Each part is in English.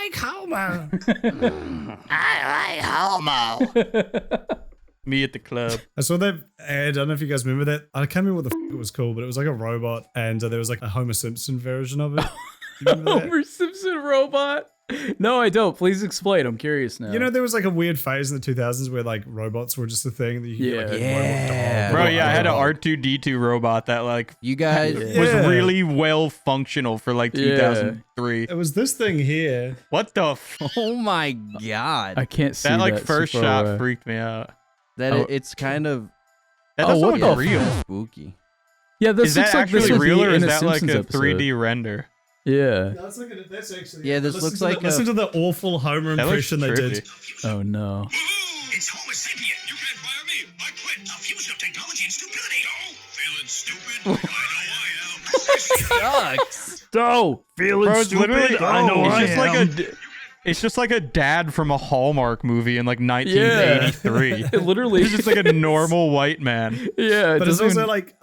like Homo. I like homo. Me at the club. I saw that ad. I don't know if you guys remember that. I can't remember what the it was called, but it was like a robot, and there was like a Homer Simpson version of it. You remember that? Homer Simpson robot? No, I don't. Please explain. I'm curious now. You know, there was like a weird phase in the 2000s where like robots were just a thing that you could get, like, a Yeah. robot Bro, dog, yeah, I had an robot. R2D2 robot that like You guys, was Yeah. really well functional for like 2003. It was this thing here. What the oh my god, I can't see that like that first super shot well. freaked me out. that Oh. it's kind of That Oh, doesn't what look the real. spooky. Yeah, this Is that looks like this actually would real be or in is a that like Simpsons a episode. 3D render? Yeah. That's actually. Yeah, this looks like listen to the awful Homer That looks impression they did. trippy. Oh no. It's Homo sapien. You can't fire me. I quit. A fusion of technology and stupidity. Oh, feeling stupid? I know I am. Sucks. Oh, feeling Bro, it's literally I it's just like a it's just like a dad from a Hallmark movie in like Yeah. 1983. It literally He's just like a normal white man. Yeah, it But it's doesn't also even- like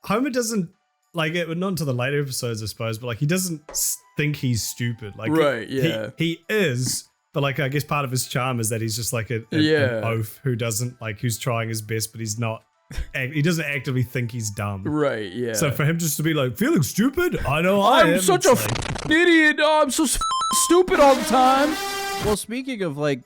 Homer doesn't like it. Not until the later episodes, I suppose. But like he doesn't think he's stupid. Like Right, yeah. he is. But like I guess part of his charm is that he's just like an Yeah. oaf who doesn't like who's trying his best, but he's not. He doesn't actively think he's dumb. right, yeah. So for him just to be like feeling stupid, I know I am. I'm such a it's like- idiot. Oh, I'm so stupid all the time. Well, speaking of like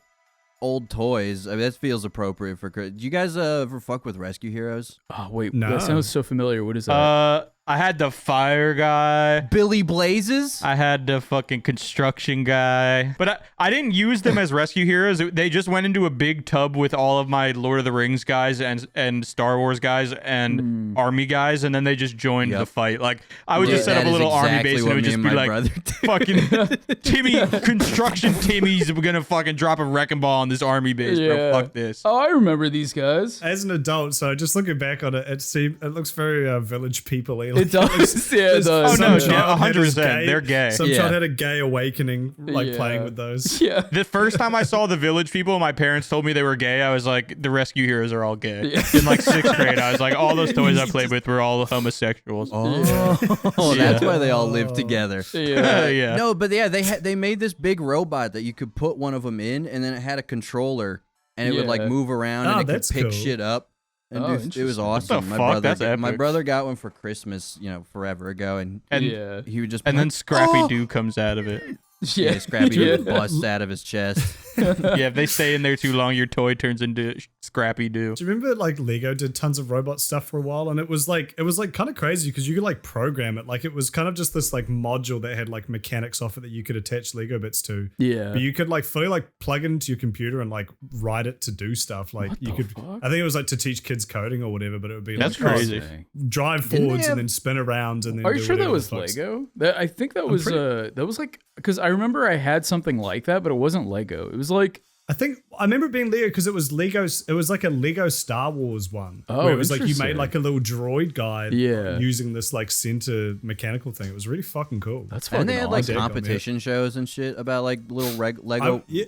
old toys, I mean that feels appropriate for. Do you guys ever fuck with Rescue Heroes? Oh, wait. No. That sounds so familiar. What is that? I had the fire guy. Billy Blazes. I had the fucking construction guy. But I didn't use them as rescue heroes. They just went into a big tub with all of my Lord of the Rings guys and Star Wars guys and army guys, and then they just joined the fight. Like, I would just set That up a is little army exactly base and what it would me just and be my like, brother did. fucking Timmy, construction Timmy's gonna fucking drop a wrecking ball on this army base, bro. Fuck this. Oh, I remember these guys. As an adult, so just looking back on it, it looks very Village People-y. It does. Yeah, it does. Oh, Some no, child had his 100%, they're gay. Some Yeah. child had a gay awakening, like Yeah. playing with those. Yeah. The first time I saw the Village People, my parents told me they were gay. I was like, the rescue heroes are all gay. In like 6th grade, I was like, all those toys I played with were all homosexuals. Oh, that's why they all live together. Yeah. Yeah. No, but yeah, they made this big robot that you could put one of them in, and then it had a controller, and it would like Yeah. move around, Oh, and it could that's pick cool. shit up. And Oh, it was interesting. awesome. the fuck? That's my epic. brother got one for Christmas, forever ago, and Yeah. he would just And be then like, Scrappy Doo comes out of it. yeah, Scrappy Yeah. busts out of his chest. Yeah, if they stay in there too long, your toy turns into Scrappy Doo. Do you remember like Lego did tons of robot stuff for a while, and it was like kind of crazy because you could like program it. Like it was kind of just this like module that had like mechanics off it that you could attach Lego bits to. Yeah. But you could like fully like plug it into your computer and like write it to do stuff. Like What you the could, fuck? I think it was like to teach kids coding or whatever. But it would be That's like crazy. drive Didn't they forwards have- and then spin around and then. Are do you sure that whatever was the fuck's- Lego? I think that was like because I remember I had something like that, but it wasn't Lego. It was like I remember it being Lego because it was Legos. It was like a Lego Star Wars one. Oh, where it was like you interesting. made like a little droid guy. Yeah. Using this like center mechanical thing. It was really fucking cool. that's fucking And they had like awesome. competition competition shows and shit about like little Lego Yeah,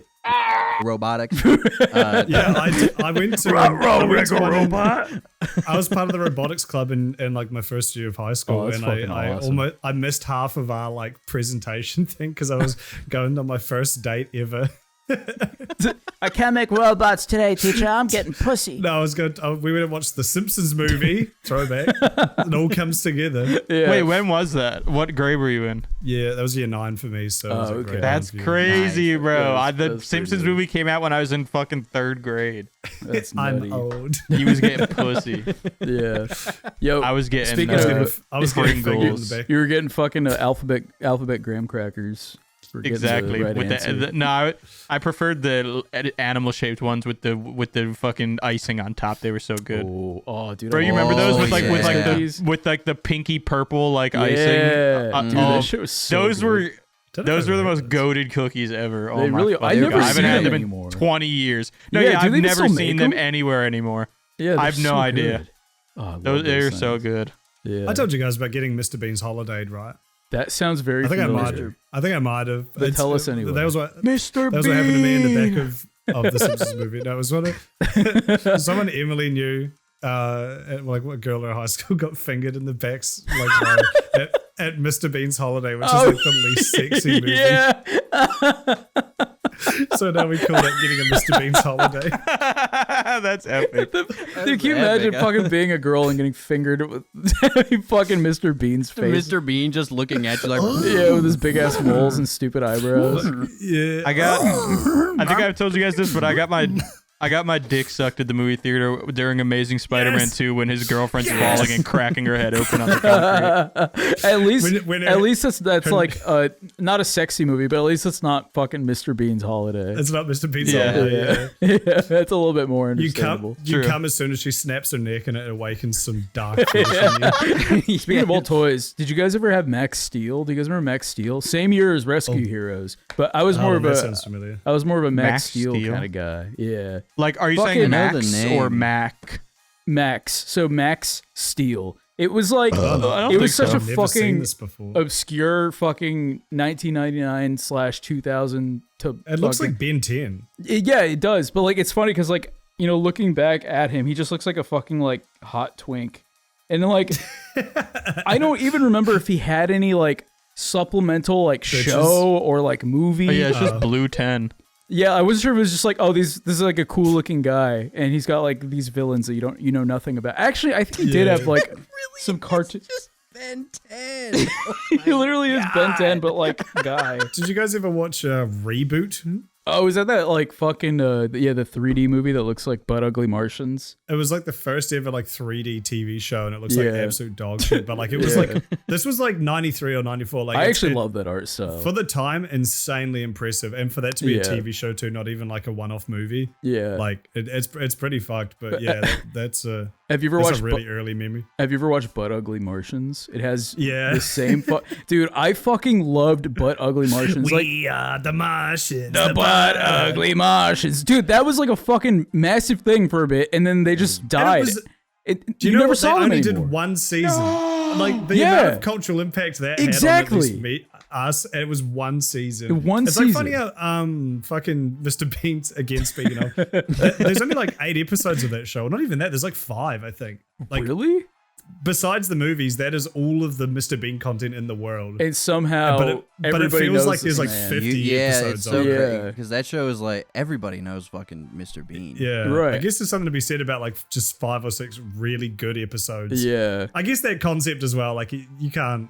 robotics. yeah. I went to I went to one in- robot. I was part of the robotics club in like my first year of high school, Oh, that's and fucking I awesome. I missed half of our like presentation thing because I was going on my first date ever. I can't make robots today, teacher. I'm getting pussy. No, I was going. We went and watched the Simpsons movie. Throwback. It all comes together. Yeah. Wait, when was that? What grade were you in? Yeah, that was year 9 for me. So it was Oh, a okay. great That's review. crazy, bro. That's The pretty Simpsons good. movie came out when I was in fucking 3rd grade. That's I'm nutty. old. He was getting pussy. Yeah. Yo, I was getting. Speaking I was getting fingered in Pringles. the back. you were getting fucking alphabet graham crackers. for getting Exactly. the right with answer. no, I preferred the animal shaped ones with the fucking icing on top. They were so good. Oh, dude. Bro, I you remember those Oh, with like yeah. with like the pinky purple like icing? Yeah, dude, oh, that shit was so those good. were Don't know those if I were the remember most those. goated cookies ever. Oh They my really- I fucking never God. I haven't see had them them anymore. in 20 years. No, Yeah, yeah, do I've they even never still seen make them them? anywhere anymore. Yeah, I have they're no so idea. good. Oh, I love They're so things. good. Yeah, I told you guys about getting Mr. Bean's holidayed, right? that sounds very. I think familiar. I might have. But tell us anyway. That was what Mr. That was what happened to me in the back of the Simpsons movie. No, it was someone Emily knew, like what girl in high school got fingered in the backs, like at Mr. Bean's holiday, which is like the least sexy movie. Yeah. So now we call it getting a Mr. Bean's holiday. That's epic. Dude, can you imagine fucking being a girl and getting fingered with fucking Mr. Bean's face? Mr. Bean just looking at you like, Yeah, with his big ass moles and stupid eyebrows. Yeah. I think I've told you guys this, but I got my dick sucked at the movie theater during Amazing Spider-Man 2 when his girlfriend's falling and cracking her head open on the concrete. At least that's like not a sexy movie, but at least it's not fucking Mr. Bean's holiday. It's not Mr. Bean's holiday. Yeah, that's a little bit more You understandable. come as soon as she snaps her neck and it awakens some dark feelings in you. Speaking of old toys, did you guys ever have Max Steel? Do you guys remember Max Steel? Same year as Rescue Heroes, but I was more of that a sounds familiar. Max Steel kind of guy. Yeah. Like, are you Fucking saying know the Max name. or Mac? Max. So Max Steel. It was like don't it was think such so. a I've never seen fucking this before. obscure fucking 1999/2000 to. It looks fucking- like Ben 10. Yeah, it does. But like, it's funny because like, you know, looking back at him, he just looks like a fucking like hot twink, and then like, I don't even remember if he had any like supplemental like show or like movie. Oh, yeah, it's just Blue 10. Yeah, I wasn't sure if it was just like, oh, this is like a cool looking guy, and he's got like these villains that you know nothing about. Actually, I think he did have like some cartoon. just Ben 10. He literally is Ben 10, but like guy. Did you guys ever watch Reboot? Oh, is that like fucking the 3D movie that looks like Butt Ugly Martians? It was like the first ever like 3D TV show, and it looks like Yeah. absolute dog shit. But like it was like this was like 93 or 94. Like I it's- actually it- love that art style. for the time, insanely impressive, and for that to be Yeah. a TV show too, not even like a one-off movie. Yeah. Like it's pretty fucked. But yeah, that's a Have you ever that's watched a really early memory. Have you ever watched Butt Ugly Martians? It has Yeah. the same dude. I fucking loved Butt Ugly Martians. Like are the Martians. the Butt Ugly Martians, dude. That was like a fucking massive thing for a bit, and then they just died. was- Do you you know never what? saw They them only anymore. did one season. Like the Yeah. amount of cultural impact that Exactly. had on at least us, and it was one season. One it's season. like funny how fucking Mr. Bean's again. Speaking of, there's only like 8 episodes of that show. Not even that. There's like 5, I think. Like Really? besides the movies, that is all of the Mr. Bean content in the world. And somehow but it everybody feels knows like this there's like man. 50 Yeah, episodes it's of so it. Yeah. great because that show is like everybody knows fucking Mr. Bean. Yeah, Right. I guess there's something to be said about like just 5 or 6 really good episodes. Yeah. I guess that concept as well. Like you can't.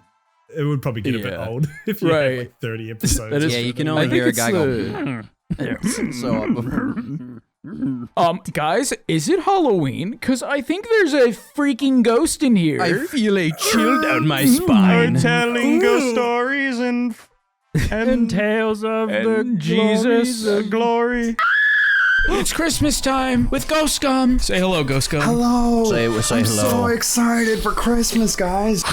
It would probably get a bit Yeah. old if you had Right. like 30 episodes. That is Yeah, you can I only think hear a it's guy go. So Guys, is it Halloween? Cause I think there's a freaking ghost in here. I feel a chill down my We're spine. telling ghost stories and tales of and Jesus. the glory. It's Christmas time with Ghost Scum. Say hello, Ghost Scum. Hello. Say I'm hello. so excited for Christmas, guys.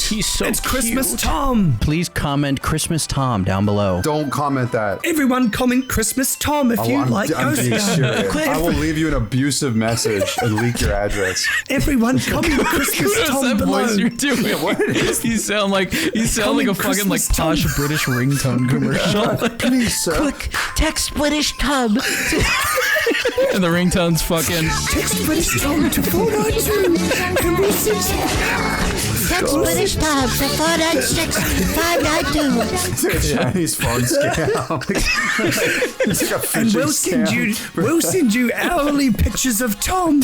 He's so It's Christmas Tom. Please comment Christmas Tom down below. Don't comment that. Everyone comment Christmas Tom if you I'm like being Ghost serious. Scum. I will leave you an abusive message and leak your address. Everyone comment Christmas What's Tom that below. voice you're doing? What is you sound like a fucking like Christmas Tom. posh British ringtone commercial. Please, sir. Text British Tub. And the ringtone's fucking Text British Tom to 492 and we'll see Text British Tub to 496-592. It's like a Chinese phone scam. It's like a phishing and scam. we'll send you hourly pictures of Tom.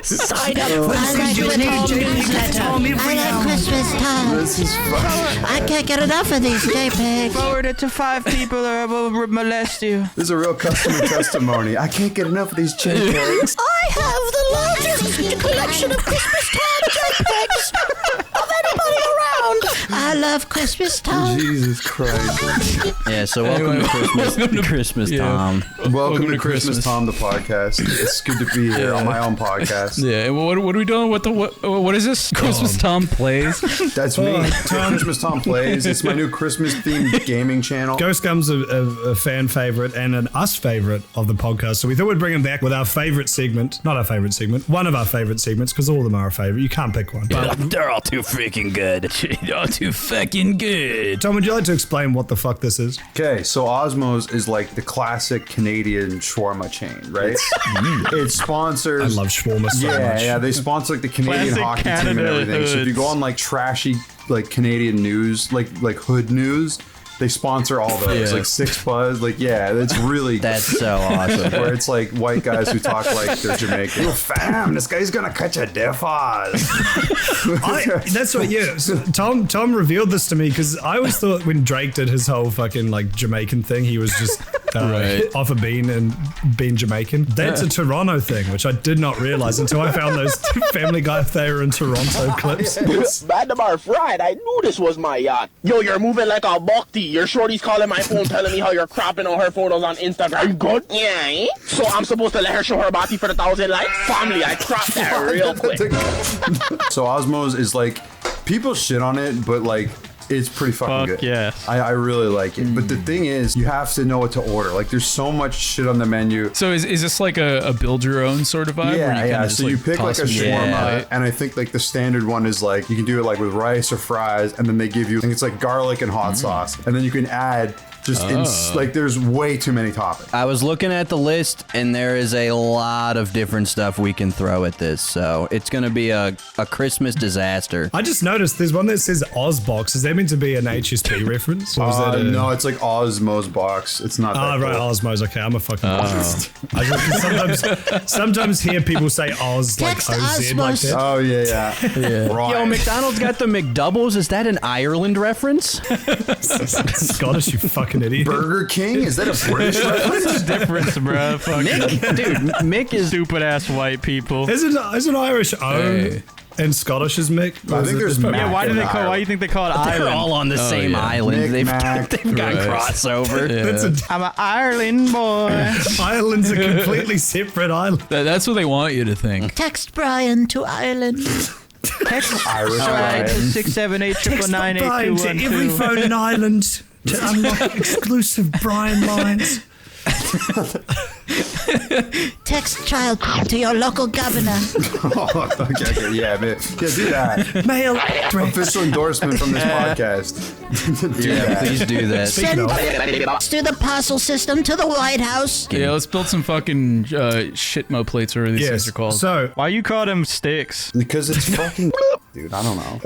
Sign up for send you a new JPEG of Tom I every like hour. Christmas Tub. This is fun. I can't get enough of these JPEGs. Forward it to 5 people or will molest you. This is a real customer testimony. I can't get enough of these JPEGs. I have the largest collection of Christmas Tub JPEGs of anybody around. I love Christmas Tub. Jesus Christ. Yeah, so welcome to Christmas Tom. Welcome to to Christmas Christmas. Tom, the podcast. It's good to be here on my own podcast. yeah. What are we doing? What is this? Christmas Tom plays. That's me. Christmas Tom Plays. It's my new Christmas themed gaming channel. Ghost Scum's a fan favorite and an us favorite of the podcast, so we thought we'd bring him back with our favorite segment. Not our favorite segment, one of our favorite segments, because all of them are our favorite. You can't pick one. But They're all too freaking good. You're too fat. fucking good. Tom, would you like to explain what the fuck this is? Okay, so Osmow's is like the classic Canadian shawarma chain, right? It sponsors. I love shawarma so much. Yeah, they sponsor like the Canadian Classic hockey team and Canada everything. So if you go hoods. on like trashy like Canadian news, like hood news, they sponsor all those. Yeah. Like Six Buzz, like it's really That's so awesome. where it's like white guys who talk like they're Jamaican. Yo, fam, this guy's gonna catch a deaf eyes. That's what, yeah. So Tom revealed this to me because I always thought when Drake did his whole fucking like Jamaican thing, he was just off a bean and being Jamaican. That's a Toronto thing, which I did not realize until I found those Family Guy They Were in Toronto clips. Badamar fried. I knew this was my yacht. Yo, you're moving like a bhakti. Your shorty's calling my phone telling me how you're cropping all her photos on Instagram. Are you good? Yeah. Eh? So I'm supposed to let her show her body for the 1,000 likes? Family, I cropped that real quick. So Osmow's is like, people shit on it, but like, it's pretty fucking Fuck good. yes. I really like it. But the thing is, you have to know what to order. Like, there's so much shit on the menu. So is this like a build your own sort of vibe? Yeah, where you yeah. kinda So just, you pick like toss a them in? shawarma, and I think like the standard one is like you can do it like with rice or fries, and then they give you I think it's like garlic and hot sauce, and then you can add just like there's way too many toppings. I was looking at the list, and there is a lot of different stuff we can throw at this, so it's gonna be a Christmas disaster. I just noticed there's one that says Ozbox. Is that meant to be an HSP reference? Or is that a... No, it's like Osmow's box. It's not. Oh, that right, cool. Osmo's. Okay, I'm a fucking Oz. I just sometimes hear people say Oz like Text OZ like Osmos. that. Oh yeah. Right. Yo, McDonald's got the McDoubles. Is that an Ireland reference? Scottish, you fucking idiot. Burger King? Is that a British reference? What's the difference, bro? Fucking Dude, Mick is stupid ass white people. Isn't Irish O and Scottish is Mick? I think there's Mac Yeah, why do in they call? Why do Ireland. you think they call it they're Ireland? all on the same island. Mick, They've Mac. got crossover. That's I'm an Ireland boy. Ireland's a completely separate island. That's what they want you to think. Text Brian to Ireland. Text Irish Brian to Brian. 678 Text Brian to every phone in Ireland to unlock exclusive Brian lines. Text child to your local governor. Oh, okay, yeah, man. Yeah, do that. Mail. Official endorsement from this podcast. Do Yeah, that. please do that. Send through the parcel system to the White House. Yeah, let's build some fucking shitmo plates or whatever these things Yes. are called. So Why you call them sticks? Because it's fucking dude, I don't know.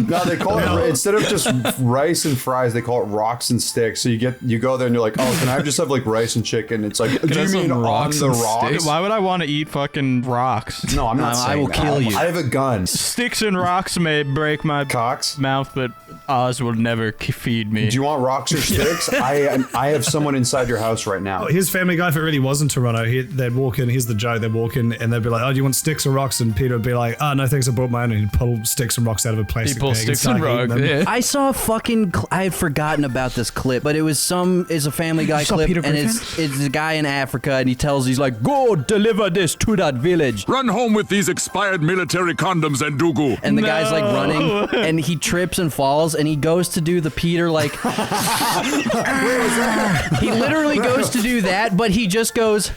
No, they call it instead of just rice and fries, they call it rocks and sticks. So you go there and you're like, oh, can I just have like rice and chicken? It's like, do I you have mean some on rocks the and rocks? sticks? Why would I want to eat fucking rocks? No, I'm not No, I saying will that. kill you. I have a gun. Sticks and rocks may break my Cox. mouth, but Oz will never feed me. Do you want rocks or sticks? I have someone inside your house right now. his Family Guy, if it really was in Toronto, they'd walk in, here's the joke, they'd walk in and they'd be like, oh, do you want sticks or rocks? And Peter would be like, oh, no, thanks, I brought my own. And he'd pull sticks and rocks out of a plastic People bag sticks start and eating rocks. them. Yeah. I saw a fucking. I had forgotten about this clip, but it's a Family Guy saw clip, Peter and it's a guy in Africa, and he's like, go deliver this to that village. Run home with these expired military condoms and Dugu. And the guy's like running, and he trips and falls, and he goes to do the Peter like. He literally goes to do that, but he just goes.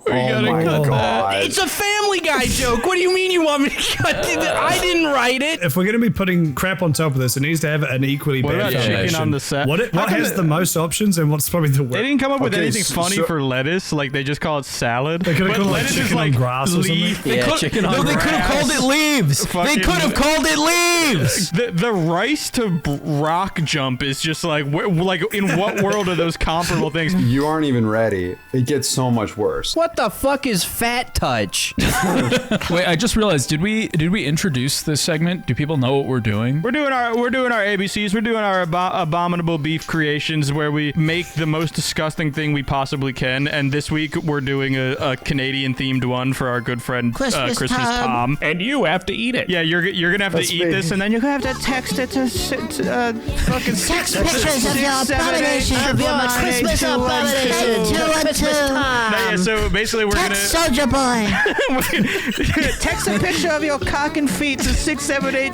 Oh my god. It's a Family Guy joke. What do you mean you want me to cut it? I didn't write it. If we're going to be putting crap on top of this, it needs to have an equally What bad about chicken foundation. on the set? What How come has the most options and what's probably the worst? They didn't come up with Okay, anything funny so- for lettuce. Like they just call it salad. They could've But called it, like, lettuce is chicken on grass or something. leaf. Yeah, chicken on No, they could have called it leaves. They Fucking- could have called it leaves. The rice to rock jump is just like in what world are those comparable things? You aren't even ready. It gets so much worse. What the fuck is Fat Touch? Wait, I just realized. Did we introduce this segment? Do people know what we're doing? We're doing our ABCs. We're doing our abominable beef creations where we make the most disgusting thing we possibly can. And this week we're doing a Canadian themed one for our good friend Christmas Tom. And you have to eat it. Yeah, you're gonna have That's to eat me. this, and then you're gonna have to text it to fucking Text pictures of your abomination, of your Christmas abomination. 212. Yeah, so basically Actually, we're Text gonna Soldier Boy. Text a picture of your cock and feet to 678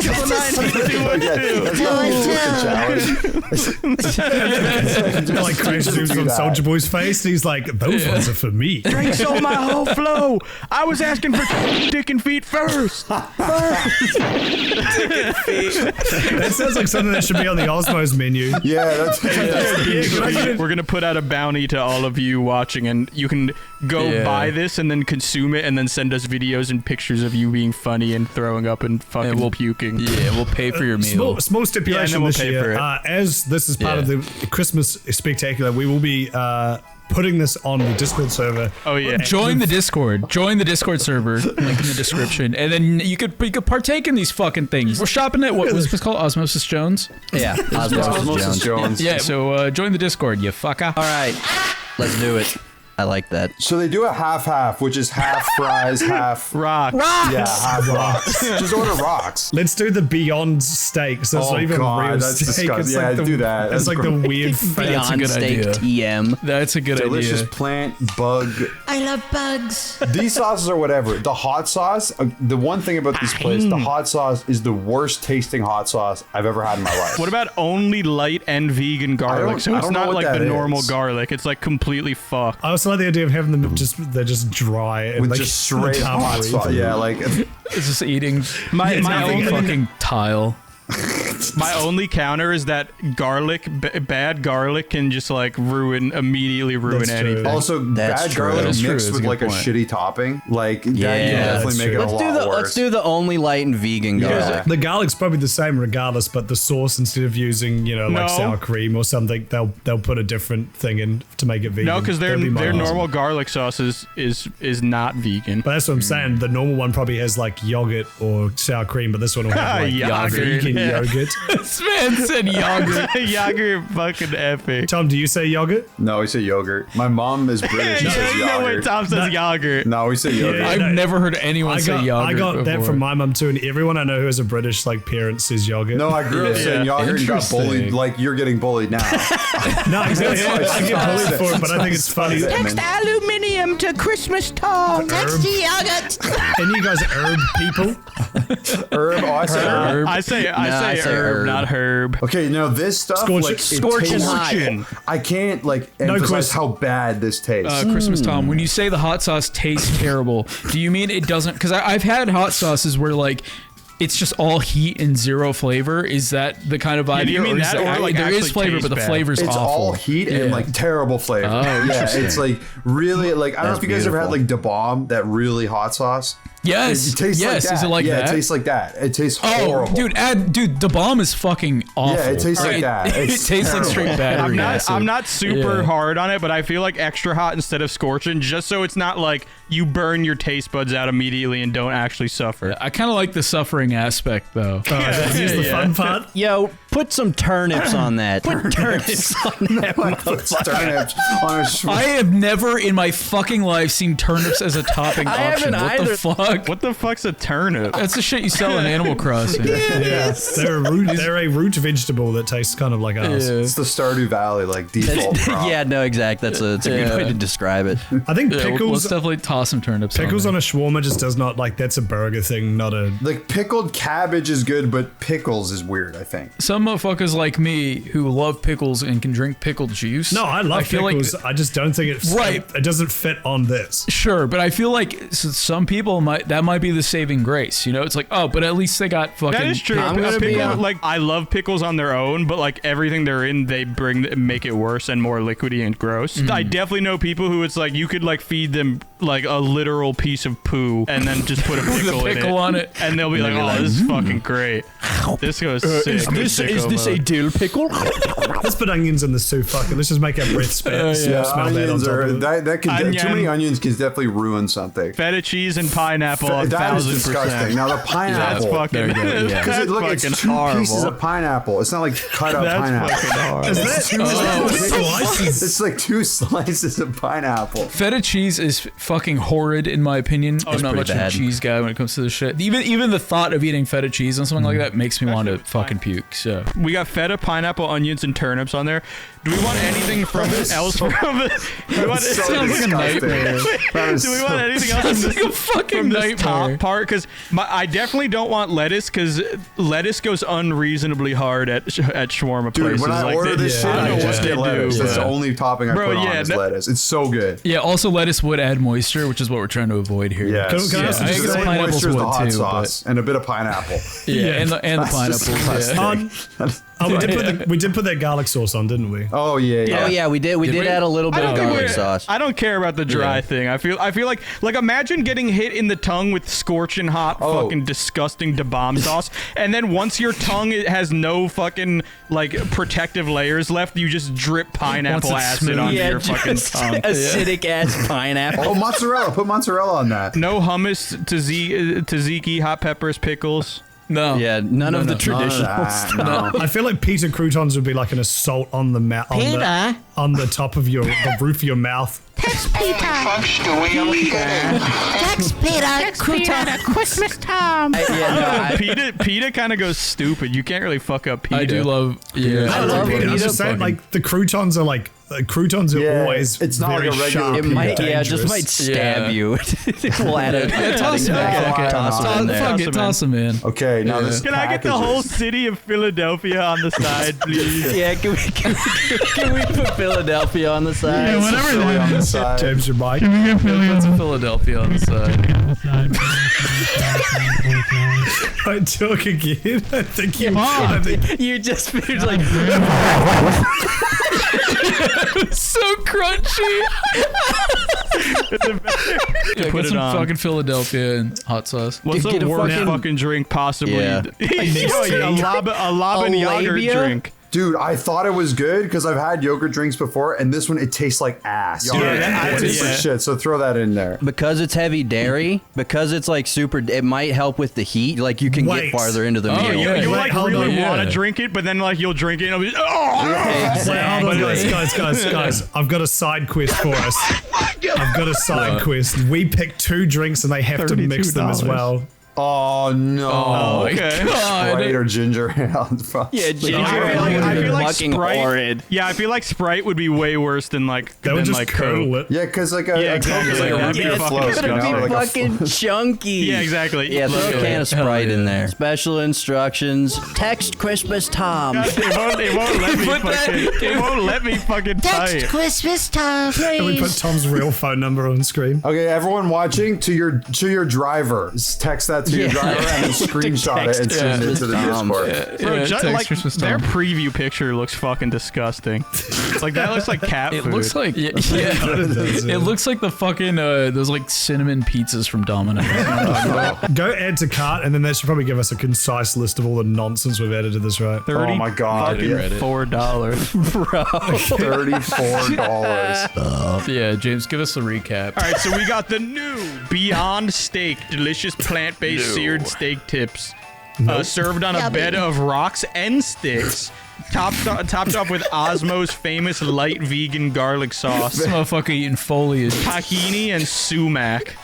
Like crash zooms on Soldier Boy's face, and he's like, "Those ones are for me." Drake stole my whole flow. I was asking for dick and feet first. That sounds like something that should be on the Osmow's menu. Yeah, that's We're gonna put out a bounty to all of you watching, and you can go buy this and then consume it, and then send us videos and pictures of you being funny and throwing up and fucking puking. Yeah, we'll pay for your meal. Small stipulation we'll this pay for year. it. As this is part of the Christmas spectacular, we will be putting this on the Discord server. Oh yeah. Join the Discord. Join the Discord server. Link in the description, and then you could partake in these fucking things. We're shopping at what was this called? Osmosis Jones. Yeah, Osmosis Jones. Yeah. So join the Discord, you fucker. All right, let's do it. I like that. So they do a half-half, which is half fries, half Rock. Yeah, half rocks. Just order rocks. Let's do the Beyond steak. So it's not even real that's steak. disgusting. It's Yeah, like the, do that. It's That's like the weird Beyond good steak idea. TM. That's a good delicious idea. plant bug. I love bugs. These sauces are whatever. The hot sauce. The one thing about this place, the hot sauce is the worst tasting hot sauce I've ever had in my life. What about only light and vegan garlic? So I it's don't know not what like that the normal is. garlic. It's like completely fucked. I also like the idea of having them they're just dry and with like just straight hot sauce? Yeah, like It's just eating My own own fucking tile. My only counter is that bad garlic can just like immediately ruin That's true. anything. also That's bad true. garlic That's true. mixed That's with a like good a point. shitty topping. Like that Yeah, you definitely that's make true. it a lot worse. Let's do the only light and vegan garlic. The garlic's probably the same regardless, but the sauce, instead of using like No. sour cream or something, they'll put a different thing in to make it vegan. No, because their That'd be my answer. normal garlic sauce is not vegan. But that's what I'm saying. The normal one probably has like yogurt or sour cream, but this one will have like Yogurt. vegan yogurt. This man said yogurt. Yogurt fucking epic. Tom, do you say yogurt? No, we say yogurt. My mom is British. She says No way yogurt. Tom says yogurt. No, we say yogurt. Yeah. I've never heard anyone say yogurt. I got that before. from my mum too, and everyone I know who has a British like parent says yogurt. No, I grew up saying yogurt and got bullied Interesting. like you're getting bullied now. no, exactly. I get bullied for it, but I think it's funny. Text aluminium to Christmas Tom. Text the yogurt. And you guys herb people? Herb, oh, I say herb. I say herb, not herb. Okay, now this stuff, Scorch- like, scorching it tastes- hot. I can't like No, emphasize Chris. how bad this tastes. Christmas Tom, when you say the hot sauce tastes terrible, do you mean it doesn't? Because I've had hot sauces where like it's just all heat and zero flavor. Is that the kind of vibe? do you mean or is that, or, like, there is actually flavor, tastes but the bad? flavor's It's awful. all heat and like terrible flavor. Oh, yeah, interesting. it's like really like I don't know That's if you guys ever had beautiful. like Da Bomb, that really hot sauce. Yes, It tastes yes. like that. Is it like yeah, that? it tastes like that. It tastes Oh, horrible. dude, the bomb is fucking awful. Yeah, it tastes like that. It It's tastes like terrible. straight battery acid. I'm not super Yeah. hard on it, but I feel like extra hot instead of scorching, just so it's not like you burn your taste buds out immediately and don't actually suffer. I kind of like the suffering aspect though. Here's the fun part. Yo, put some turnips on that. Put turnips on that. Turnips on a I have never in my fucking life seen turnips as a topping I option. haven't What the either. fuck? What the fuck's a turnip? That's the shit you sell in Animal Crossing. Yeah, they're a root vegetable that tastes kind of like ours. It's the Stardew Valley like default crop. Yeah, no, exact. That's a good way to describe it. I think Yeah, pickles let's definitely toss some turnips. pickles on on a shawarma just does not like that's a burger thing, not a. Like pickled cabbage is good, but pickles is weird, I think. Some motherfuckers like me who love pickles and can drink pickled juice. No, I love feel pickles. I just don't think it's Right. It doesn't fit on this. Sure, but I feel like some people might be the saving grace. You know, it's like, oh, but at least they got fucking. That is true. I'm gonna A be pickle, on- like I love pickles on their own, but like everything they're in, they make it worse and more liquidy and gross. I definitely know people who it's like you could like feed them like a literal piece of poo and then just put a pickle, pickle on it. and they'll be like, "Oh, this is fucking great. This goes sick." dill pickle? Let's put onions in the soup. Fuck it. Let's just make our breath smell that on Onions top are of it. that can too many Onion. onions can definitely ruin something. Feta cheese and pineapple pineapple. That is 1000%. disgusting. Now the That's pineapple. fucking. Because look, it's fucking two horrible. pieces of pineapple. It's not like cut up That's pineapple. fucking horrible. It's like two slices of pineapple. Feta cheese is fucking horrid in my opinion. I'm not much of a cheese guy when it comes to this shit. Even the thought of eating feta cheese on something like that makes me want to fucking puke. So We got feta, pineapple, onions, and turnips on there. Do we want anything from else from it? Do we want, So sounds like a nightmare. do we want anything else Sounds like a fucking this nightmare. top part? Because I definitely don't want lettuce because lettuce goes unreasonably hard at shawarma Dude, places. when I Like, order this shit, I don't I know what just they get lettuce. do. That's the only topping I Bro, put on yeah, is no- lettuce. It's so good. Yeah, also lettuce would add moisture, which is what we're trying to avoid here. Yes. Can I also I just guess say pineapples moisture is the would hot too, sauce and a bit of pineapple. Yeah, and the That's pineapples. disgusting. Yeah. We did put that garlic sauce on, didn't we? Oh yeah. Oh yeah, we did. We did add a little bit of garlic sauce. I don't care about the dry Yeah. thing. I feel like imagine getting hit in the tongue with scorching hot, fucking disgusting da bomb sauce, and then once your tongue has no fucking like protective layers left, you just drip pineapple Once it's acid smooth. onto Yeah, your fucking just tongue. acidic ass pineapple. Oh, mozzarella. Put mozzarella on that. No hummus, tzatziki, hot peppers, pickles. No. Yeah, none of the traditional Ah, no. I feel like Peter croutons would be like an assault on the Peter? on the top of the roof of your mouth. Text Peter. Text Peter. Crouton. Christmas time. Pita kind of goes stupid. You can't really fuck up Pita. I do love. Yeah, I love Peter. I was just saying, like the croutons are like croutons are Yeah, always it's not very like a regular sharp. It and might, dangerous. just might stab Yeah. you. We'll add it. toss him in. Toss him in there. Fuck it, toss him in. Okay, now this. Can I get the whole city of Philadelphia on the side, please? Yeah, can we put Philadelphia on the side? Whatever on the side. James, your mic. Put some Philadelphia on the side. I talk again. I think you. I think You just finished like. So crunchy. Yeah, Put get it some on. fucking Philadelphia and hot sauce. What's Get the a worst fucking- fucking drink possibly? Yeah. A Laban yogurt labia? drink. Dude, I thought it was good because I've had yogurt drinks before, and this one it tastes like ass. It tastes like shit. So throw that in there. Because it's heavy dairy, because it's like super, it might help with the heat. Like you can Wait. get farther into the Oh, meal. yeah. You Wait, like hold really on, want to yeah. drink it, but then like you'll drink it and it'll be oh. Wait, hold on, guys. I've got a side quest for us. I've got a side quest. We pick two drinks and they have to mix them as $32. well. Oh no! Oh, my okay. God. Sprite or ginger ale. Yeah, ginger I feel like fucking Sprite. horrid. Yeah, I feel like Sprite would be way worse than like They would than just like curdle Coke. it. Yeah, because like a Yeah, exactly. Coke is like a Yeah, root beer it's float, It's you gonna know, be like a fucking chunky. Yeah, exactly. Yeah, throw a can of Sprite Hell in yeah. there. Special instructions. Text Christmas Tom. It won't let me fucking. It won't let me fucking Text type. Christmas time, And we put please. Tom's real phone number on screen. Okay, everyone watching, to your driver, text that to your Yeah. driver and then screenshot it and send it to the Tom. Discord. Bro, Yeah, just text like Christmas their Tom. preview picture looks fucking disgusting. Like that looks like cat It food. looks like it looks like the fucking those like cinnamon pizzas from Domino's. Go add to cart, and then that should probably give us a concise list of all the nonsense we've added to this, right? Oh my god, fucking yeah. $4. Bro. $34. Yeah, James, give us a recap. All right, so we got the new Beyond Steak, delicious plant-based seared steak tips, served on a Yummy. bed of rocks and sticks, topped off with Osmow's famous light vegan garlic sauce, This motherfucker eating foliage. tahini, and sumac.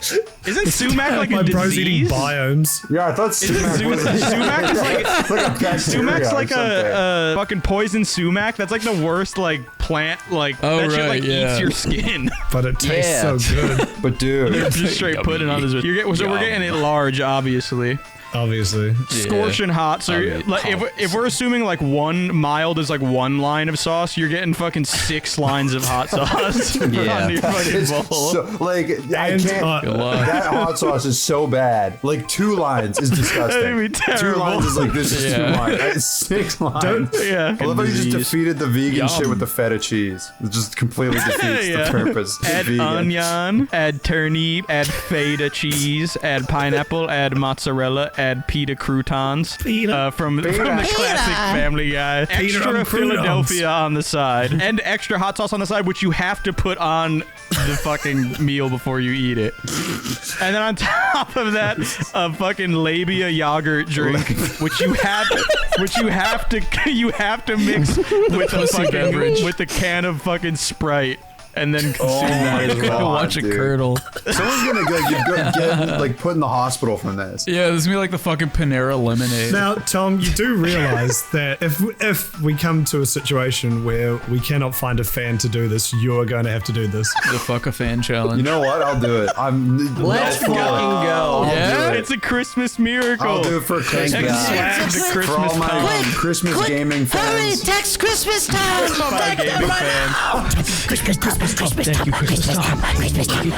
Isn't sumac like My a bro's eating disease? biomes. Yeah, I thought sumac was Sumac is like like a bacteria sumac's or like something. a fucking poison sumac. That's like the worst like plant like Oh, that shit right, like yeah. eats your skin. But it tastes Yeah. so good, But dude, Just straight putting on this. So we're getting it large, obviously. obviously. Scorching hot. So like, if we're assuming like one mild is like one line of sauce, you're getting fucking 6 lines of hot sauce on your fucking it's bowl. so, like I And, can't. That hot sauce is so bad. Like 2 lines is disgusting. That'd be 2 terrible. lines is like this is 2 lines. It's 6 lines. Yeah. I love how you just Disease. defeated the vegan Yum. shit with the feta cheese. It just completely defeats Yeah. the purpose. of Add vegan. onion, add turnip, add feta cheese, add pineapple, add mozzarella, add pita croutons Pita. from the classic Family Guy. Extra on Philadelphia on the side. And extra hot sauce on the side, which you have to put on the fucking meal before you eat it. And then on top of that, a fucking labia yogurt drink, which you have to mix with a fucking with a can of fucking Sprite. And then consume that as well. Watch it curdle. Someone's gonna get like put in the hospital from this. Yeah, this is gonna be like the fucking Panera lemonade. Now, Tom, you do realize that if we come to a situation where we cannot find a fan to do this, you're going to have to do this. The fuck a fan challenge. You know what? I'll do it. Let's fucking go. Yeah? It's a Christmas miracle. I'll do it for Christmas. Swag to For Christmas all my time. Christmas gaming Hurry, fans. text Christmas time. My gaming fans. Christmas time. Christmas time.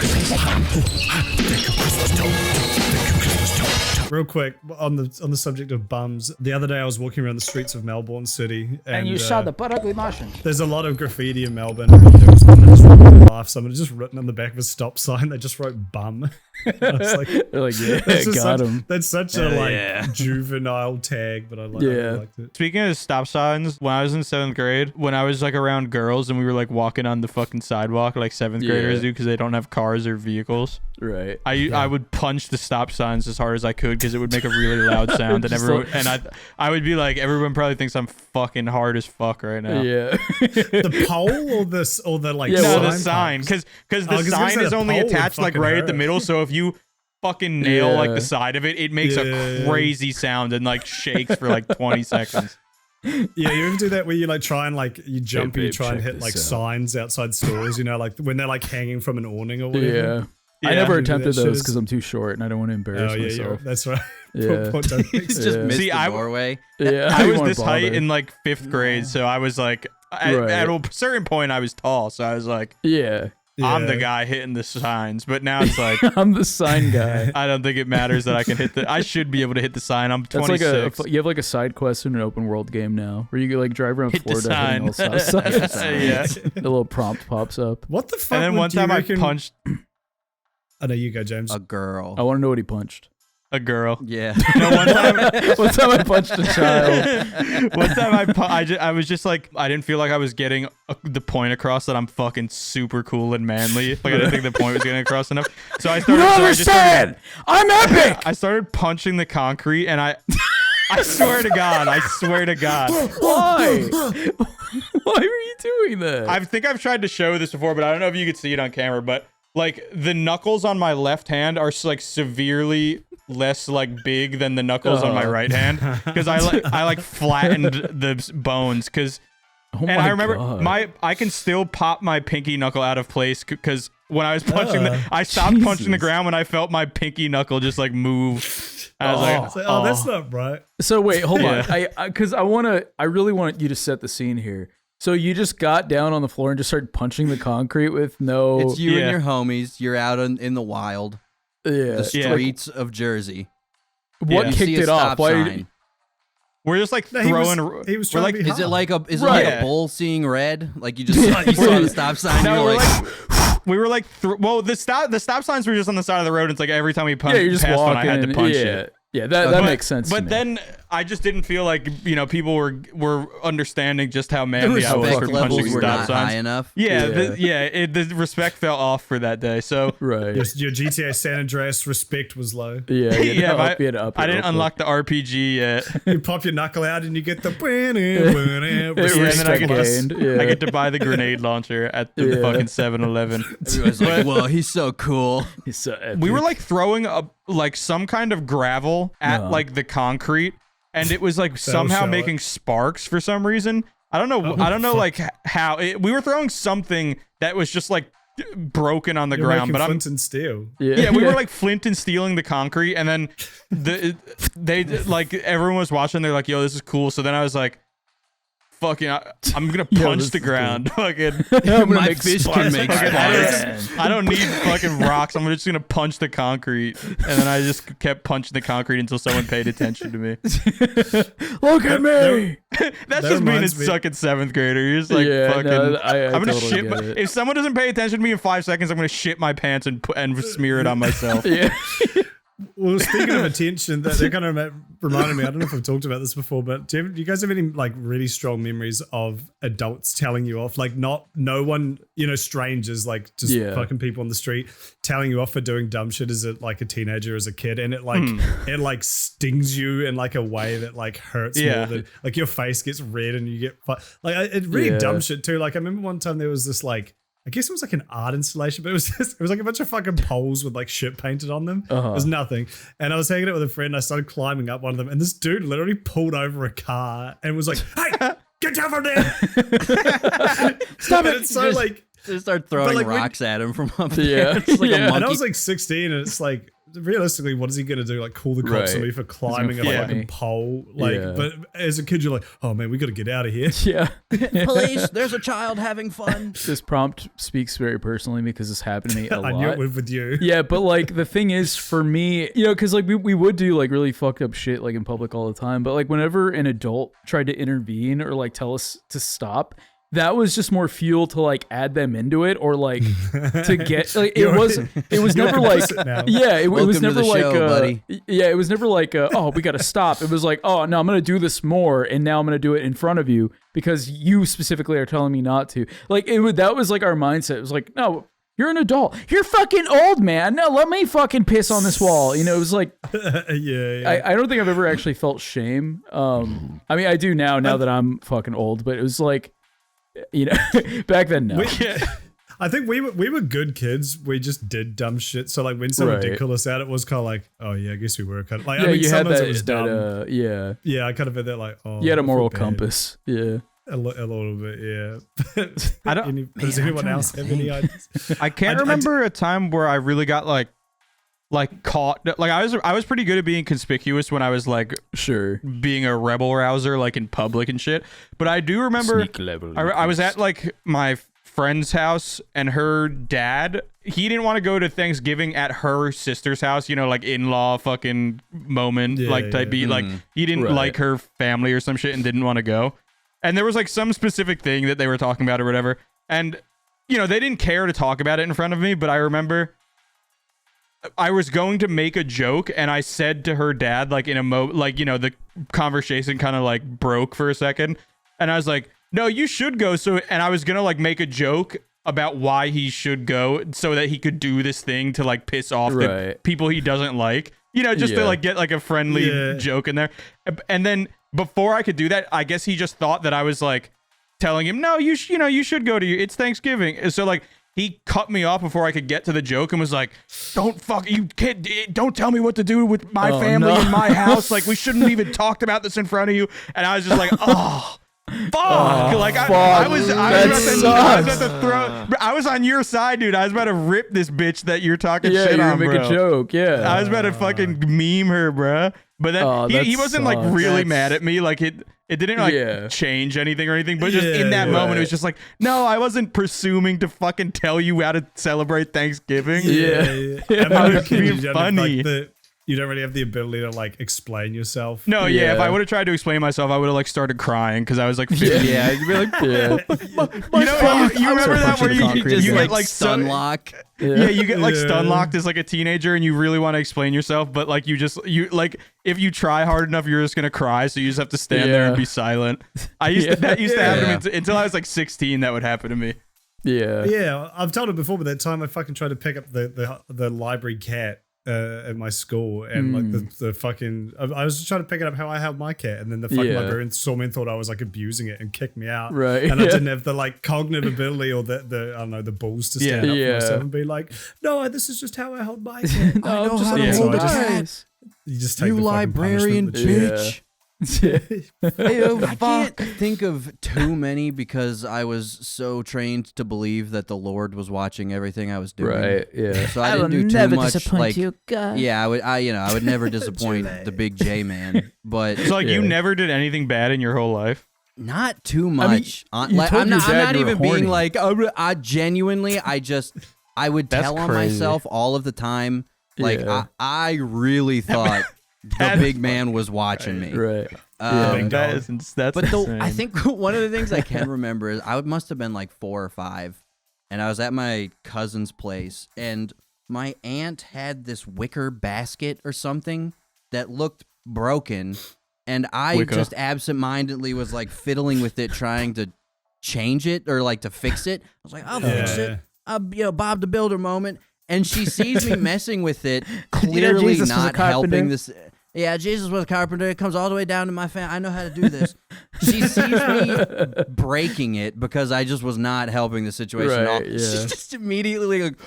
Real quick, on the subject of bums, the other day I was walking around the streets of Melbourne City, and you saw the butt ugly Martian. There's a lot of graffiti in Melbourne. But there was one that just made me laugh. Someone had just written on the back of a stop sign. They just wrote "bum." I was like, They're like, yeah, got him. That's such a juvenile tag, but I liked it. Speaking of stop signs, when I was in 7th grade, when I was like around girls and we were like walking on the fucking sidewalk like 7th graders do because they don't have cars or vehicles. Right. I would punch the stop signs as hard as I could because it would make a really loud sound, and everyone I would be like, everyone probably thinks I'm fucking hard as fuck right now. Yeah. The pole or the like the sign sign, post? because the sign is only attached like right at the middle, so if you fucking nail like the side of it, it makes a crazy sound and like shakes for like 20 seconds. Yeah, you ever do that where you like try and like you jump and you try and hit like signs outside stores, you know, like when they're like hanging from an awning or whatever. I never You do attempted that shit those is- because I'm too short and I don't want to embarrass myself. That's right. Yeah. He's just missed See, the doorway. Yeah, I you was wanna this height bother. in like 5th grade, so I was like, at a certain point I was tall, so I was like, Yeah. I'm the guy hitting the signs. But now it's like, I'm the sign guy. I don't think it matters that I can hit I should be able to hit the sign. I'm That's 26. like you have like a side quest in an open world game now where you can like drive around Hit the Florida hitting all sign. stop signs. Yeah. The little prompt pops up. What the fuck? And then one time I punched I know you go, James. A girl. I want to know what he punched. a girl. Yeah. No, one time One time I punched a child. One time I was just like, I didn't feel like I was getting the point across that I'm fucking super cool and manly. Like I didn't think the point was getting across enough. So I started. I'm epic. I started punching the concrete, and I swear to God, Why? Why were you doing that? I think I've tried to show this before, but I don't know if you could see it on camera. But like the knuckles on my left hand are like severely less like big than the knuckles on my right hand because I like flattened the bones because. Oh And I remember God. I can still pop my pinky knuckle out of place because when I was punching I stopped punching the ground when I felt my pinky knuckle just like move. I was like, It's like, oh, that's not right. So wait, hold on. Because I really want you to set the scene here. So you just got down on the floor and just started punching the concrete with no. It's you Yeah. and your homies. You're out in the wild, Yeah. the streets of Jersey. What Yeah. You kicked see a it off? stop Why? sign. we're just like No, he was- throwing. he was we're trying like, to be Is it hot. like is it Right. like a bull seeing red? Like you just you saw the stop sign. no, you're we're like, like, we were like, well, the stop signs were just on the side of the road. It's like every time we punched, Yeah, you're just past walking. one, I had to punch yeah. it. Yeah, that But- makes sense. But to me. then I just didn't feel like people were understanding just how manly I was respect for levels punching were stop not signs. high enough. Yeah, Yeah. the respect fell off for that day. So right. Your GTA San Andreas respect was low. Yeah. yeah, you had to up it I real didn't quick. unlock the RPG yet. You pop your knuckle out and you get the Yeah, and then I gained, yeah. I get to buy the grenade launcher at the Yeah. fucking 7-Eleven. Everyone's like, "Whoa, he's so cool." He's so epic. We were like throwing like some kind of gravel at like the concrete, and it was like somehow show making sparks for some reason. I don't know. I don't know like how we were throwing something that was just like broken on the You're ground, making but flint and steel. yeah, we were like flint and stealing the concrete, and then they like everyone was watching. They're like, "Yo, this is cool." So then I was like, "Fucking, I'm gonna punch this the is ground." Fucking, My fish can make sparks. I don't need fucking rocks. I'm just gonna punch the concrete, and then I just kept punching the concrete until someone paid attention to me. Look at me. That's just being a reminds me- sucking 7th grader. You're just like Yeah, fucking. no, I I'm gonna totally shit. get it. If someone doesn't pay attention to me in 5 seconds, I'm gonna shit my pants and smear it on myself. Yeah. Well, speaking of attention, that kind of reminded me. I don't know if I've talked about this before, but do you guys have any like really strong memories of adults telling you off? Like no one, strangers, like just fucking people on the street telling you off for doing dumb shit as a teenager, as a kid, and it like stings you in like a way that like hurts more than like your face gets red and you get it's really dumb shit too. Like I remember one time there was this like. I guess it was like an art installation, but it was like a bunch of fucking poles with like shit painted on them. It was nothing. And I was hanging out with a friend. I started climbing up one of them, and this dude literally pulled over a car and was like, "Hey, get down from there! Stop it!" It's so just start throwing rocks at him from up there. It's like a monkey. And I was like 16, and it's like, realistically, what is he gonna do? Like call the cops on me for climbing a fucking pole? But as a kid, you're like, oh man, we got to get out of here. Yeah. Police, there's a child having fun. This prompt speaks very personally because this happened to me a lot. I knew it would with you. Yeah, but like the thing is for me, because like we would do like really fucked up shit like in public all the time, but like whenever an adult tried to intervene or like tell us to stop, that was just more fuel to like add them into it, or like to get like it was never like it was never like buddy. it was never like oh, we gotta stop. It was like, oh no, I'm gonna do this more, and now I'm gonna do it in front of you because you specifically are telling me not to. Like that was like our mindset. It was like, no, you're an adult. You're fucking old, man. No, let me fucking piss on this wall. It was like, I don't think I've ever actually felt shame. I mean, I do now that I'm fucking old, but it was like, back then, no. I think we were good kids. We just did dumb shit. So like when someone did call us out, it was kind of like, oh yeah, I guess we were kind of like. I mean, sometimes it was dumb. Yeah, I kind of had that like, oh. You had a moral compass. Yeah. A little bit, yeah. I don't. Does anyone else have any ideas? I can't remember a time where I really got like caught. Like I was pretty good at being conspicuous when I was like being a rebel rouser like in public and shit. But I do remember I was at like my friend's house, and her dad, he didn't want to go to Thanksgiving at her sister's house, like in-law fucking moment, type beat. Like he didn't like her family or some shit and didn't want to go. And there was like some specific thing that they were talking about or whatever. And, they didn't care to talk about it in front of me, but I remember I was going to make a joke, and I said to her dad, like in a the conversation kind of like broke for a second. And I was like, no, you should go. And I was going to like make a joke about why he should go so that he could do this thing to like piss off the people he doesn't like, just to like get like a friendly joke in there. And then before I could do that, I guess he just thought that I was like telling him, no, you should go to it's Thanksgiving. So like he cut me off before I could get to the joke and was like, don't tell me what to do with my family in my house. Like we shouldn't even talked about this in front of you. And I was just like, oh. Fuck! I was about to throw. I was on your side, dude. I was about to rip this bitch that you're talking shit on, bro. Make a joke, I was about to fucking meme her, bro. But then he wasn't like really mad at me. Like it didn't like change anything or anything. But just in that moment, it was just like, no, I wasn't presuming to fucking tell you how to celebrate Thanksgiving. I was being funny. You don't really have the ability to like explain yourself. No, if I would have tried to explain myself, I would have like started crying because I was like 50. You'd be like, you remember that where you just get like stun lock? You get like stun locked as like a teenager, and you really want to explain yourself, but like you like if you try hard enough, you're just gonna cry, so you just have to stand there and be silent. That used to happen to me until I was like 16. That would happen to me. Yeah, I've told it before, but that time I fucking tried to pick up the library cat at my school, and like the fucking I was just trying to pick it up how I held my cat, and then the fucking librarian saw me and thought I was like abusing it and kicked me out. And I didn't have the like cognitive ability or the I don't know, the balls to stand up for myself and be like, no, this is this how I hold my cat. I know how to hold it. You just take you the librarian bitch. I Fuck. can't think of too many because I was so trained to believe that the Lord was watching everything I was doing. So I didn't do too much. Like, you, God. I would never disappoint the big J man. But so like you never did anything bad in your whole life. Not too much. I'm not even being like, I genuinely, I would tell on myself all of the time. Like I really thought the big man was watching me. That's I think one of the things I can remember is I must have been like 4 or 5, and I was at my cousin's place, and my aunt had this wicker basket or something that looked broken, and I just absentmindedly was like fiddling with it, trying to change it or like to fix it. I was like, I'll fix it. Bob the Builder moment. And she sees me messing with it, clearly not helping this. Yeah, Jesus was a carpenter. It comes all the way down to my family. I know how to do this. She sees me breaking it because I just was not helping the situation at all. Yeah. She just immediately like,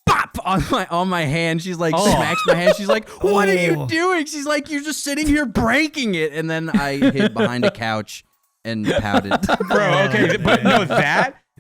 bop on my hand. She's like, smacks my hand. She's like, what are you doing? She's like, you're just sitting here breaking it. And then I hid behind a couch and pouted. Bro, okay, but no,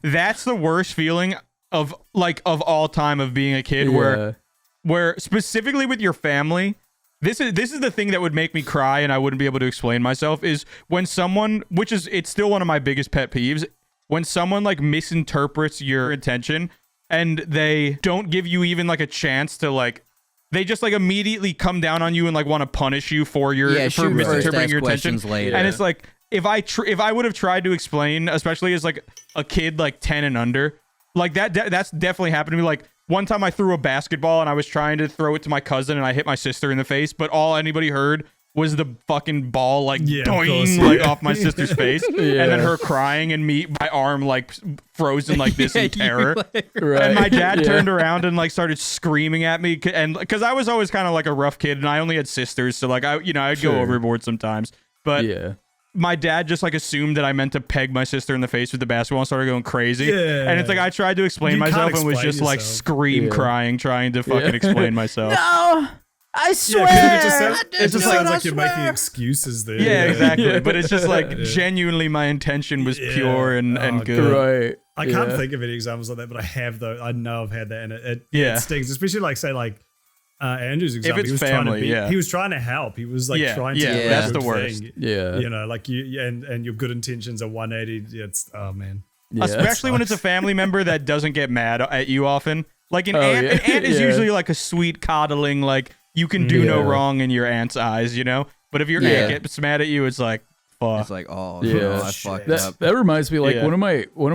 that's the worst feeling of all time of being a kid, where specifically with your family. This is the thing that would make me cry and I wouldn't be able to explain myself, is when someone, it's still one of my biggest pet peeves, when someone like misinterprets your intention and they don't give you even like a chance to like, they just like immediately come down on you and like want to punish you for for misinterpreting your intention. Later. And it's like, if I would have tried to explain, especially as like a kid like 10 and under, like that's definitely happened to me. Like, one time I threw a basketball and I was trying to throw it to my cousin and I hit my sister in the face, but all anybody heard was the fucking ball like doing like off my sister's face, and then her crying and my arm like frozen like this in terror. And my dad turned around and like started screaming at me, and because I was always kind of like a rough kid and I only had sisters, so like I'd go overboard sometimes, but my dad just like assumed that I meant to peg my sister in the face with the basketball and started going crazy. And it's like I tried to explain myself and was just like crying, trying to fucking explain myself. No, I swear. It just sounds like you're making excuses there. Yeah, exactly. But it's just like genuinely my intention was pure and good. Right. I can't think of any examples like that, but I have though. I know I've had that, and it stings. Especially like say like Andrew's example. If it's family, he was trying to help. He was like trying to. Yeah, that's the worst. Thing. Yeah, like you and your good intentions are 180. It's man. Yeah, especially when it's a family member that doesn't get mad at you often. Like an aunt, an aunt is usually like a sweet coddling, like you can do no wrong in your aunt's eyes, But if your aunt gets mad at you, it's like, fuck. It's like, I fucked up. That reminds me, like one of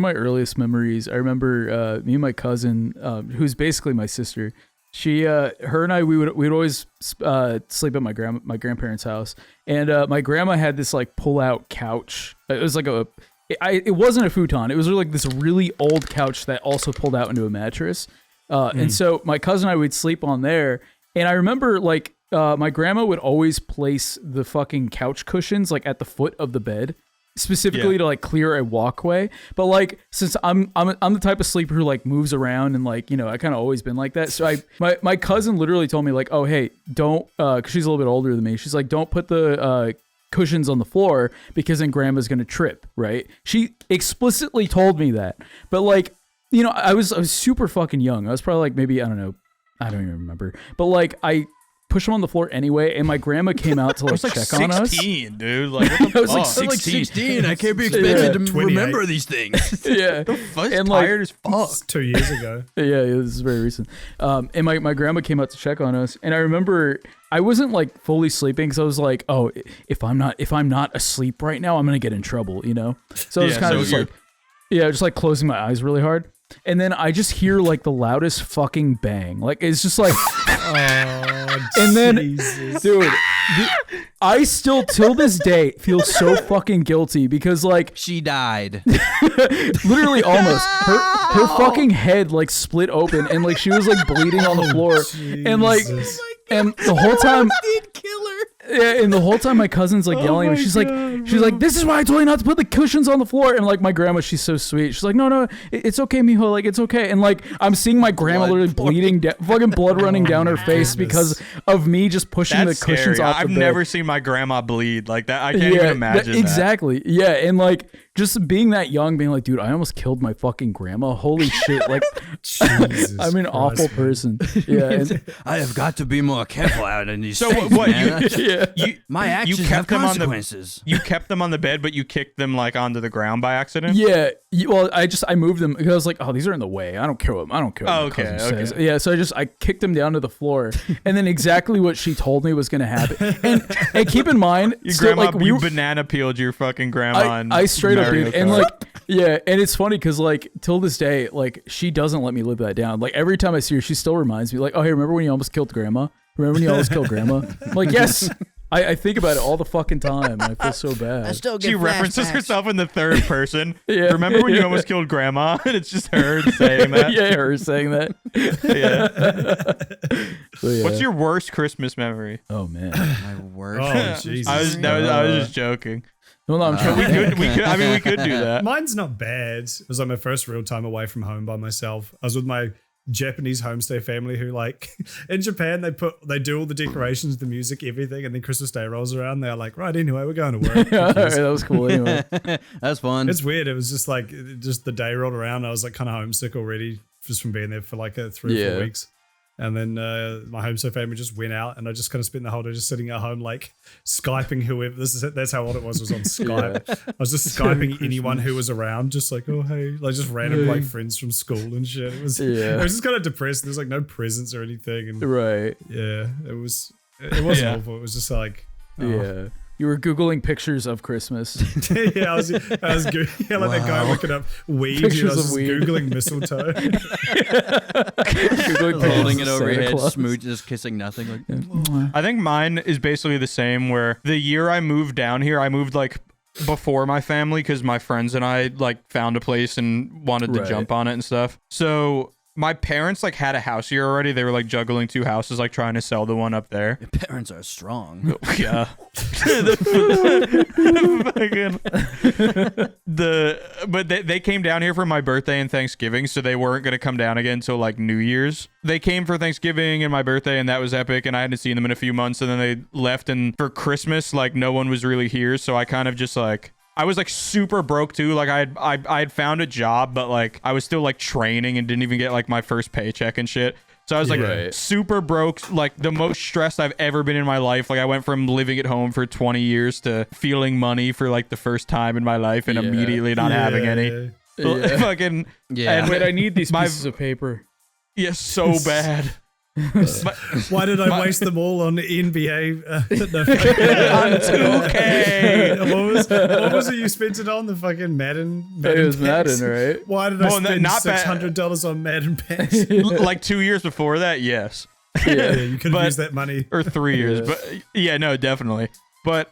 my earliest memories. I remember me and my cousin, who's basically my sister. She, her and I, we'd always sleep at my grandparents' house, and my grandma had this like pull-out couch. It was like it wasn't a futon. It was like this really old couch that also pulled out into a mattress. And so my cousin and I would sleep on there. And I remember like my grandma would always place the fucking couch cushions like at the foot of the bed, specifically to like clear a walkway. But like since I'm the type of sleeper who like moves around and like I kind of always been like that. So my cousin literally told me like, oh hey, don't because she's a little bit older than me. She's like, don't put the cushions on the floor because then grandma's gonna trip. Right? She explicitly told me that. But like I was super fucking young. I was probably like maybe I don't even remember. But like I pushed them on the floor anyway, and my grandma came out to like check on us. 16, dude. Like what the I was like 16. I can't be expected to remember these things. Yeah, and tired as fuck. 2 years ago. Yeah, this is very recent. And my grandma came out to check on us, and I remember I wasn't like fully sleeping because I was like, oh, if I'm not asleep right now, I'm gonna get in trouble, So I was kind of just like closing my eyes really hard. And then I just hear like the loudest fucking bang. Like it's just like and then dude, I still till this day feel so fucking guilty because like she died. Literally almost. Her fucking head like split open and like she was like bleeding on the floor. And like and the whole time did kill her. Yeah, and the whole time my cousin's like yelling at me. She's like, this is why I told you not to put the cushions on the floor. And like my grandma, she's so sweet. She's like, no, it's okay, mijo. Like it's okay. And like I'm seeing my grandma literally bleeding, fucking blood running down her face because of me just pushing the cushions off the bed. I've never seen my grandma bleed like that. I can't even imagine that. Exactly. Yeah, and like just being that young, being like, dude, I almost killed my fucking grandma. Holy shit! Like, I'm an awful person. Yeah, I have got to be more careful out in these. So things, what? Man. My actions have consequences. You kept them on the bed, but you kicked them like onto the ground by accident. Yeah. Well, I moved them because I was like, oh, these are in the way. I don't care what okay. says. Yeah. So I kicked them down to the floor, and then exactly what she told me was going to happen. And keep in mind, your grandma, like you banana peeled your fucking grandma. I straight up, dude, and like Yeah, and it's funny because like till this day, like she doesn't let me live that down. Like every time I see her, she still reminds me, like, oh hey, remember when you almost killed grandma? Remember when you almost killed grandma? I'm like, yes. I think about it all the fucking time, and I feel so bad. I still get She flashbacks. references herself in the third person. Yeah. Remember when you almost killed grandma? And it's just her saying that. Yeah, her saying that. Yeah. So, yeah. What's your worst Christmas memory? Oh man, My worst. Oh, Jesus. I was just joking. well, no, I'm trying. We could do that. Mine's not bad. It was like my first real time away from home by myself. I was with my Japanese homestay family who, like, in Japan they do all the decorations, the music, everything, and then Christmas Day rolls around. They're like, right, anyway, we're going to work. All right, that was cool. Anyway, That's fun. It's weird. It was just like the day rolled around. I was like kind of homesick already just from being there for like 3 or 4 weeks. And then my homestay family just went out, and I just kind of spent the whole day just sitting at home, like Skyping whoever. That's how old it was on Skype. I was just Skyping anyone who was around, just like, oh hey, like just random like friends from school and shit. It was just kind of depressed. There's like no presents or anything, and right? Yeah, it wasn't awful. It was just like yeah. You were Googling pictures of Christmas. yeah, I was Googling, like that guy looking up weed. Pictures I was of just weed. Googling mistletoe. Googling Holding it pictures of over your Santa head, Claus. smooth, just kissing nothing. Like, I think mine is basically the same, where the year I moved down here, I moved like before my family because my friends and I like found a place and wanted to jump on it and stuff. So my parents like had a house here already. They were like juggling 2 houses, like trying to sell the one up there. your parents are strong. Yeah. But they came down here for my birthday and Thanksgiving, so they weren't gonna come down again until like New Year's. They came for Thanksgiving and my birthday, and that was epic, and I hadn't seen them in a few months, and then they left, and for Christmas, like no one was really here, so I kind of just like I was like super broke too. Like I had found a job, but like I was still like training and didn't even get like my first paycheck and shit. So I was like super broke, like the most stressed I've ever been in my life. Like I went from living at home for 20 years to feeling money for like the first time in my life and immediately not having any. Fucking Yeah. Wait, I need these pieces of paper. Yeah, so bad. Why did I waste them all on NBA? On 2K. What was it you spent it on? The fucking Madden It was packs? Madden, right? Why did I spend not $600 on Madden packs? Like 2 years before that, yes. Yeah, you could have But- used that money. Or 3 years. But yeah, no, definitely. But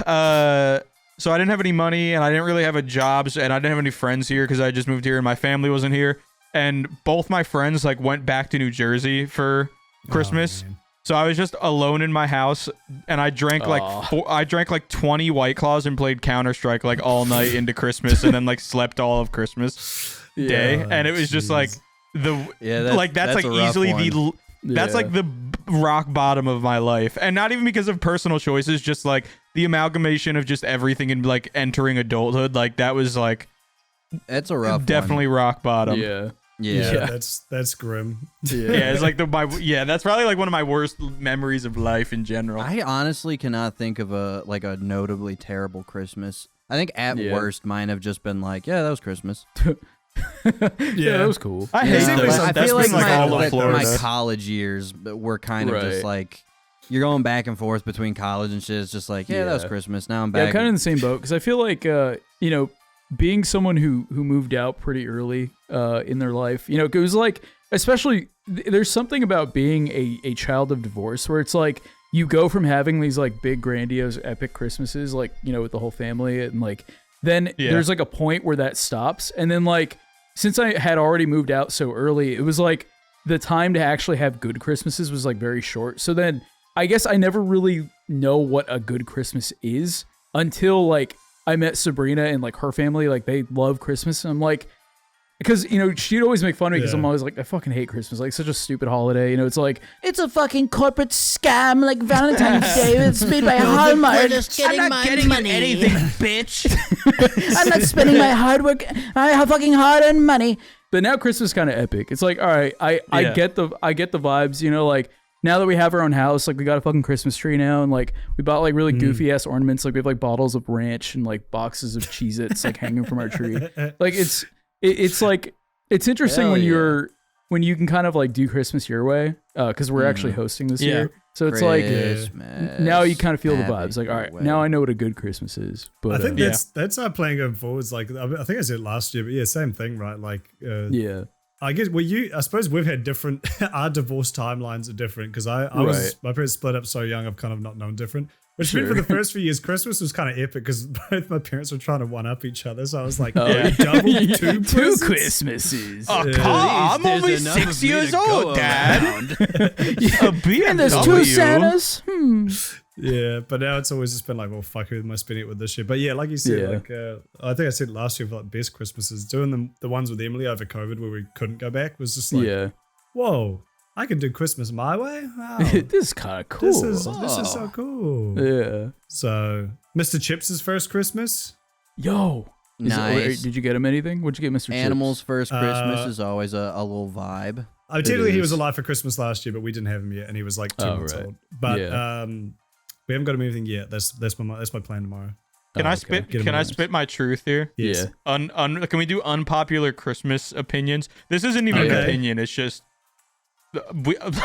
so I didn't have any money, and I didn't really have a job, and I didn't have any friends here because I just moved here and my family wasn't here. And both my friends like went back to New Jersey for Christmas. So I was just alone in my house, and I drank like 20 White Claws and played Counter-Strike like all night into Christmas, and then like slept all of Christmas Day. And it was just like that's like easily that's like the rock bottom of my life, and not even because of personal choices, just like the amalgamation of just everything and like entering adulthood. Like that was like It's a rough definitely rock bottom. Yeah. That's grim. Yeah, it's like that's probably like one of my worst memories of life in general. I honestly cannot think of a notably terrible Christmas. I think at worst mine have just been like, yeah, that was Christmas. Yeah, that was cool. I hate those. I That's feel like been all of my Florida. college years were kind of just like, you're going back and forth between college and shit. It's just like, that was Christmas. Now I'm back. Yeah, I'm kind of in the same boat because I feel like, being someone who moved out pretty early in their life, it was like, especially there's something about being a child of divorce where it's like you go from having these like big grandiose epic Christmases, like, with the whole family, and like then there's like a point where that stops, and then like since I had already moved out so early, it was like the time to actually have good Christmases was like very short. So then I guess I never really know what a good Christmas is until like I met Sabrina and like her family, like they love Christmas. And I'm like, because, she'd always make fun of me because I'm always like, I fucking hate Christmas. Like, such a stupid holiday. It's like, It's a fucking corporate scam like Valentine's Day. It's made by Hallmark. We're just getting my money. anything, bitch. I'm not spending my fucking hard-earned money. but now Christmas is kind of epic. It's like, all right, I get the vibes, like now that we have our own house, like we got a fucking Christmas tree now, and like we bought like really goofy ass ornaments. Like we have like bottles of ranch and like boxes of Cheez-Its like hanging from our tree. Like it's like, it's interesting when you can kind of like do Christmas your way. Cause we're actually hosting this year. So it's like now you kind of feel the Happy vibes. Like, all right, way. now I know what a good Christmas is. But I think that's our plan going forwards. Like I think I said last year, but yeah, same thing, right? Like yeah. I guess I suppose we've had different. Our divorce timelines are different because my parents split up so young. I've kind of not known different. Which meant for the first few years, Christmas was kind of epic because both my parents were trying to one up each other. So I was like, double two Christmases. Oh, I'm only 6 years old, Dad. And there's 2 Santas. Yeah, but now it's always just been like, well, fuck, who am I spending it with this year? But yeah, like you said, like I think I said last year for like best Christmases, doing the ones with Emily over COVID where we couldn't go back was just like, whoa, I can do Christmas my way. Wow, this is kind of cool. This is so cool. Yeah. So, Mr. Chips' first Christmas. Yo. Nice. Did you get him anything? What'd you get, Mr. Animals Chips? first Christmas is always a little vibe. Technically, he was alive for Christmas last year, but we didn't have him yet, and he was like 2 months old. But we haven't got him anything yet. That's my plan tomorrow. Can I spit my truth here? Yes. Yeah. Can we do unpopular Christmas opinions? This isn't even an opinion. It's just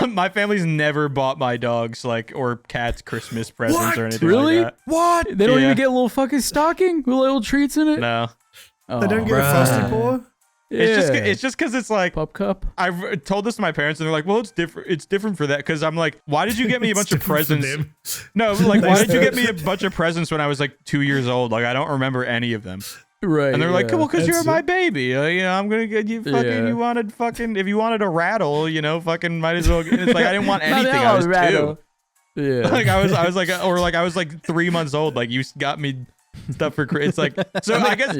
my family's never bought my dogs or cats Christmas presents or anything like that. What? They don't even get a little fucking stocking with little treats in it? No. They don't get a frosty paw? It's just because it's like pup cup. I've told this to my parents and they're like, well, it's different. It's different for that because I'm like, why did you get me a bunch of presents? No, like why did you get me a bunch of presents when I was like 2 years old? Like I don't remember any of them. Right. And they're like, well, because you're my baby. I'm gonna get you fucking. You wanted fucking. If you wanted a rattle, fucking might as well. It's like I didn't want anything. I was rattle. 2. Yeah. Like I was like 3 months old. Like you got me stuff for it's like so I guess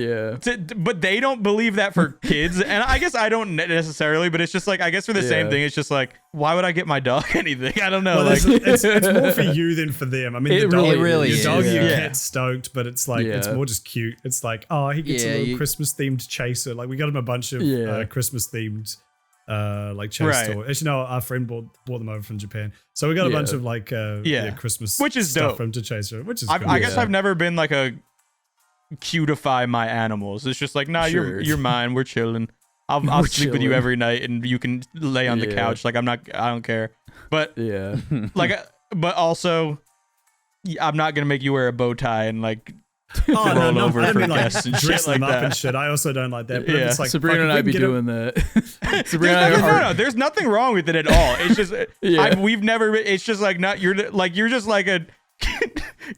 but they don't believe that for kids and I guess I don't necessarily, but it's just like I guess for the same thing it's just like why would I get my dog anything? I don't know. Well, it's more for you than for them. I mean it really your is. Dog your cat's stoked, but it's like it's more just cute. It's like he gets a little Christmas themed chaser. Like we got him a bunch of Christmas themed like chase toys. Actually, no, our friend brought them over from Japan. So we got a bunch of like Christmas which is stuff dope. for him to chase, which is I guess I've never been like a cutify my animals. It's just like, nah, you're mine. We're chilling. I'll sleep with you every night, and you can lay on the couch. Like I don't care. But but also, I'm not gonna make you wear a bow tie and like roll over for guests and shit like that. And shit. I also don't like that. But it's like Sabrina and I be doing that. No, there's nothing wrong with it at all. It's just we've never. It's just like not you're just like a.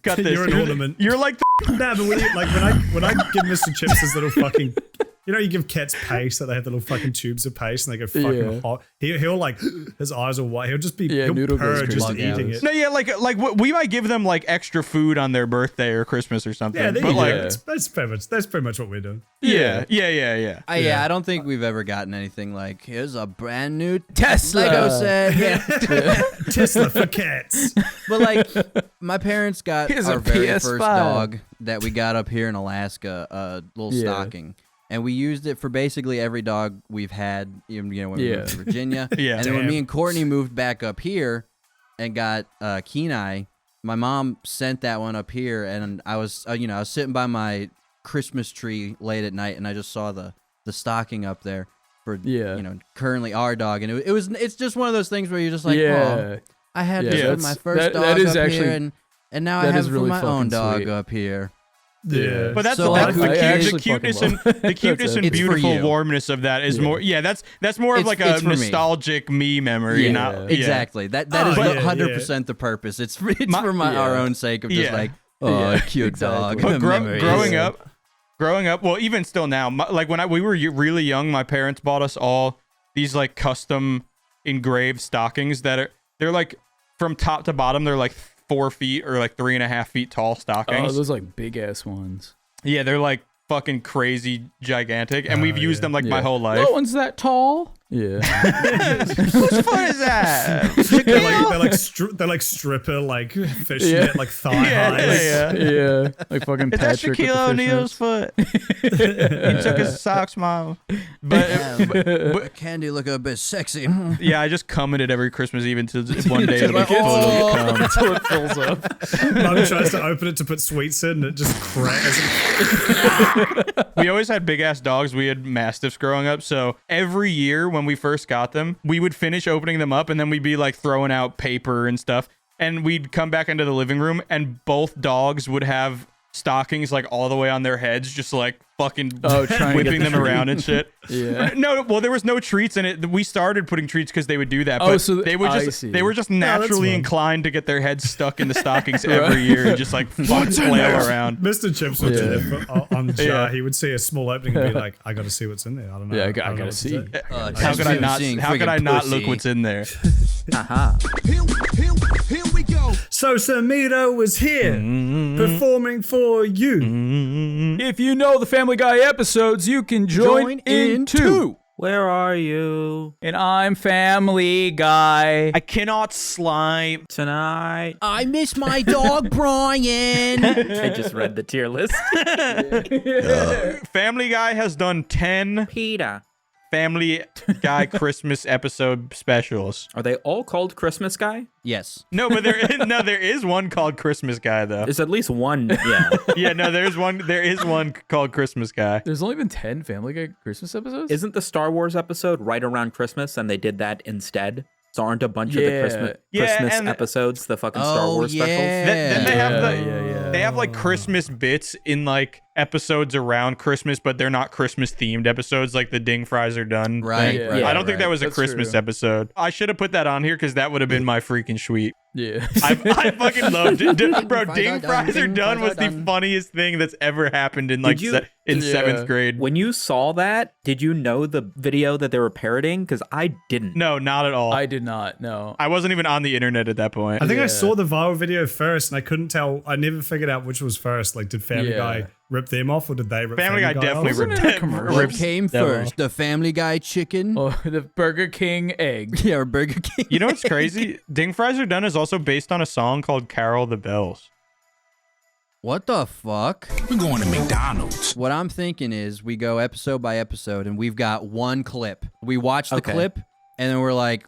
Got this. You're an ornament. You're like nah, but when I give Mr. Chips his little fucking, you give cats paste, that they have the little fucking tubes of paste and they go fucking hot. He'll like his eyes are white. He'll just be he'll purr just eating it. No, like we might give them like extra food on their birthday or Christmas or something. Yeah, but that's pretty much what we're doing. Yeah. I don't think we've ever gotten anything like here's a brand new Tesla Lego set. Tesla for cats. But like my parents got Here's our a very PS5. first dog that we got up here in Alaska, a little stocking. And we used it for basically every dog we've had, even when we moved to Virginia. And then when me and Courtney moved back up here and got Kenai, my mom sent that one up here, and I was I was sitting by my Christmas tree late at night, and I just saw the stocking up there for currently our dog, and it's just one of those things where you're just like, oh, I had this with my first dog up here, and now I have it for my own dog up here. Yeah, but that's So, the cuteness and the cuteness and beautiful warmness of that is more. Yeah, that's more of like a nostalgic me memory. Exactly. That is 100% the purpose. It's for our own sake of just like cute dog. But growing up, well, even still now, like when we were really young, my parents bought us all these like custom engraved stockings they're like from top to bottom, they're like 4 feet or like 3.5 feet tall stockings. Oh, those like big ass ones. Yeah, they're like fucking crazy gigantic, and we've used them like my whole life. No one's that tall. Yeah. Whose fun is that? they're like stripper like fishnet like thigh highs. Yeah. Like fucking That's Patrick. Shaquille O'Neal's foot. He took his socks, mom. But Candy look a bit sexy. yeah, I just come in it every Christmas Eve until one day it'll be full of cum. Until it fills up. Mom tries to open it to put sweets in, and it just cracks. We always had big ass dogs. We had mastiffs growing up, so every year when we first got them, we would finish opening them up, and then we'd be like throwing out paper and stuff. and we'd come back into the living room, and both dogs would have stockings like all the way on their heads, just like fucking whipping them around and shit. Yeah. No, well, there was no treats in it. We started putting treats because they would do that. Oh, But so they were just naturally fun. inclined to get their heads stuck in the stockings every year and just like fuck flail around. Mr. Chips would do that on the jar. He would see a small opening and be like, "I got to see what's in there. I don't know. Yeah, I don't know gotta what to see. do." How could I not? How could I not look what's in there? Here we go. So Samito was here performing for you. If you know the Family Guy episodes, you can join in too. Where are you And I'm Family Guy. I cannot slime. tonight? I miss my dog, Brian. I just read the tier list. Family Guy has done 10 Peter. Family Guy Christmas episode specials. Are they all called Christmas Guy? Yes. No, but there is one called Christmas Guy though. There's at least one. Yeah. Yeah, no, there is one called Christmas Guy. There's only been 10 Family Guy Christmas episodes? Isn't the Star Wars episode right around Christmas and they did that instead? So aren't a bunch of the Christmas and episodes the fucking Star Wars specials? Then they have they have like Oh. Christmas bits in like episodes around Christmas, but they're not Christmas themed episodes like the Ding Fries Are Done. Right, thing. right, I don't think that was a That's Christmas true. episode. I should have put that on here because that would have been my freaking sweet. Yeah. I fucking loved it. Bro, Ding Ding Fries Are Done was the funniest thing that's ever happened in like in 7th grade. When you saw that, did you know the video that they were parodying? Because I didn't. No, not at all. I did not, no. I wasn't even on the internet at that point. I think I saw the viral video first, and I couldn't tell. I never figured out which was first. Like, did Family Guy rip them off, or did they rip Family Guy definitely off? ripped Wasn't it a commercial? What came first? The Family Guy chicken? Oh, the Burger King egg. Yeah, or Burger King. You know what's crazy? Ding Fries Are Done is also based on a song called Carol the Bells. What the fuck? We're going to McDonald's. What I'm thinking is we go episode by episode and we've got one clip. We watch the clip and then we're like,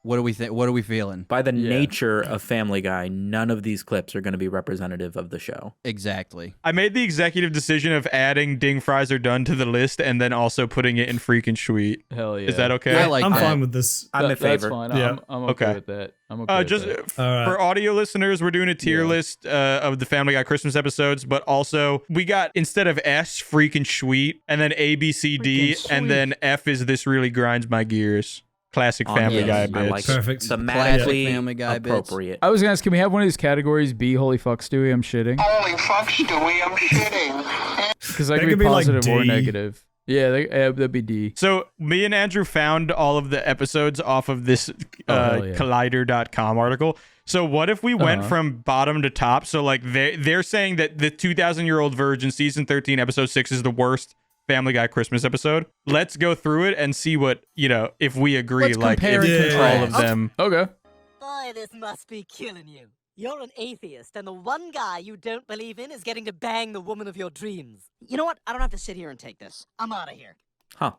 what do we think? What are we feeling? By the nature of Family Guy, none of these clips are going to be representative of the show. Exactly. I made the executive decision of adding Ding Fries Are Done to the list and then also putting it in freaking Sweet. Hell yeah. Is that okay? I like I'm that. fine with this. I'm in favor. That's fine. Yeah. I'm okay with that. I'm okay with Just that. for audio listeners, we're doing a tier list of the Family Guy Christmas episodes, but also we got, instead of S, freaking Sweet, and then A, B, C, D, and then F is This Really Grinds My Gears. Classic Family Guy I bits. like Perfect. Thematically Family Guy bits. appropriate. I was going to ask, can we have one of these categories be Holy Fuck Stewie, I'm shitting? Holy fuck, Stewie, I'm shitting. Because that That could could be be like positive or D. negative. Yeah, that'd be D. So me and Andrew found all of the episodes off of this hell yeah. Collider.com article. So what if we went from bottom to top? So like they're saying that the 2,000-year-old virgin season 13 episode 6 is the worst Family Guy Christmas episode. Let's go through it and see what, if we agree. Let's like compare and if contrast. all of them. Okay. Boy, this must be killing you. You're an atheist, and the one guy you don't believe in is getting to bang the woman of your dreams. You know what? I don't have to sit here and take this. I'm out of here. Huh.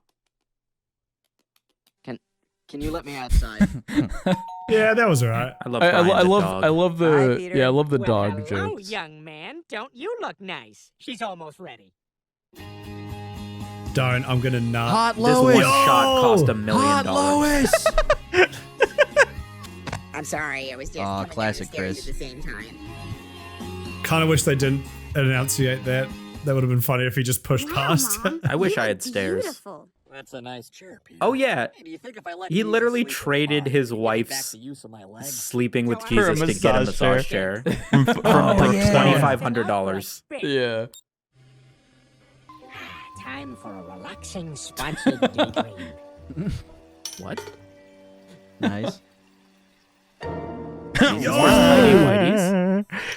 Can you let me outside? Yeah, that was all right. I love I Brian the love dog. I love the I love the dog hello, jokes. young man. Don't you look nice? She's almost ready. Don't. I'm gonna not. Hot This Lois. one shot cost $1 million. Hot Lois. I'm sorry, I was just Aw, coming down the classic stairs Chris. at the same time. Kind of wish they didn't enunciate that. That would have been funny if he just pushed past. I wish I had stairs. Beautiful. That's a nice chair, Peter. Oh, yeah. Hey, do you think if I let He you literally sleep in the traded car, his you get wife's back the use of my legs? sleeping with For a Jesus to get a massage massage chair. from $2,500. Yeah. Time for a relaxing, sponsored daydream. What? Nice. All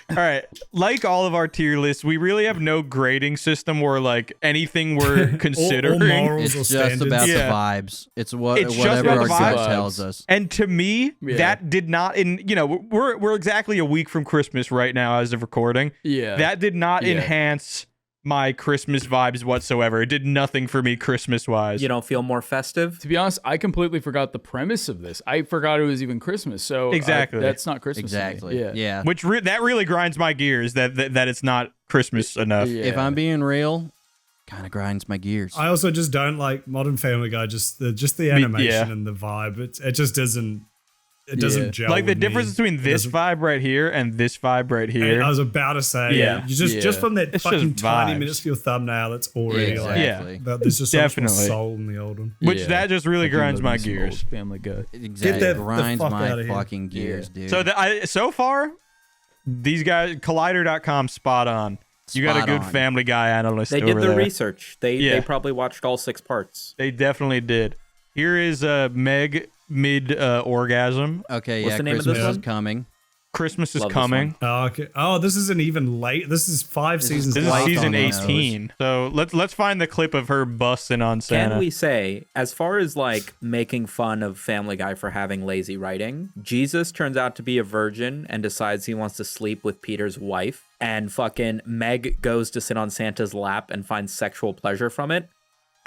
right. Like all of our tier lists, we really have no grading system or like anything we're considering. morals. It's or just standards. about the Yeah. vibes. It's what It's just whatever about our the gut vibes. tells us. And to me, Yeah. that did not we're exactly a week from Christmas right now as of recording. Yeah. That did not Yeah. enhance my Christmas vibes whatsoever. It did nothing for me Christmas wise. You don't feel more festive? To be honest, I completely forgot the premise of this. I forgot it was even Christmas. So Exactly. that's not Christmas. to me. Exactly. Yeah. Yeah. Which that really grinds my gears that it's not Christmas enough. Yeah. If I'm being real, kind of grinds my gears. I also just don't like Modern Family Guy. Just the animation and the vibe. It just doesn't. it doesn't gel. Like the with difference me. between this vibe right here and this vibe right here. I was about to say, you just from that It's fucking just tiny vibes. minuscule thumbnail, that's already Exactly. like, there's just so much more Definitely. soul in the old one. Which that just really grinds my gears. Family Guy. Exactly. the Grinds fuck my outta here. fucking gears, dude. So so far, these guys, Collider.com, spot on. You got a Spot good on. Family Guy analyst They over did their there. research. They probably watched all 6 parts. They definitely did. Here is Meg mid orgasm. Okay, What's yeah, the name of Christmas this is one? coming. Christmas is Love this coming. Oh, okay. Oh, this is an even late. This is 5 seasons. This is Light season on the nose. 18. So let's find the clip of her busting on Santa. Can we say, as far as like making fun of Family Guy for having lazy writing, Jesus turns out to be a virgin and decides he wants to sleep with Peter's wife, and fucking Meg goes to sit on Santa's lap and finds sexual pleasure from it.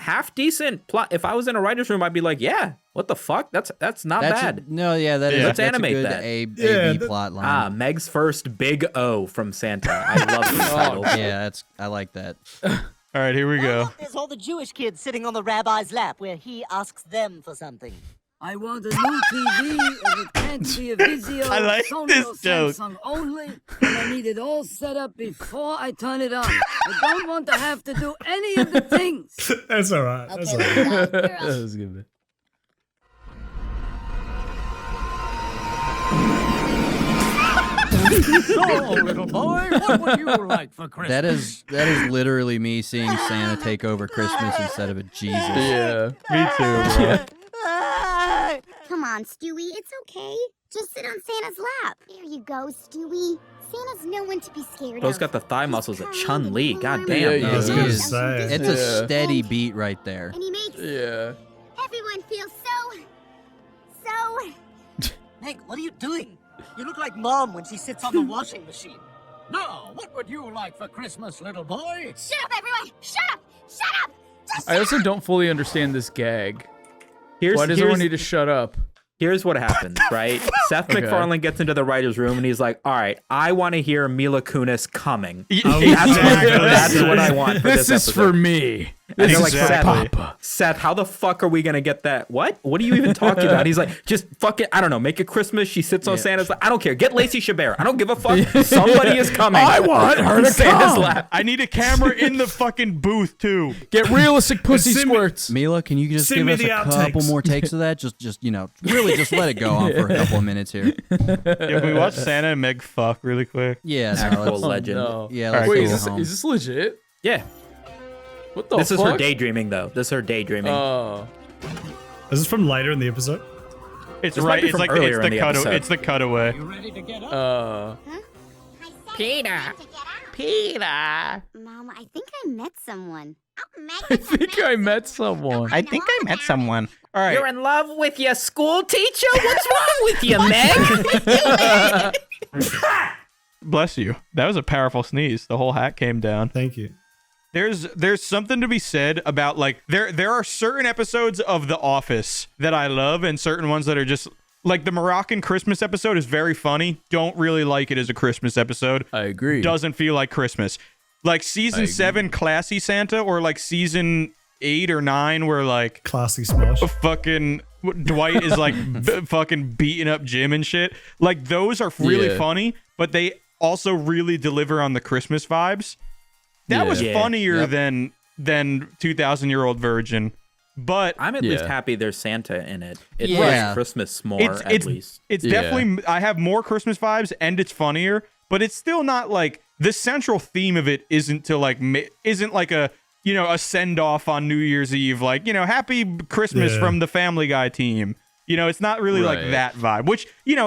Half decent plot. If I was in a writer's room, I'd be like, yeah, what the fuck? That's not bad. No, yeah, that is. Yeah. Let's that's animate a good that. A B plot line. Meg's first big O from Santa. I love the title. Yeah, I like that. All right, here we go. There's all the Jewish kids sitting on the rabbi's lap where he asks them for something. I want a new TV and it can't be a Vizio, I like Sony this or joke. Samsung only, and I need it all set up before I turn it on. I don't want to have to do any of the things. That's all right. That's all Okay, right. That was good. So, little boy, what would you like for Christmas? That is literally me seeing Santa take over Christmas instead of a Jesus. Yeah. Me too, bro. Come on, Stewie, it's okay. Just sit on Santa's lap. There you go, Stewie. Santa's no one to be scared Bro's of. got the thigh muscles of Chun-Li. God Yeah, damn. yeah, I was he gonna is. say. It's a steady beat right there. And he makes Yeah. everyone feel so... Meg, what are you doing? You look like Mom when she sits on the washing machine. Now, what would you like for Christmas, little boy? Shut up, everyone! Shut up! Shut up! Just I also don't fully understand this gag. Here's, Why does here's- everyone need to shut up? Here's what happens, right? Seth MacFarlane gets into the writer's room and he's like, all right, I want to hear Mila Kunis coming. That's what I want for this is episode. for me. And This they're is like, for Seth, Papa. Seth, how the fuck are we going to get that? What are you even talking about? He's like, just fucking, I don't know, make it Christmas. She sits on Santa's lap. I don't care. Get Lacey Chabert. I don't give a fuck. Somebody is coming. I want her to Santa's come. lap. I need a camera in the fucking booth too. Get realistic pussy squirts. Mila, can you just Send give me us a the couple outtakes. more takes of that? Just really just let it go on for a couple of minutes here. Yeah, can we watch Santa and Meg fuck really quick? Yeah, no, Actual let's, legend. No. yeah. All Let's right, Wait, go is home. this legit? Yeah. What the This fuck? is her daydreaming, though. This is her daydreaming. Oh. Is this from later in the episode? It's This might right. be It's from like earlier it's in the the cut. episode. It's the cutaway. You ready to get up? Peter. Peter. Mom, I think I met someone. I think I met someone. I think I met someone. All right. You're in love with your school teacher? What's wrong with you, Meg? Bless you. That was a powerful sneeze. The whole hat came down. Thank you. There's something to be said about like there are certain episodes of The Office that I love and certain ones that are just like the Moroccan Christmas episode is very funny. Don't really like it as a Christmas episode. I agree. Doesn't feel like Christmas. Like season 7 Classy Santa or like season 8 or 9 where like Classy Smosh. fucking Dwight is like fucking beating up Jim and shit. Like those are really Yeah. funny, but they also really deliver on the Christmas vibes. That was Yeah. funnier than 2000-year-old virgin. But I'm at least happy there's Santa in it. It Yeah. was Christmas more, at least. It's Yeah. definitely I have more Christmas vibes and it's funnier, but it's still not like the central theme of it isn't to like isn't like a a send off on New Year's Eve like happy Christmas from the Family Guy team. It's not really like Right. that vibe, which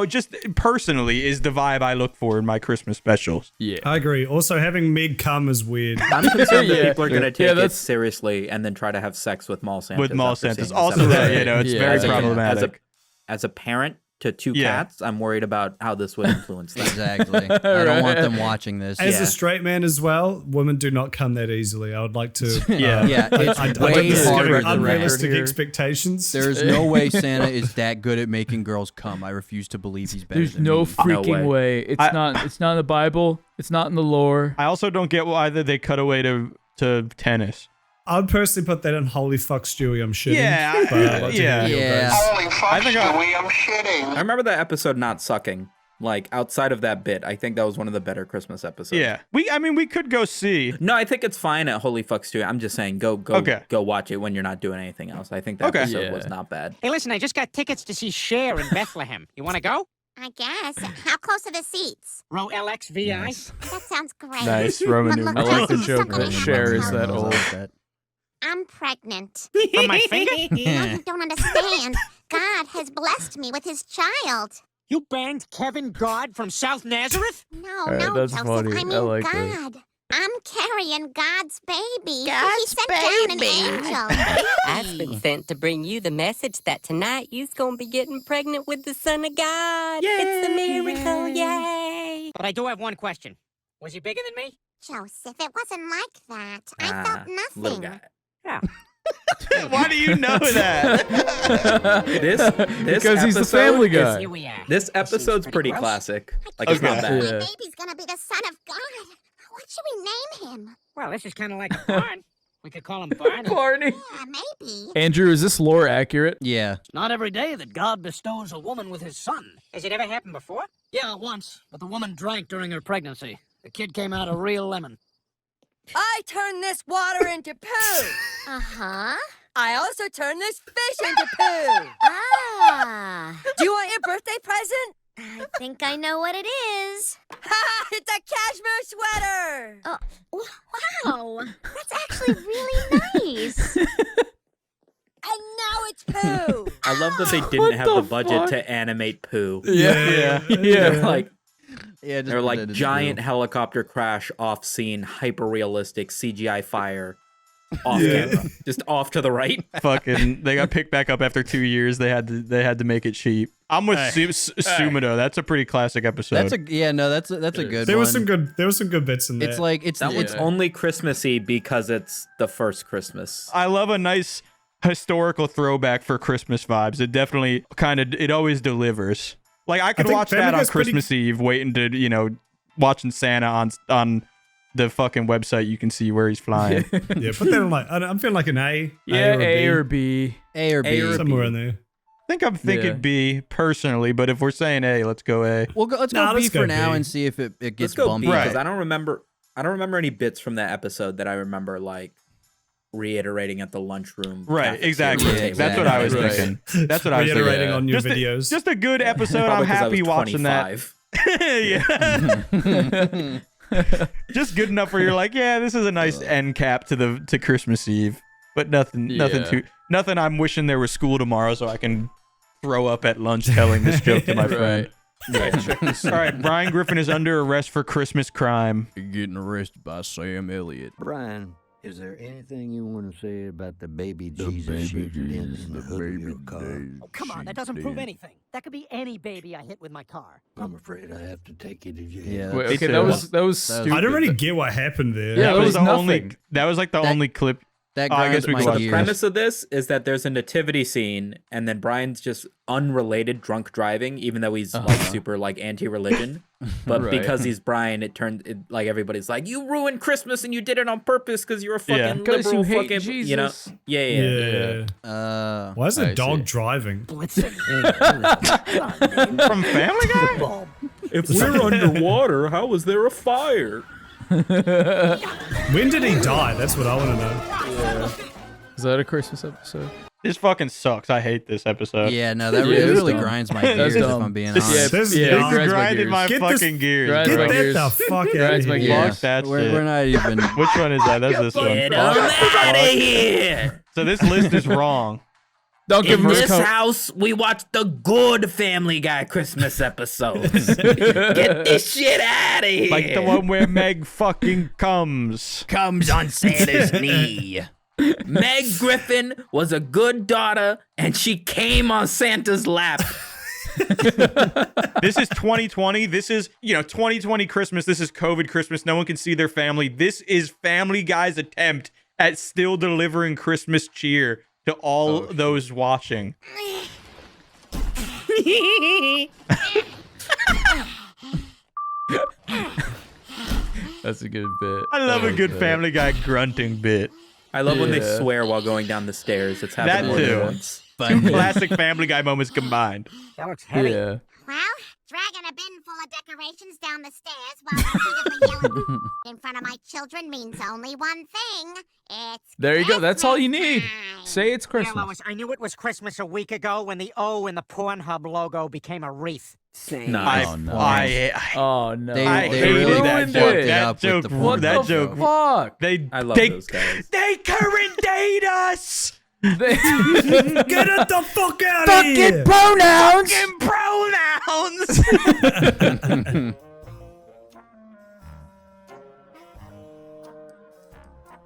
just personally is the vibe I look for in my Christmas specials. Yeah. I agree. Also, having Meg come is weird. I'm concerned that Yeah. people are going to take Yeah, it that's- seriously and then try to have sex with mall Santas. With mall after seeing Santas. this Also episode. that, it's Yeah. very As a- problematic. As a parent to 2 Yeah. cats, I'm worried about how this would influence them. Exactly. I don't want them watching this. As Yeah. a straight man as well, women do not come that easily. I would like to. Yeah. Yeah, it's I way think this is harder giving than unrealistic here. expectations. There's no way Santa is that good at making girls come. I refuse to believe he's better There's than no me. freaking way. It's not. It's not in the Bible. It's not in the lore. I also don't get why they cut away to tennis. I'd personally put that in holy fuck Stewie, I'm shitting. Yeah, yeah. Holy fuck, Stewie, I'm shitting. I remember that episode not sucking. Like, outside of that bit, I think that was one of the better Christmas episodes. Yeah. We could go see. No, I think it's fine at Holy Fuck Stewie. I'm just saying, go watch it when you're not doing anything else. I think that episode was not bad. Hey, listen, I just got tickets to see Cher in Bethlehem. You want to go? I guess. How close are the seats? Row LX VI. Nice. That sounds great. Nice Roman But numeral. look, I like the this is joke something that I Cher is haven't that told old. you. I'm pregnant. From my finger? No, you don't understand. God has blessed me with his child. You banged Kevin God from South Nazareth? No, All right, no, that's Joseph. funny. I mean I like God. I'm carrying God's baby. God's he sent down an baby. angel. I've been sent to bring you the message that tonight you's gonna be getting pregnant with the Son of God. Yay! It's a miracle, yay! But I do have one question. Was he bigger than me? Joseph, it wasn't like that. I felt Little nothing. guy. Yeah. Why do you know that? This Because he's the episode Family is- Guy. Here we are. This episode's pretty gross. classic. Like, it's not My bad. Yeah. baby's gonna be the son of God. What should we name him? Well, this is kind of like a barn. We could call him Barney. Courtney. Yeah, maybe. Andrew, is this lore accurate? Yeah. It's not every day that God bestows a woman with his son. Has it ever happened before? Yeah, once. But the woman drank during her pregnancy. The kid came out a real lemon. I turn this water into poo. Uh-huh. I also turn this fish into poo. Ah. Do you want your birthday present? I think I know what it is. Ha! It's a cashmere sweater. Wow. That's actually really nice. And now it's poo. I love that they didn't What have the the budget fuck? to animate poo. Yeah. They're like, Yeah, just they're like pretended to giant do. helicopter crash off scene, hyper realistic CGI fire off camera, just off to the right. Fucking, they got picked back up after 2 years. They had to make it cheap. I'm with Sumido. That's a pretty classic episode. That's a that's a good There one. was some good bits in there. It's like That one's only Christmassy because it's the first Christmas. I love a nice historical throwback for Christmas vibes. It definitely it always delivers. Like I could think watch Family that on Guy's pretty- Christmas Eve, waiting to watching Santa on the fucking website. You can see where he's flying. Yeah, put that on like I'm feeling like an A. Yeah, A A or B. A or B. somewhere in there. I think I'm thinking Yeah. B personally, but if we're saying A, let's go A. Let's Nah, go B let's for go now B. and see if it gets Let's go bumpy. B because Right. I don't remember any bits from that episode that I remember like reiterating at the lunchroom. Right, cafeteria exactly. table. That's what I was Right. thinking. That's what I was thinking. Reiterating on your Just videos. Just a good episode. Probably I'm 'cause I happy was watching 25. that. Yeah. Just good enough where you're like, yeah, this is a nice end cap to Christmas Eve, but nothing I'm wishing there was school tomorrow so I can throw up at lunch telling this joke to my friend. All right, Brian Griffin is under arrest for Christmas crime. Getting arrested by Sam Elliott. Brian, is there anything you want to say about the baby Jesus shaped in the hood of your car? Oh, come on, that doesn't prove anything. That could be any baby I hit with my car. I'm afraid I have to take you to jail. Yeah. Wait, okay, that was stupid. I don't really get what happened there. Yeah, That that was was the only. nothing. That was like the only clip. That I grinds guess we my could watch gears. Premise of this is that there's a nativity scene, and then Brian's just unrelated drunk driving, even though he's like super like anti-religion. But Right. because he's Brian, like everybody's like, you ruined Christmas and you did it on purpose because you're a fucking 'Cause you liberal hate fucking Jesus. Yeah. Why is the I dog see. driving? From Family Guy? If we're underwater, how is there a fire? When did he die? That's what I want to know. Is that a Christmas episode? This fucking sucks. I hate this episode. Yeah, no, that Yeah, really, it's really dumb. grinds my That's gears if dumb. I'm being This- honest. This Yeah, is it grinds my grinded gears. my Get this- fucking gears. Grinds Get my bro. that gears. the fuck out of Grinds my here. gears. Fuck that We're shit. not even. Which one is that? That's this one. Get him out of here! So this list is wrong. Don't give In him his this coat. house, we watch the good Family Guy Christmas episodes. Get this shit out of here! Like the one where Meg fucking comes. Comes on Santa's knee. Meg Griffin was a good daughter, and she came on Santa's lap. This is 2020. This is, 2020 Christmas. This is COVID Christmas. No one can see their family. This is Family Guy's attempt at still delivering Christmas cheer to all those watching. That's a good bit. I love a like good that. Family Guy grunting bit. I love when they swear while going down the stairs. It's happened more than once. Two classic Family Guy moments combined. That looks heavy. Well, dragging a bin full of decorations down the stairs while repeatedly yelling in front of my children means only one thing. It's There you go. That's all you need. Say it's Christmas. Yeah, Lois, I knew it was Christmas a week ago when the O in the Pornhub logo became a wreath. Nice. Oh no! I They hated ruined that it. joke. What That the joke. fuck? I love those guys. They current date us. Get it the fuck out of here! pronouns! Fucking pronouns.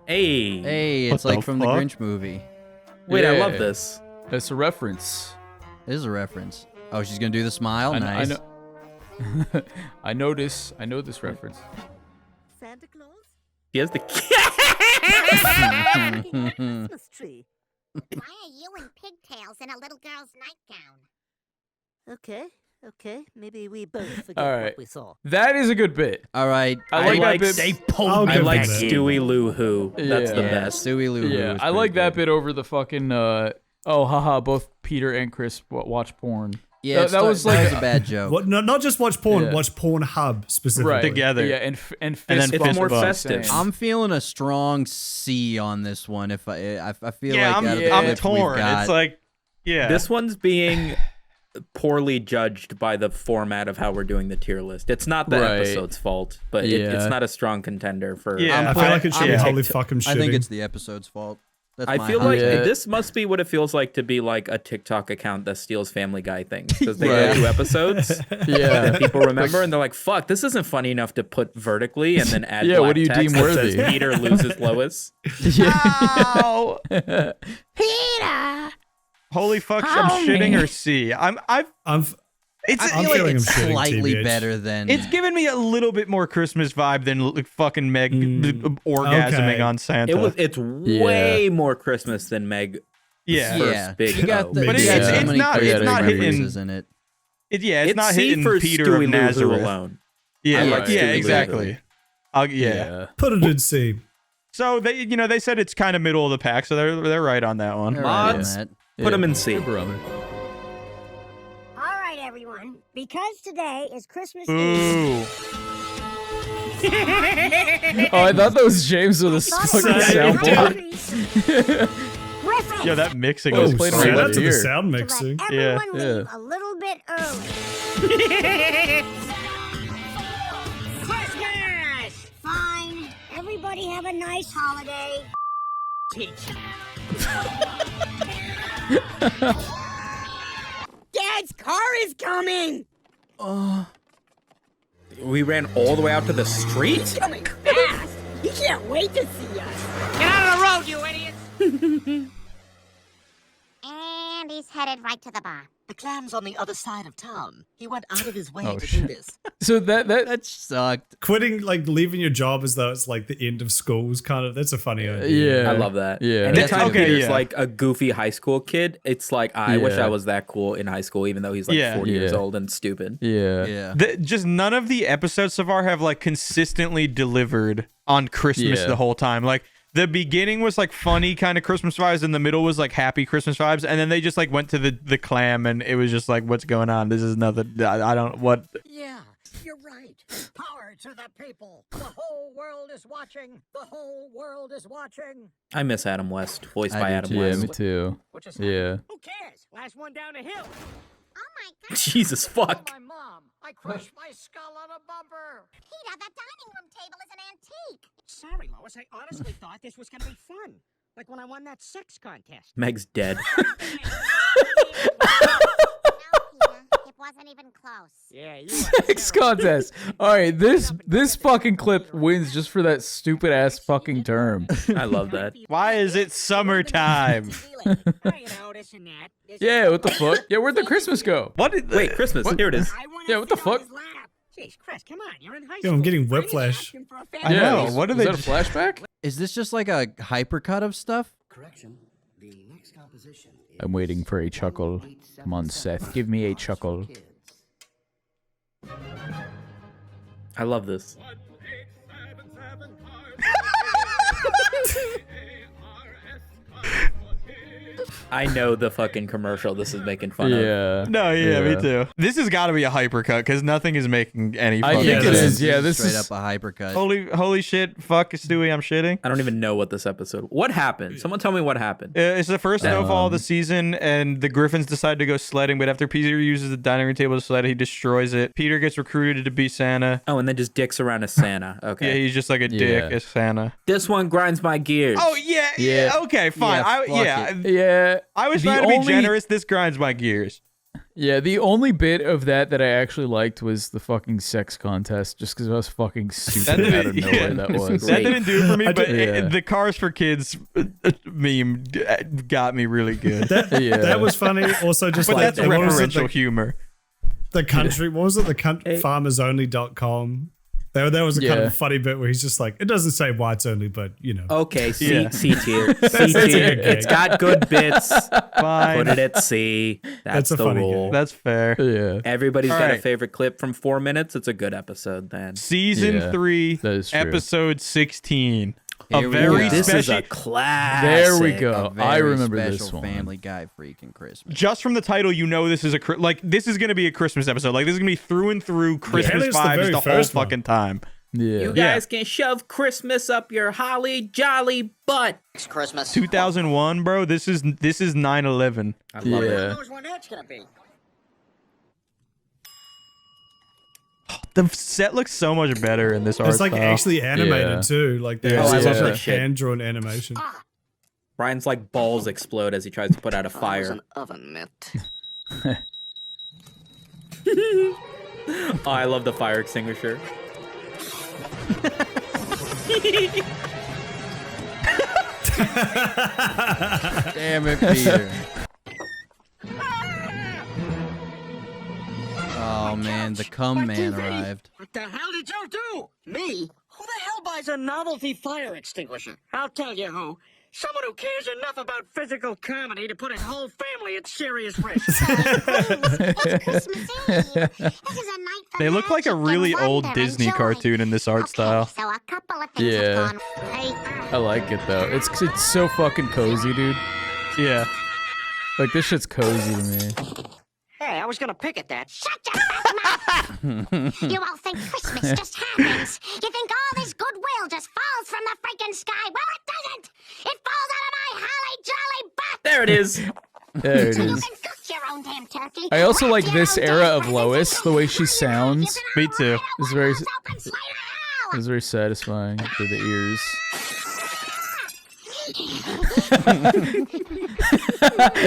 Hey, it's What like the from the fuck? Grinch movie. wait, I love this. It's a reference. It is a reference. Oh, she's gonna do the smile. Nice. I know. I know this reference. Santa Claus? He has the Christmas tree. Why are you in pigtails in a little girl's nightgown? Okay. Maybe we both forget All right. what we saw. That is a good bit. All right. I like that bit. I like Stewie Lou Who. That's the Yeah, best. Stewie Lou Who Yeah, is I pretty like that good. bit over the fucking. Oh, haha! Both Peter and Chris watch porn. Yeah, that was like a bad joke. What, not just watch porn, Yeah. watch Pornhub specifically. Right Together. Yeah, and then fist It's fist more bump. festive. I'm feeling a strong C on this one. If I feel Yeah, like I'm out of the I'm clips we've torn. got- It's like, yeah. This one's being poorly judged by the format of how we're doing the tier list. It's not the Right. episode's fault, but Yeah. it's not a strong contender for. Yeah. I feel like it should be yeah. holy fucking shitting. I think it's the episode's fault. That's I my feel hot like take. this must be what it feels like to be like a TikTok account that steals Family Guy things because they Right. go to episodes Yeah. and people remember and they're like, "Fuck, this isn't funny enough to put vertically," and then add Yeah, black what do you text deem that worthy? says Peter loses Lois. Ow! Peter! Holy fuck! I'm shitting or C. It's I'm like feeling it's, him shitting, slightly TBH. better than it's giving me a little bit more Christmas vibe than fucking Meg orgasming okay. on Santa. It's way more Christmas than Meg. yeah. First yeah. big You got O. the, But you it's- got so it's many not- it's Christmas not hitting- references in it. It's not C hitting for Peter Stewie of Lou Who Nazareth. alone. Yeah, I yeah, like Stewie Lou Who. exactly. Yeah. Put it in C. So they said it's kind of middle of the pack, so they're right on that one. They're right on Mods, that. put them in C. All right, everyone. Because today is Christmas Eve. Ooh. Oh, I thought that was James with a fucking soundboard. Yeah, that mixing Oh, was playing shout right out to the here. sound To mixing. let Yeah. everyone leave a little bit early. Christmas! Fine. Everybody have a nice holiday. Teach. Dad's car is coming! We ran all the way out to the street. Coming fast! He can't wait to see us! Get out of the road, you idiots! And he's headed right to the bar. The clam's on the other side of town. He went out of his way Oh, to shit. do this. So that sucked. Quitting, like leaving your job as though it's like the end of schools, kind of. That's a funny idea. yeah, I love that. Yeah. Anytime Okay, Peter's yeah. like a goofy high school kid, it's like I wish Yeah. I was that cool in high school, even though he's like Yeah. 40 years Yeah. old and stupid. Yeah. Yeah. Just none of the episodes so far have like consistently delivered on Christmas Yeah. the whole time. Like the beginning was like funny kind of Christmas vibes, and the middle was like happy Christmas vibes, and then they just like went to the clam, and it was just like, what's going on? This is nothing. I don't what. Yeah, you're right. Power to the people. The whole world is watching. The whole world is watching. I miss Adam West, voiced I by do Adam too. Yeah, West. me too. What just Yeah. happened? Who cares? Last one down the hill. Oh my god, Jesus fuck. My mom. I crushed my skull on a bumper. Peter, that dining room table is an antique. Sorry, Lois. I honestly thought this was gonna be fun. Like when I won that sex contest. Meg's dead. No, Peter, it wasn't even close. Yeah, you Sex contest. All right, this fucking clip wins just for that stupid ass fucking term. I love that. Why is it summertime? Yeah, what the fuck? Yeah, where'd the Christmas go? What? Did Wait, Christmas. Here it is. Yeah, what the fuck? Jeez, Chris, come on. You're in high Yo, school. I'm getting Why are you whiplash. asking for a I know. family? What are Was they? that a flashback? Is this just like a hypercut of stuff? Correction. The next composition is I'm waiting for a chuckle. Come on, Seth, give me a chuckle. I love this. I know the fucking commercial this is making fun of. No, me too. This has got to be a hypercut because nothing is making any fun. I think it is. Yeah, this straight is up a hypercut. Holy shit! Fuck Stewie, I'm shitting. I don't even know what this episode. What happened? Someone tell me what happened. It's the first snowfall of the season, and the Griffins decide to go sledding. But after Peter uses the dining room table to sled, he destroys it. Peter gets recruited to be Santa. Oh, and then just dicks around as Santa. Okay. Yeah, he's just like a dick as Santa. This one grinds my gears. Oh yeah. Okay, fine. I was trying to be generous. This grinds my gears. Yeah, the only bit of that I actually liked was the fucking sex contest, just because I was fucking stupid out of nowhere that was. That didn't do it for me, but the Cars for Kids meme got me really good. That was funny. Also, just but like that's referential humor. The country, what was it? The farmersonly.com. There was a kind of funny bit where he's just like, it doesn't say whites only, but you know. Okay, C tier. C tier. It's got good bits. Fine. Put it at C. That's the rule. That's fair. Yeah. Everybody's got a favorite clip from 4 minutes. It's a good episode then. Season 3, episode 16. This is a classic. There we go. I remember this one. Family Guy freaking Christmas. Just from the title, you know this is this is gonna be a Christmas episode. Like this is gonna be through and through Christmas vibes the whole fucking time. Yeah. You guys can shove Christmas up your holly jolly butt. It's Christmas. 2001, bro. This is 9/11. I love it. Who knows when that's gonna be? The set looks so much better in this art It's like style. actually animated too. Like there's like hand-drawn animation. Brian's like balls explode as he tries to put out a fire. An oven mitt. Oh, I love the fire extinguisher. Damn it, Peter. Oh man, the cum man arrived. What the hell did you do? Me? Who the hell buys a novelty fire extinguisher? I'll tell you who. Someone who cares enough about physical comedy to put his whole family at serious risk. They look like a really old Disney cartoon in this art style. So a couple of things Yeah. have gone right. I like it though. It's so fucking cozy, dude. Yeah. Like this shit's cozy to me. Hey, I was gonna pick at that. Shut your fat mouth! You all think Christmas just happens. You think all this goodwill just falls from the freaking sky. Well, it doesn't. It falls out of my holly jolly butt. There it is. There it So you is. can cook your own damn turkey. I also wrap like your this own era damn of Lois, the way she sounds. Me too. It's very, it's very satisfying for the ears.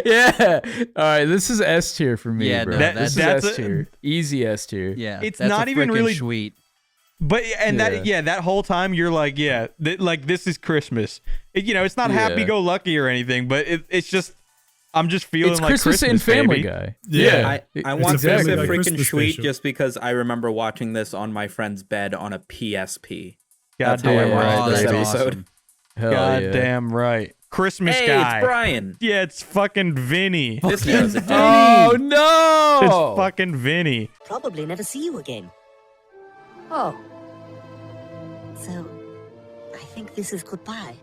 Yeah. All right. This is S tier for me, Yeah, bro. no, This is that's S tier. Easy S tier. Yeah, It's that's not a even frickin' really sweet. But that whole time you're like, like this is Christmas. It's not happy go lucky or anything, but it's just I'm just feeling It's like Christmas and Family baby. Guy. Yeah. I want this exactly a like freaking Christmas sweet special. just because I remember watching this on my friend's bed on a PSP. God That's how I damn watched right, this baby. episode. Hell God yeah. damn right. Christmas Hey, guy. it's Brian. Yeah, it's fucking Vinny. This guy's a dick. Oh no! It's fucking Vinny. Probably never see you again. Oh. So, I think this is goodbye.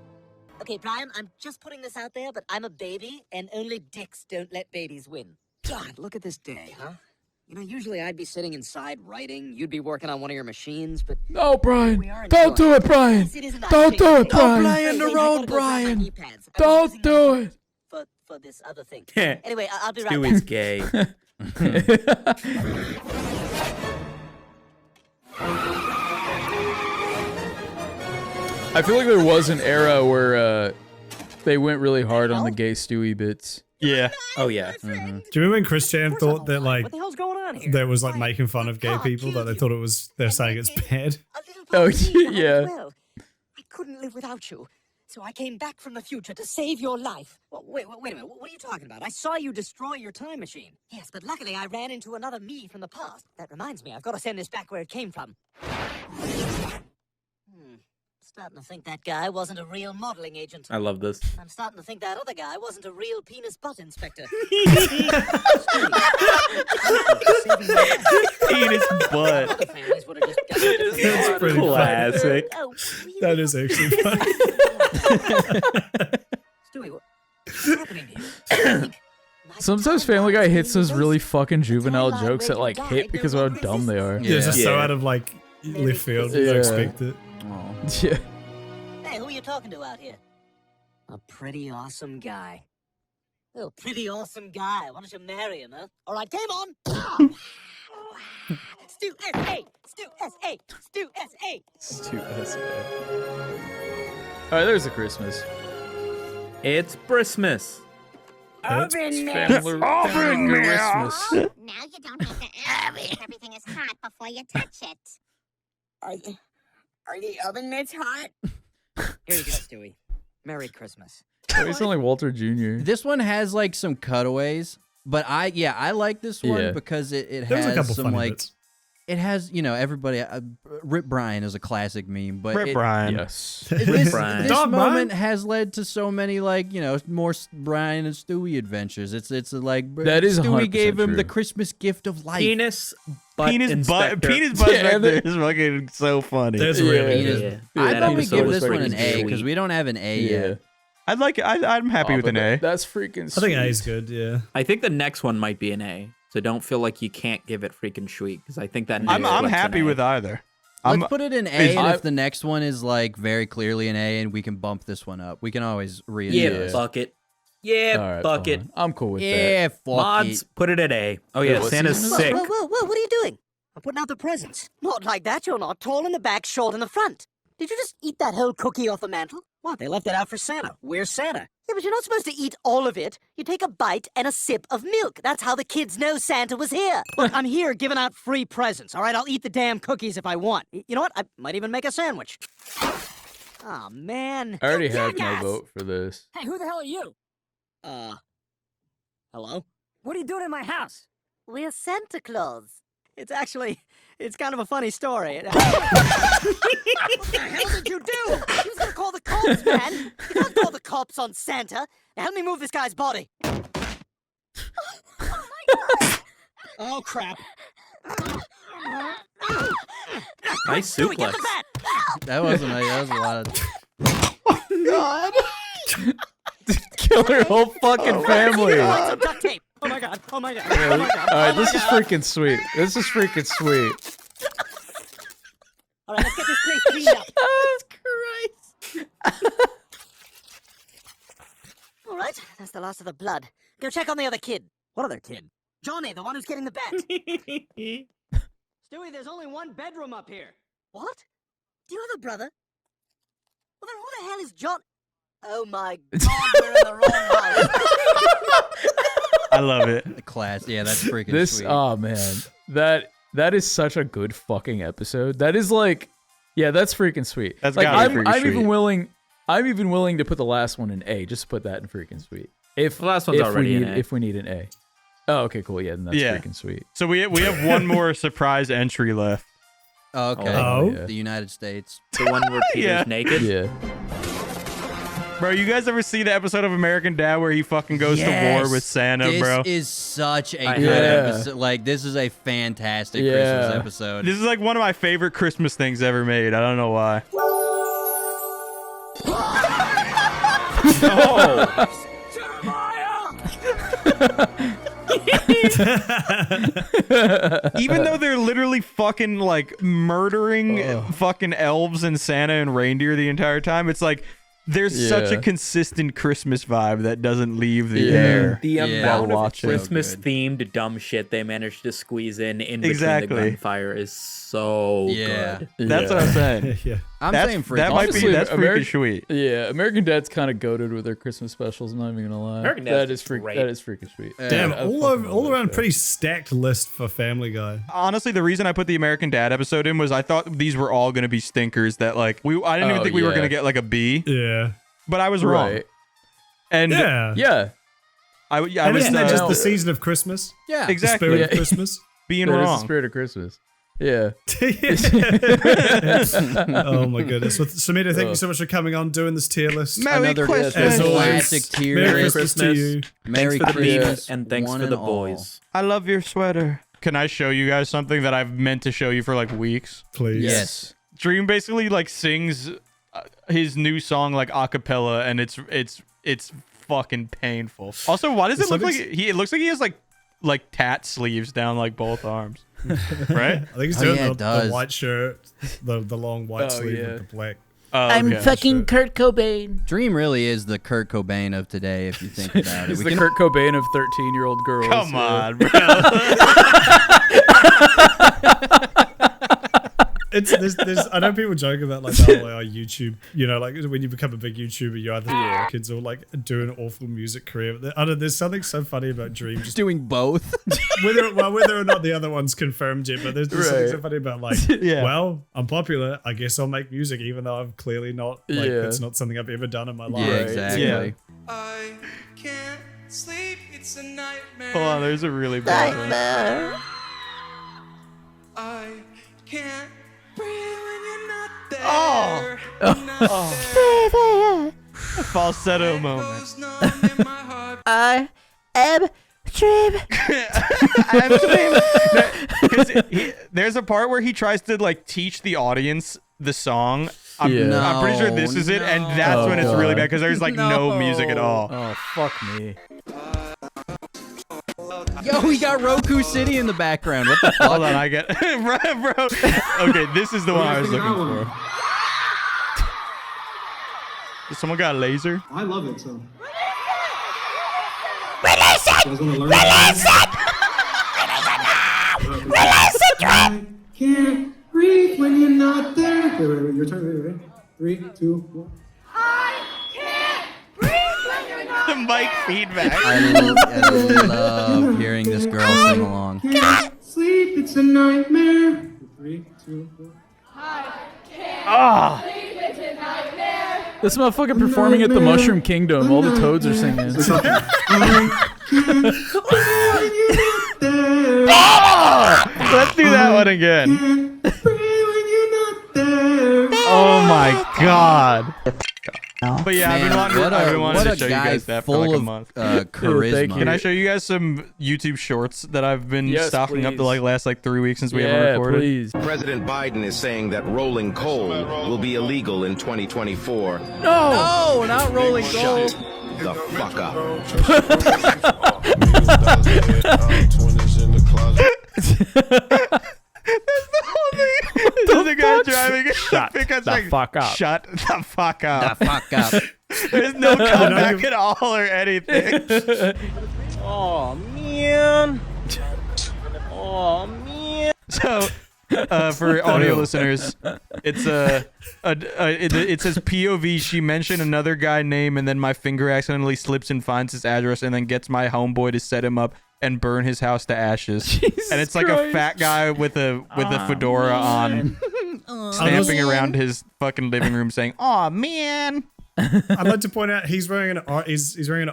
Okay, Brian, I'm just putting this out there, but I'm a baby, and only dicks don't let babies win. God, look at this day, huh? You know, usually I'd be sitting inside writing, you'd be working on one of your machines, but... No, Brian. we are Don't do enjoying it, Brian. Yes, it is a nice Don't thing. do it, Brian. Hey, in the I road, gotta go grab my Brian. knee pads. I was Don't using do them it. For this other thing. Anyway, I'll be right Stewie's back. gay. I feel like there was an era where they went really hard on the gay Stewie bits. Yeah. Oh yeah. Do you remember when Chris Chan thought that like What the hell's going on here? that was like making fun of gay people, that they thought they're saying it's bad? Oh yeah. Well, I couldn't live without you. So I came back from the future to save your life. Well, wait a minute. What are you talking about? I saw you destroy your time machine. Yes, but luckily I ran into another me from the past. That reminds me, I've got to send this back where it came from. Starting to think that guy wasn't a real modeling agent. I love this. I'm starting to think that other guy wasn't a real penis butt inspector. Penis butt. Other families would have just That's pretty Classic. Oh, That is actually funny. Stewie, happening here? Sometimes Family Guy hits those really fucking juvenile jokes that like hit because of how dumb they are. Yeah, it's just so out of like left field. You don't expect it. Yeah. Hey, who are you talking to out here? A pretty awesome guy. Oh, pretty awesome guy. Why don't you marry him, huh? All right, game on. Stu S.A. Stu S.A. Stu S.A. Stu S.A. Alright, there's a Christmas. It's Christmas. Oven Family Christmas. Now you don't have to ask if everything is hot before you touch it. Are the oven mitts hot? Here you go, Stewie. Merry Christmas. Oh, he's only Walter Jr. This one has like some cutaways, but I like this one because it There's a has couple some funny like bits. it has everybody. Rip Brian is a classic meme, but Rip Brian. Yes. This Dog moment Brian? has led to so many more Brian and Stewie adventures. It's like That is Stewie 100% gave him the true. Christmas gift of life. Penis butt Penis inspector. butt Yeah, back there is fucking so funny. That's really Penis- good. I that thought we episode give was this one pretty an A sweet. because we don't have an A yet. I'm happy with an A. That's freaking I think sweet. A is good. Yeah. I think the next one might be an A. So don't feel like you can't give it freaking sweet because I think that I'm next one's happy an A. with either. Let's put it in A, and if the next one is like very clearly an A, and we can bump this one up, we can always readjust. bucket. Yeah, All right, bucket. fine. I'm cool with that. Yeah, fuck Mods, it. put it at A. Oh yeah, what's Santa's season is sick. Whoa, whoa, whoa, what are you doing? I'm putting out the presents. Not like that, you're not. Tall in the back, short in the front. Did you just eat that whole cookie off the mantle? What? They left it out for Santa. Where's Santa? Yeah, but you're not supposed to eat all of it. You take a bite and a sip of milk. That's how the kids know Santa was here. Look, I'm here giving out free presents. All right, I'll eat the damn cookies if I want. You know what? I might even make a sandwich. Oh, man. I already You had my jackass. vote for this. Hey, who the hell are you? Hello? What are you doing in my house? We're Santa Claus. It's kind of a funny story. What the hell did you do? You was gonna call the cops, man. You can't call the cops on Santa. Now help me move this guy's body. Oh, crap. Nice Stewie, get suplex. the bat. That wasn't that was a lot of. God. Kill her whole fucking family. Find some duct tape. Oh, my God. Oh, my God. Oh, my God. All right, this is freaking sweet. This is freaking sweet. All right, let's get this place cleaned up. All right, that's the last of the blood. Go check on the other kid. What other kid? Johnny, the one who's getting the bat. Stewie, there's only one bedroom up here. What? Do you have a brother? Well, then who the hell is John? Oh my God, we're in the wrong house. I love it. The class, yeah, that's freaking This, sweet. oh man, that is such a good fucking episode. That is like, yeah, that's freaking sweet. That's like, gotta be I'm freaking even sweet. willing. I'm even willing to put the last one in A. Just to put that in freaking sweet. If The last one's if already we an need, A. if we need an A. Oh, okay, cool. Yeah, then that's Yeah. freaking sweet. So we have one more surprise entry left. Okay. Oh. The United States. The one where Peter's Yeah. naked. Yeah. Bro, you guys ever see the episode of American Dad where he fucking goes to war with Santa, this bro? is such a I good have. episode. Like, this is a fantastic Yeah. Christmas episode. This is like one of my favorite Christmas things ever made. I don't know why. Even though they're literally fucking like murdering fucking elves and Santa and reindeer the entire time, it's like there's such a Yeah. consistent Christmas vibe that doesn't leave the Yeah. air. The Yeah. amount While of watching. Christmas-themed dumb shit they managed to squeeze in between Exactly. the gunfire is so Yeah. good. That's what I'm saying. Yeah. I'm That's, saying freaking that might Honestly, be that's freaking Ameri- sweet. Yeah, American Dad's kind of goated with their Christmas specials. I'm not even gonna lie. American That Dad's is great. That is freaking sweet. Damn, I all fucking around love that. pretty stacked list for Family Guy. Honestly, the reason I put the American Dad episode in was I thought these were all going to be stinkers that like I didn't even think we were yeah. going to get like a B, Yeah. but I was wrong. Right. And Yeah. Yeah. I And was isn't that just no. the season of Christmas? Yeah. The exactly spirit Yeah. of Christmas? being That is the wrong. spirit of Christmas. Yeah. Oh my goodness. Well, Samita, thank you so much for coming on, doing this tier list. Merry Another Christmas. As always, classic tier Merry list. Christmas to you. Merry Thanks for the Christmas, beef and thanks one for the and all. boys. I love your sweater. Can I show you guys something that I've meant to show you for like weeks? Please. Yes. Dream basically like sings his new song like a cappella, and it's fucking painful. Also, why does it look like it looks like he has like tat sleeves down like both arms, right? I think he's doing the white shirt, the long white sleeve with the black. I'm fucking Kurt Cobain. Dream really is the Kurt Cobain of today, if you think about it. He's the Kurt Cobain of 13-year-old girls. Come on, bro. There's I know people joke about like YouTube, you know, like when you become a big YouTuber, you either kids or like do an awful music career. I don't know, there's something so funny about Dream just doing both. whether or not the other one's confirmed yet, but there's something so funny about like, well, I'm popular, I guess I'll make music, even though I'm clearly not. Like it's not something I've ever done in my life. Yeah, exactly. Yeah. I can't sleep. It's a nightmare. Hold on, there's a really bad one. I can't breathe when you're not there. Falsetto moment. I am Dream. There's a part where he tries to like teach the audience the song. I'm pretty sure this is it, and that's when it's really bad because there's like no music at all. Oh, fuck me. Yo, we got Roku City in the background. What the fuck? Hold on, I get bro. Okay, this is the one I was looking for. Someone got a laser? I love it, so. Release it! Release it! Release it, Dream! Can't breathe when you're not there. Wait, your turn. Wait. 3, 2, 1. I can't breathe when you're not The mic feedback. I love hearing this girl sing along. Can't sleep, it's a nightmare. 3, 2, 1. I can't sleep, it's a nightmare. This motherfucker performing at the Mushroom Kingdom. All the toads are singing. Let's do that one again. Oh my god. But yeah, Man, I've been wanting to show you guys that for like a month. Charisma. Can I show you guys some YouTube shorts that I've been stocking up the last 3 weeks since we haven't recorded? Please. President Biden is saying that rolling coal will be illegal in 2024. No, not rolling coal. Shut the fuck up. That's the whole thing. There's a guy driving. Shut the fuck up. Shut the fuck up. The fuck up. There's no comeback at all or anything. Oh man. Oh man. So, for audio listeners, it's it says POV. She mentioned another guy name, and then my finger accidentally slips and finds his address, and then gets my homeboy to set him up and burn his house to ashes. Jesus and it's like Christ. a fat guy with a fedora on, stamping around his fucking living room saying, "Aw, man." I'd like to point out he's wearing an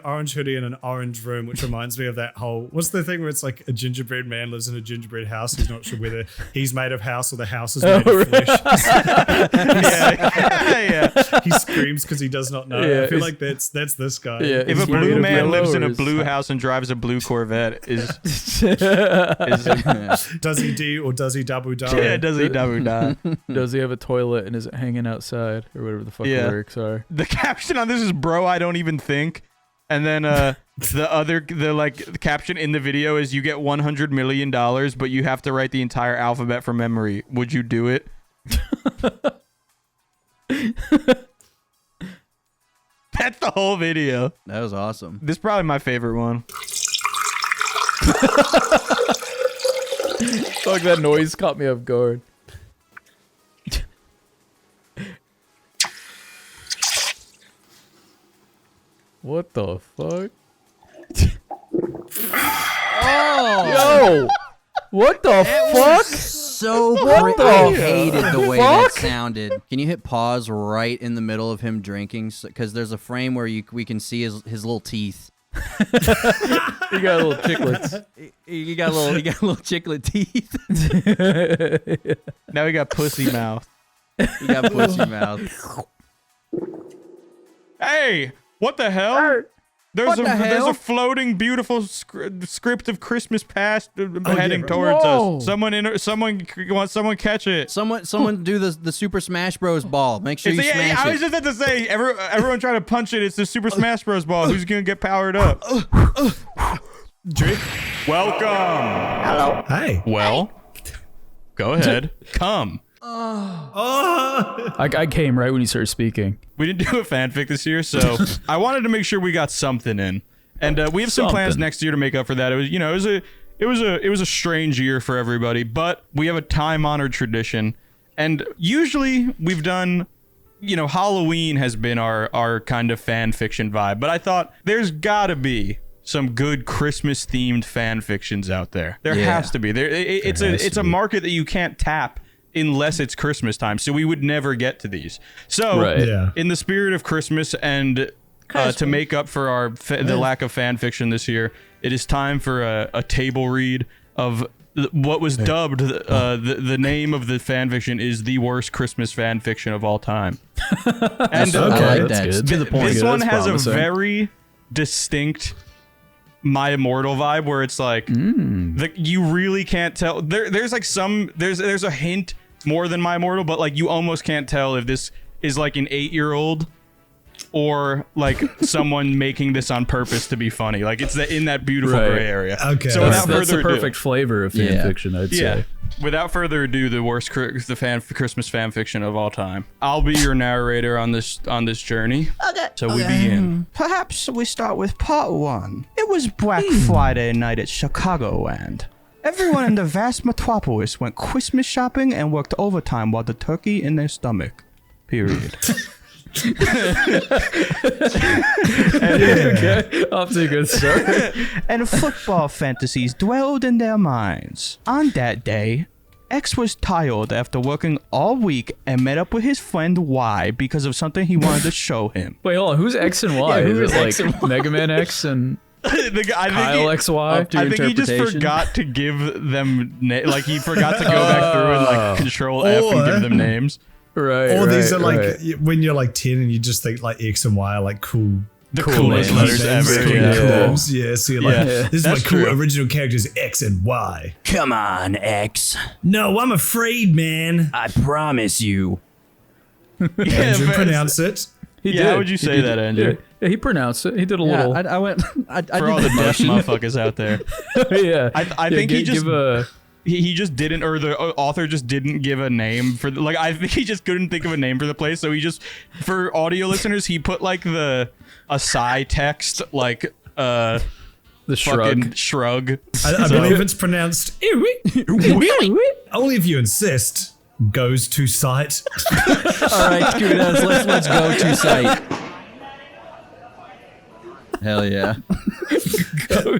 orange hoodie in an orange room, which reminds me of that whole. What's the thing where it's like a gingerbread man lives in a gingerbread house? He's not sure whether he's made of house or the house is made of flesh. Yeah. He screams because he does not know. Yeah, I feel like that's this guy. Yeah, If a blue man lives in a blue house and drives a blue Corvette, does he D or does he double die? Yeah, does he double die? Does he have a toilet and is it hanging outside or whatever the fuck the lyrics are? The caption on this is "Bro, I don't even think," and then the caption in the video is "You get $100 million, but you have to write the entire alphabet from memory. Would you do it?" That's the whole video. That was awesome. This is probably my favorite one. Fuck, that noise caught me off guard. What the fuck? Oh! Yo! What the fuck? So What I the hated the way fuck? that sounded. Can you hit pause right in the middle of him drinking? Because there's a frame where we can see his little teeth. You got little chiclets. You got little chiclet teeth. Now we got pussy mouth. You got pussy mouth. Hey, what the hell? There's a floating, beautiful script of Christmas past heading towards us. Someone catch it. Someone do the Super Smash Bros. Ball. Make sure you smash it. I was just about to say, everyone try to punch it. It's the Super Smash Bros. Ball. Who's gonna get powered up? Drake. Welcome. Hello. Hi. Well, go ahead. Come. I came right when you started speaking. We didn't do a fanfic this year, so I wanted to make sure we got something in, and we have some plans next year to make up for that. It was, it was a strange year for everybody, but we have a time-honored tradition, and usually we've done, Halloween has been our kind of fan fiction vibe, but I thought there's gotta be some good Christmas-themed fan fictions out there. There has to be. It's a market that you can't tap unless it's Christmas time, so we would never get to these. So, in the spirit of Christmas and to make up for the lack of fan fiction this year, it is time for a table read of what was dubbed the name of the fan fiction is the worst Christmas fan fiction of all time. And I like that. To the point. This one has a very distinct My Immortal vibe where it's like you really can't tell. There's a hint more than My Immortal, but like you almost can't tell if this is like an 8-year-old or like someone making this on purpose to be funny. Like it's in that beautiful gray area. Okay, so that's the perfect flavor of fan fiction, I'd say. Without further ado, the worst Christmas fan fiction of all time. I'll be your narrator on this journey. Okay. So we begin. Perhaps we start with part 1. It was Black Friday night at Chicagoland. Everyone in the vast metropolis went Christmas shopping and worked overtime while the turkey in their stomach. Period. Okay. Off to a good start. And football fantasies dwelled in their minds. On that day, X was tired after working all week and met up with his friend Y because of something he wanted to show him. Wait, hold on. Who's X and Y? Is it like Mega Man X and Kyle XY? I think he just forgot to give them he forgot to go back through and like Control F and give them names. Right. Or these are like when you're like 10 and you just think like X and Y are like cool. The coolest letters ever. Yeah, so you're like, this is my cool original characters X and Y. Come on, X. No, I'm afraid, man. I promise you. Andrew, pronounce it. He did. How would you say that, Andrew? Yeah, he pronounced it. He did a little. I went. For all the deaf motherfuckers out there. Yeah. I think he just. He just didn't, or the author just didn't give a name for I think he just couldn't think of a name for the place, so he just, for audio listeners, he put like a sigh text, like the shrug. I believe it's pronounced only if you insist. Goes to sight. All right, Scooters, let's go to sight. Hell yeah.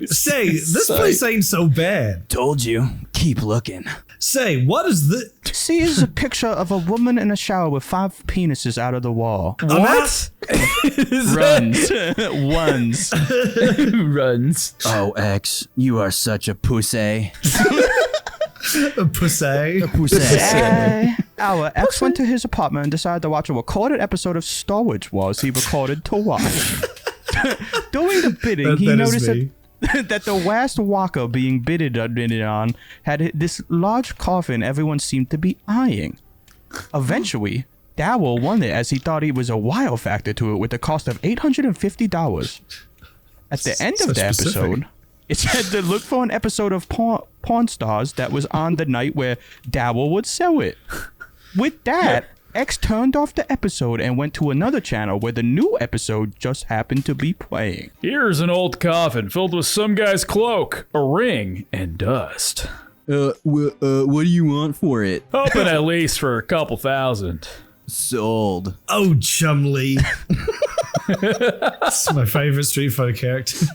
Say, this place ain't so bad. Told you. Keep looking. Say, what is this? See, is a picture of a woman in a shower with 5 penises out of the wall. What? Runs. Ones. Runs. Oh, X, you are such a pussy. A pussy. Our X went to his apartment and decided to watch a recorded episode of Star Wars he recorded to watch. During the bidding, he noticed that the last walker being bidded on had this large coffin everyone seemed to be eyeing. Eventually, Dowell won it as he thought he was a wow factor to it with a cost of $850. At the end of the episode, it said to look for an episode of Pawn Stars that was on the night where Dowell would sell it. With that, X turned off the episode and went to another channel where the new episode just happened to be playing. Here's an old coffin filled with some guy's cloak, a ring, and dust. What do you want for it? Hoping at least for a couple thousand. Sold. Oh, Chumley. That's my favorite Street Fighter character.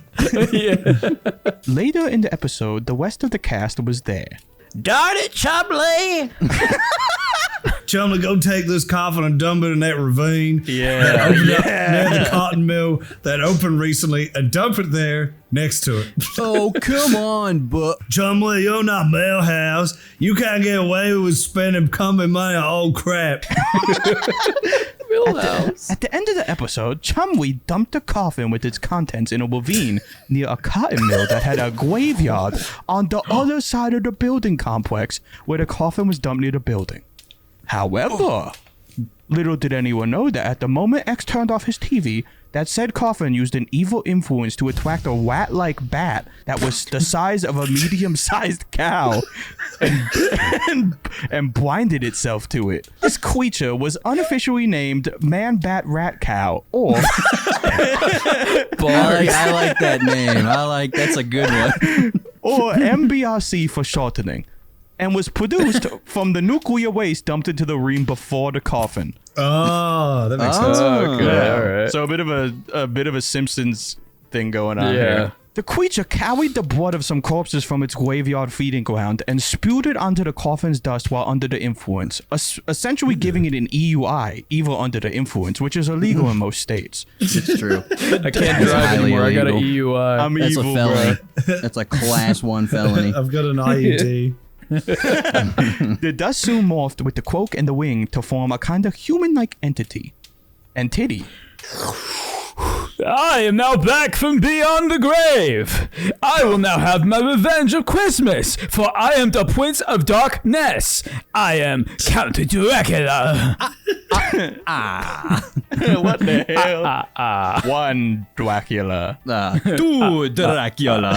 Later in the episode, the rest of the cast was there. Darn it, Chumley! Chumley, go take this coffin and dump it in that ravine. Yeah. That opened up near the cotton mill that opened recently and dump it there next to it. Oh, come on, but Chumley, you're not Millhouse. You can't get away with spending company money on old crap. At the end of the episode, Chumley dumped the coffin with its contents in a ravine near a cotton mill that had a graveyard on the other side of the building complex where the coffin was dumped near the building. However, little did anyone know that at the moment X turned off his TV, that said coffin used an evil influence to attract a rat-like bat that was the size of a medium-sized cow and blinded itself to it. This creature was unofficially named Man-Bat-Rat-Cow, or... I like that name. That's a good one. Or MBRC for shortening, and was produced from the nuclear waste dumped into the ravine before the coffin. Oh, that makes sense. Okay, all right. So a bit of a Simpsons thing going on here. The creature carried the blood of some corpses from its graveyard feeding ground and spewed it onto the coffin's dust while under the influence, essentially giving it an EUI, evil under the influence, which is illegal in most states. It's true. I can't drive anymore. I got an EUI. That's a felony. That's a class 1 felony. I've got an IUD. The dust soon morphed with the cloak and the wing to form a kind of human-like entity. I am now back from beyond the grave. I will now have my revenge of Christmas, for I am the Prince of Darkness. I am Count Dracula. What the hell? One Dracula. Two Dracula.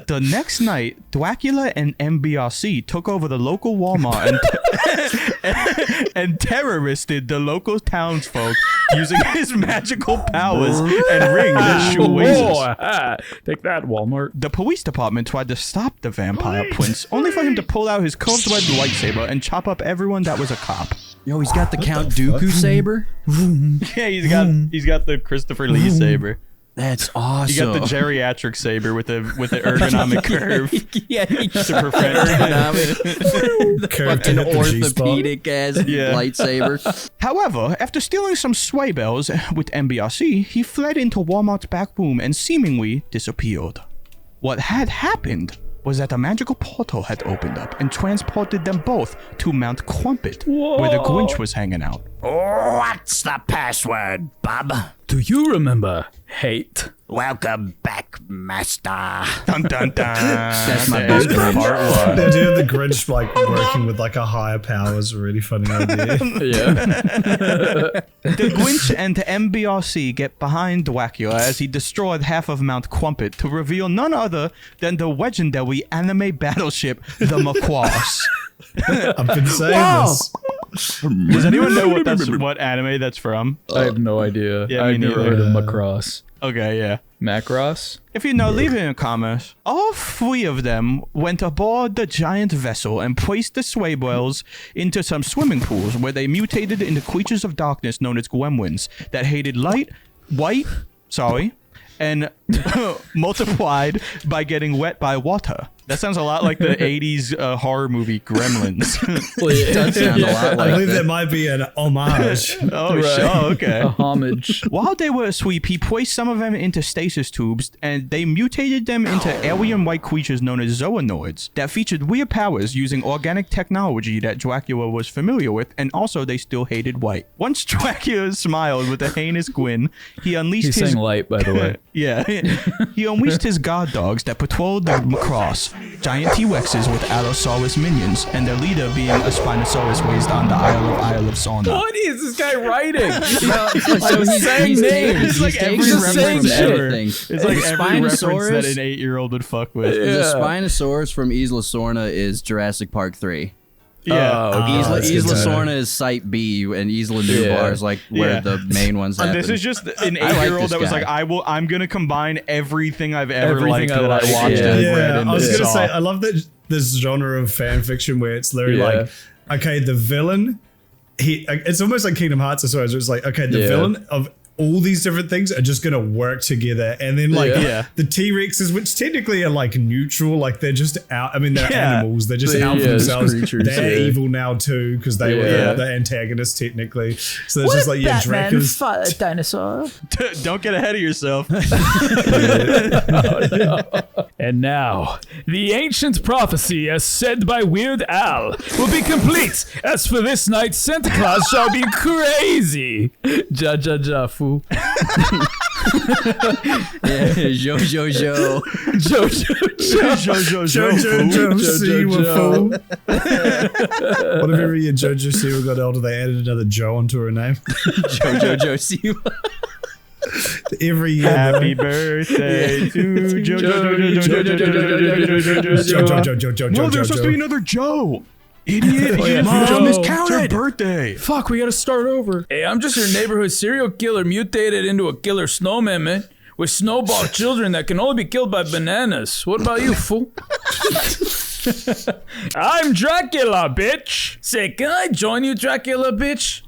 The next night, Dracula and MBRC took over the local Walmart and terroristed the local townsfolk using his magical powers and ring that shoelaces. Take that, Walmart. The police department tried to stop the vampire prince, only for him to pull out his curved red lightsaber and chop up everyone that was a cop. Yo, he's got the Count Dooku saber. Yeah, he's got the Christopher Lee saber. That's awesome. You got the geriatric saber with the ergonomic curve. Yeah, to prevent ergonomic. Fucking orthopedic ass lightsaber. However, after stealing some sway bells with MBRC, he fled into Walmart's back room and seemingly disappeared. What had happened was that a magical portal had opened up and transported them both to Mount Crumpet, where the Grinch was hanging out. What's the password, bub? Do you remember hate? Welcome back, master. Dun dun dun. That's my best part. The idea of the Grinch working with a higher power is a really funny idea. The Grinch and MBRC get behind Dracula as he destroyed half of Mount Crumpet to reveal none other than the legendary anime battleship, the Macross. I've been saying this. Does anyone know what anime that's from? I have no idea. Yeah, I've never heard of Macross. Okay, yeah. Macross? If you know, leave it in the comments. All 3 of them went aboard the giant vessel and placed the sway bells into some swimming pools where they mutated into creatures of darkness known as gremlins that hated and multiplied by getting wet by water. That sounds a lot like the 80s horror movie Gremlins. It does sound a lot like I believe that might be an homage. Okay. A homage. While they were asleep, he placed some of them into stasis tubes, and they mutated them into alien-like creatures known as zoonoids that featured weird powers using organic technology that Dracula was familiar with, and also they still hated white. Once Dracula smiled with a heinous grin, he unleashed He's saying light, by the way. Yeah. He unleashed his guard dogs that patrolled the Macross, giant T-Rexes with Allosaurus minions, and their leader being a Spinosaurus raised on the Isle of Sauna. What is this guy writing? He's saying names. It's like every reference ever. It's like every reference that an 8-year-old would fuck with. The Spinosaurus from Isla Sorna is Jurassic Park 3. Yeah. Isla Sorna is Site B, and Isla Nublar is where the main ones happen. This is just an 8-year-old that was like, I'm gonna combine everything I've ever liked that I watched and read and I was gonna saw. say, I love that this genre of fan fiction where it's literally okay, the villain, it's almost like Kingdom Hearts or so. It's like, okay, the villain of all these different things are just gonna work together, and then like the T-Rexes, which technically are like neutral, like they're just out. I mean, they're animals. They're just out for themselves. They're evil now too because they were the antagonists technically. So it's just like Dracula's fought a dinosaur. Don't get ahead of yourself. And now, the ancient prophecy as said by Weird Al will be complete. As for this night, Santa Claus shall be crazy. Ja ja ja fool. Jojo. Whatever year Jojo Siwa got older, they added another Joe onto her name. Jojo Siwa. Every year. Happy birthday to Jojo. No, there's supposed to be another Joe. Idiot. Mom is counted. It's her birthday. Fuck, we gotta start over. Hey, I'm just your neighborhood serial killer mutated into a killer snowman, man. With snowball children that can only be killed by bananas. What about you, fool? I'm Dracula, bitch. Say, can I join you, Dracula, bitch?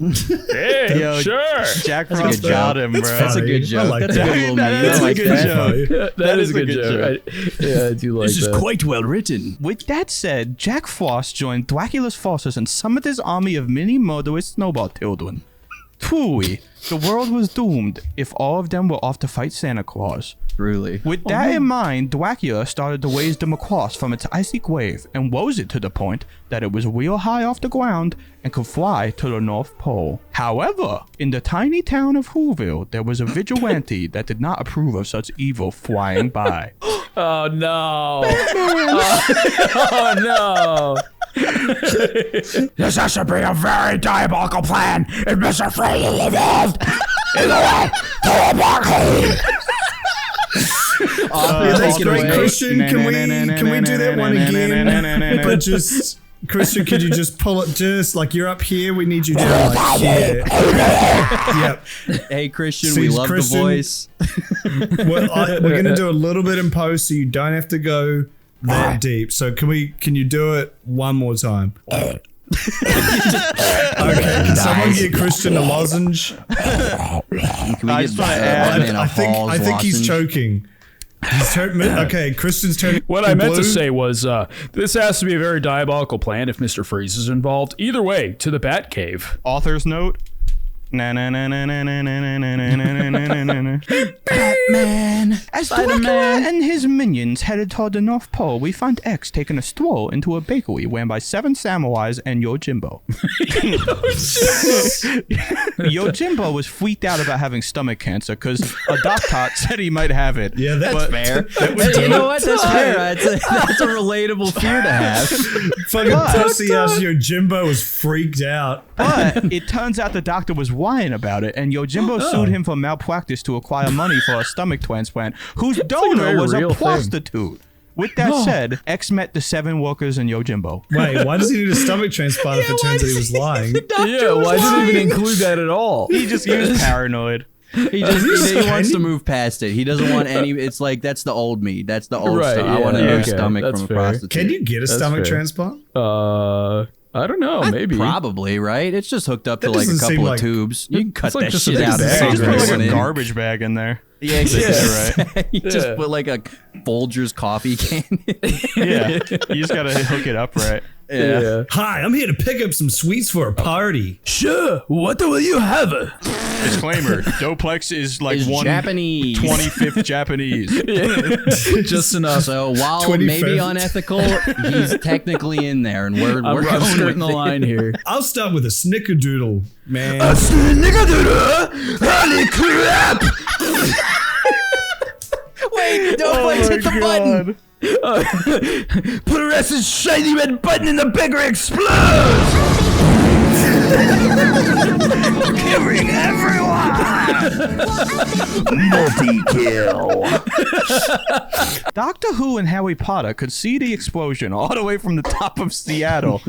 Hey, yo, sure. Jack Frost got him, bro. That's a good joke. Like that's a good little meme. That's a good joke. That is a good joke. I do like this that. Is quite well written. With that said, Jack Frost joined Dracula's forces and summoned his army of many murderous snowball children. Truly, the world was doomed if all of them were off to fight Santa Claus. Truly. With that in mind, Dracula started to raise them across from its icy grave and rose it to the point that it was real high off the ground and could fly to the North Pole. However, in the tiny town of Whoville, there was a vigilante that did not approve of such evil flying by. Oh no. Oh no. This has to be a very diabolical plan if Mr. Free is involved in the way to a black hole. That's great, Christian. Can we do that one again? But just Christian, could you just pull it just like you're up here? We need you down like here. Yep. Hey Christian, we love Christian, the voice. We're gonna do a little bit in post, so you don't have to go that deep. So can you do it one more time? Okay, can someone get Christian a lozenge? I think he's choking. Okay, Christian's turning. What I meant to say was, this has to be a very diabolical plan if Mr. Freeze is involved. Either way, to the Batcave. Author's note. Batman! As Dracula and his minions headed toward the North Pole, we find X taking a stroll into a bakery ran by 7 samurais and Yojimbo. Yojimbo was freaked out about having stomach cancer because a doctor said he might have it. Yeah, that's fair. You know what? That's fair. That's a relatable fear to have. Fucking pussy ass Yojimbo was freaked out. But it turns out the doctor was lying about it, and Yojimbo sued him for malpractice to acquire money for a stomach transplant, whose donor was a prostitute. With that said, X met the 7 workers and Yojimbo. Wait, why does he need a stomach transplant if it turns out he was lying? Why did he even include that at all? He was paranoid. He wants to move past it. He doesn't want any. It's like that's the old me. That's the old stuff. I want a new stomach from a prostitute. Can you get a stomach transplant? I don't know. Maybe. Probably, right? It's just hooked up to like a couple of tubes. You can cut that shit out. Just put like a garbage bag in there. Yeah, exactly. Right. You just put like a Folgers coffee can. Yeah, you just gotta hook it up right. Yeah. Hi, I'm here to pick up some sweets for a party. Sure. What will you have? Disclaimer: Doplex is like one Japanese. 25th Japanese. Just enough. So while 25th. Maybe unethical, he's technically in there, and we're going skirting the line here. I'll start with a snickerdoodle, man. A snickerdoodle? Holy crap! Wait, Doplex hit the button. Put a resting shiny red button and the beggar explodes! Killing everyone! Multi-kill! Doctor Who and Harry Potter could see the explosion all the way from the top of Seattle,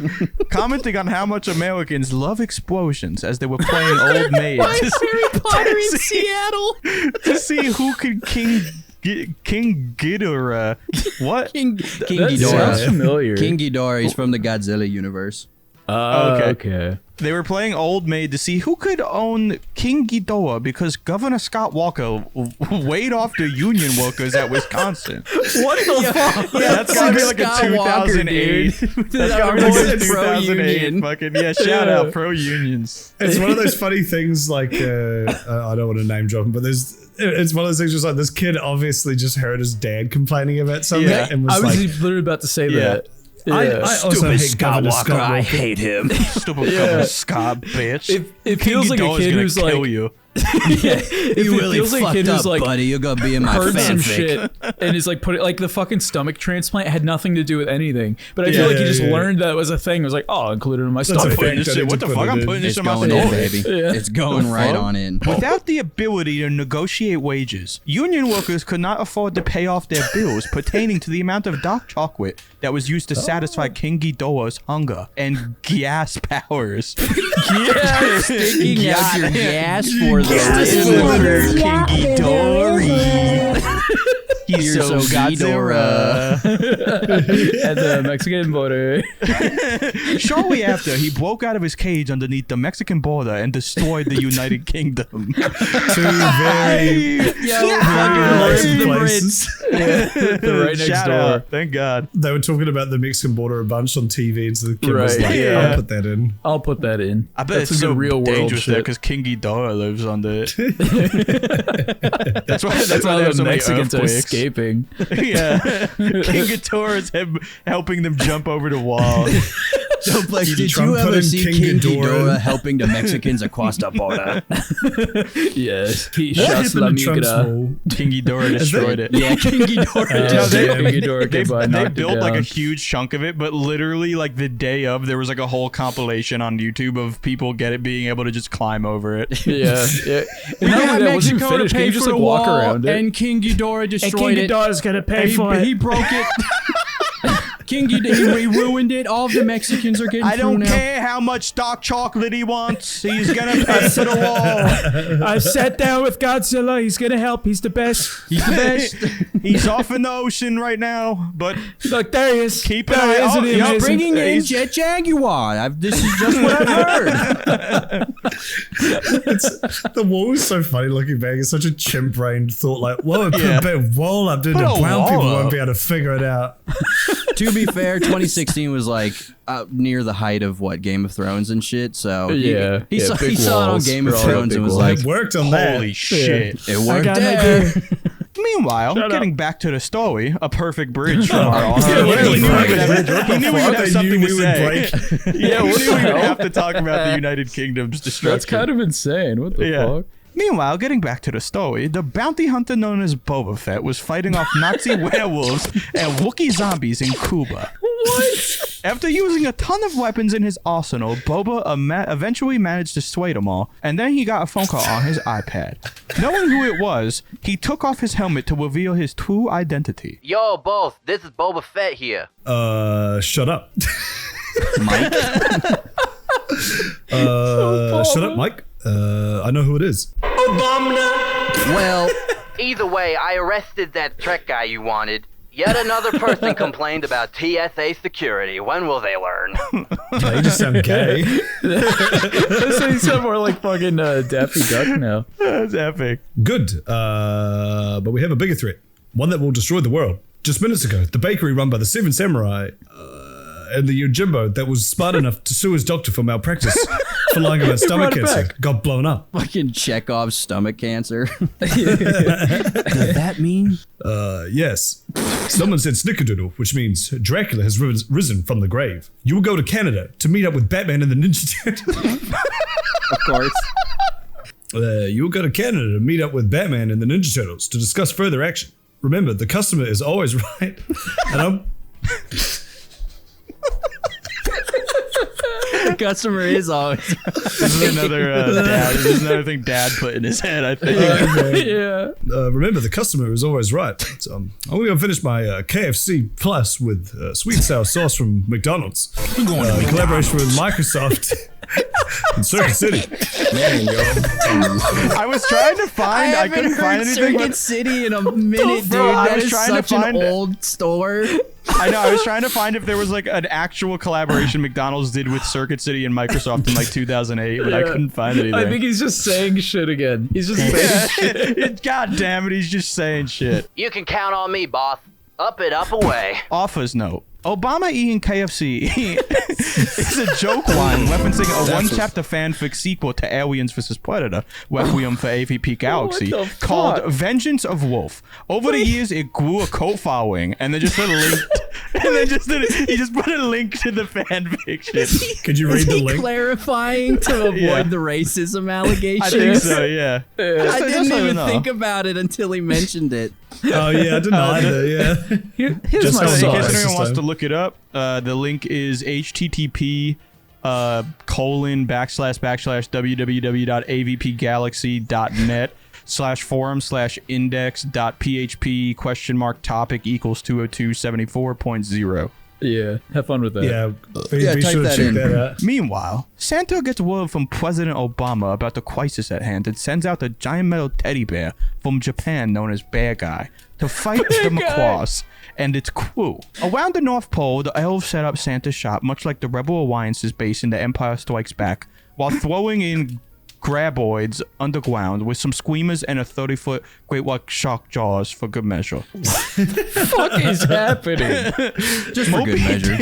commenting on how much Americans love explosions as they were playing Old Maid. Why Harry Potter in Seattle? To see who could King Ghidorah. What? King Ghidorah. Sounds familiar. King Ghidorah is from the Godzilla universe. Okay. They were playing Old Maid to see who could own King Ghidorah because Governor Scott Walker weighed off the union workers at Wisconsin. What the fuck? Yeah, that's gotta be like a 2008. That's gotta be like a 2008 fucking, yeah, shout out pro unions. It's one of those funny things like, I don't want to name drop him, but it's one of those things just like this kid obviously just heard his dad complaining about something and was I was like, literally about to say that. Yeah. I also hate Governor Scott Walker. I hate him. Stupid Governor Scott, bitch. It feels like a kid who's like, kill you. You really fucked up, buddy. You're gonna be in my heard some fanfic. shit and is like like the fucking stomach transplant had nothing to do with anything. But I feel like he just learned that was a thing. It was like, oh, I'll include it in my stomach. What the fuck? I'm putting this in my going in, baby. Yeah. It's going right on in. Without the ability to negotiate wages, union workers could not afford to pay off their bills pertaining to the amount of dark chocolate that was used to satisfy King Ghidorah's hunger and gas powers. Sticking out your gas for the King Ghidorah. He's so Ghidorah. At the Mexican border. Shortly after, he broke out of his cage underneath the Mexican border and destroyed the United Kingdom. Two very places. They're right next Shout door. out. Thank God. They were talking about the Mexican border a bunch on TV, and so the kid was like, I'll put that in. I'll put that in. I bet That's it's some so real world dangerous there shit. because King Ghidorah lives under it. That's why all the Mexicans are earthquakes. escaping. Yeah. King Ghidorah is helping them jump over the wall. Doplex, did you ever see King Ghidorah helping the Mexicans across the border? Yes. He What shot happened to Trump's Lamigura. wall? King Ghidorah destroyed it. Yeah, King Ghidorah. They built like a huge chunk of it, but literally like the day of, there was like a whole compilation on YouTube of people being able to just climb over it. Yeah. And not only that, once you finish, can you just like walk around it? And King Ghidorah destroyed it. Ghidorah's gonna pay for it. He broke it. King Ghidorah, he ruined it. All of the Mexicans are getting I don't through now. care how much dark chocolate he wants. He's gonna pay for the wall. I sat down with Godzilla. He's gonna help. He's the best. He's the best. He's off in the ocean right now, but look, there he is. Keep an eye Isn't out. he He's amazing? Bringing in Jet Jaguar. This is just what I've heard. The wall is so funny looking back. It's such a chimp-brained thought. Like, whoa, put a big wall up, dude. The brown people won't be able to figure it out. To be fair, 2016 was like near the height of what Game of Thrones and shit. So he saw it on Game of Thrones and was like, it worked on that. Holy shit. It worked there. Meanwhile, getting back to the story, a perfect bridge from our He knew he knew we would have something to say. Yeah, we knew we would have to talk about the United Kingdom's destruction. That's kind of insane. What the fuck? Meanwhile, getting back to the story, the bounty hunter known as Boba Fett was fighting off Nazi werewolves and Wookiee zombies in Cuba. What? After using a ton of weapons in his arsenal, Boba eventually managed to sway them all, and then he got a phone call on his iPad. Knowing who it was, he took off his helmet to reveal his true identity. Yo, boss, this is Boba Fett here. Shut up. Mike? Shut up, Mike. I know who it is. Well, either way, I arrested that Trek guy you wanted. Yet another person complained about TSA security. When will they learn? Oh, you just sound gay. You sound more like fucking Daffy Duck now. That's epic. Good. But we have a bigger threat. One that will destroy the world. Just minutes ago, the bakery run by the Seven Samurai and the Yojimbo that was smart enough to sue his doctor for malpractice for lying about stomach cancer got blown up. Fucking Chekhov's stomach cancer. Does that mean? Yes. Someone said snickerdoodle, which means Dracula has risen from the grave. You will go to Canada to meet up with Batman and the Ninja Turtles. Of course. You will go to Canada to meet up with Batman and the Ninja Turtles to discuss further action. Remember, the customer is always right. And I'm... The customer is always. This is another dad. This is another thing Dad put in his head, I think. Yeah. Remember, the customer is always right. So I'm going to finish my KFC Plus with sweet and sour sauce from McDonald's. In collaboration with Microsoft in Circuit City. Man, yo. I was trying to find. I couldn't find anything. Circuit City in a minute, dude. I That was is trying to such an find old store. I know. I was trying to find if there was like an actual collaboration McDonald's did with Circuit City and Microsoft in like 2008, but I couldn't find anything. I think he's just saying shit again. He's just saying shit. God damn it, he's just saying shit. You can count on me, boss. Up it, up away. Offers note. Obama eating KFC is a joke line referencing a one-chapter fanfic sequel to Aliens vs. Predator, Requiem for AVP Galaxy, called Vengeance of Wolf. Over the years, it grew a cult following, and they just put a link. He just put a link to the fanfiction. Could you read the link? Clarifying to avoid the racism allegations? I think so. Yeah. I didn't even think about it until he mentioned it. Oh yeah, I didn't either. Yeah. Here's my in case anyone wants to look it up, the link is http://www.avpgalaxy.net/forum/index.php?topic=20274.0. Yeah, have fun with that. Yeah, be sure to check that out. Meanwhile, Santa gets word from President Obama about the crisis at hand and sends out a giant metal teddy bear from Japan known as Bear Guy to fight the Maquas and its crew. Around the North Pole, the elves set up Santa's shop, much like the Rebel Alliance's base in The Empire Strikes Back, while throwing in graboids underground with some screamers and a 30-foot great white shark jaws for good measure. Fuck is happening? Just for good measure.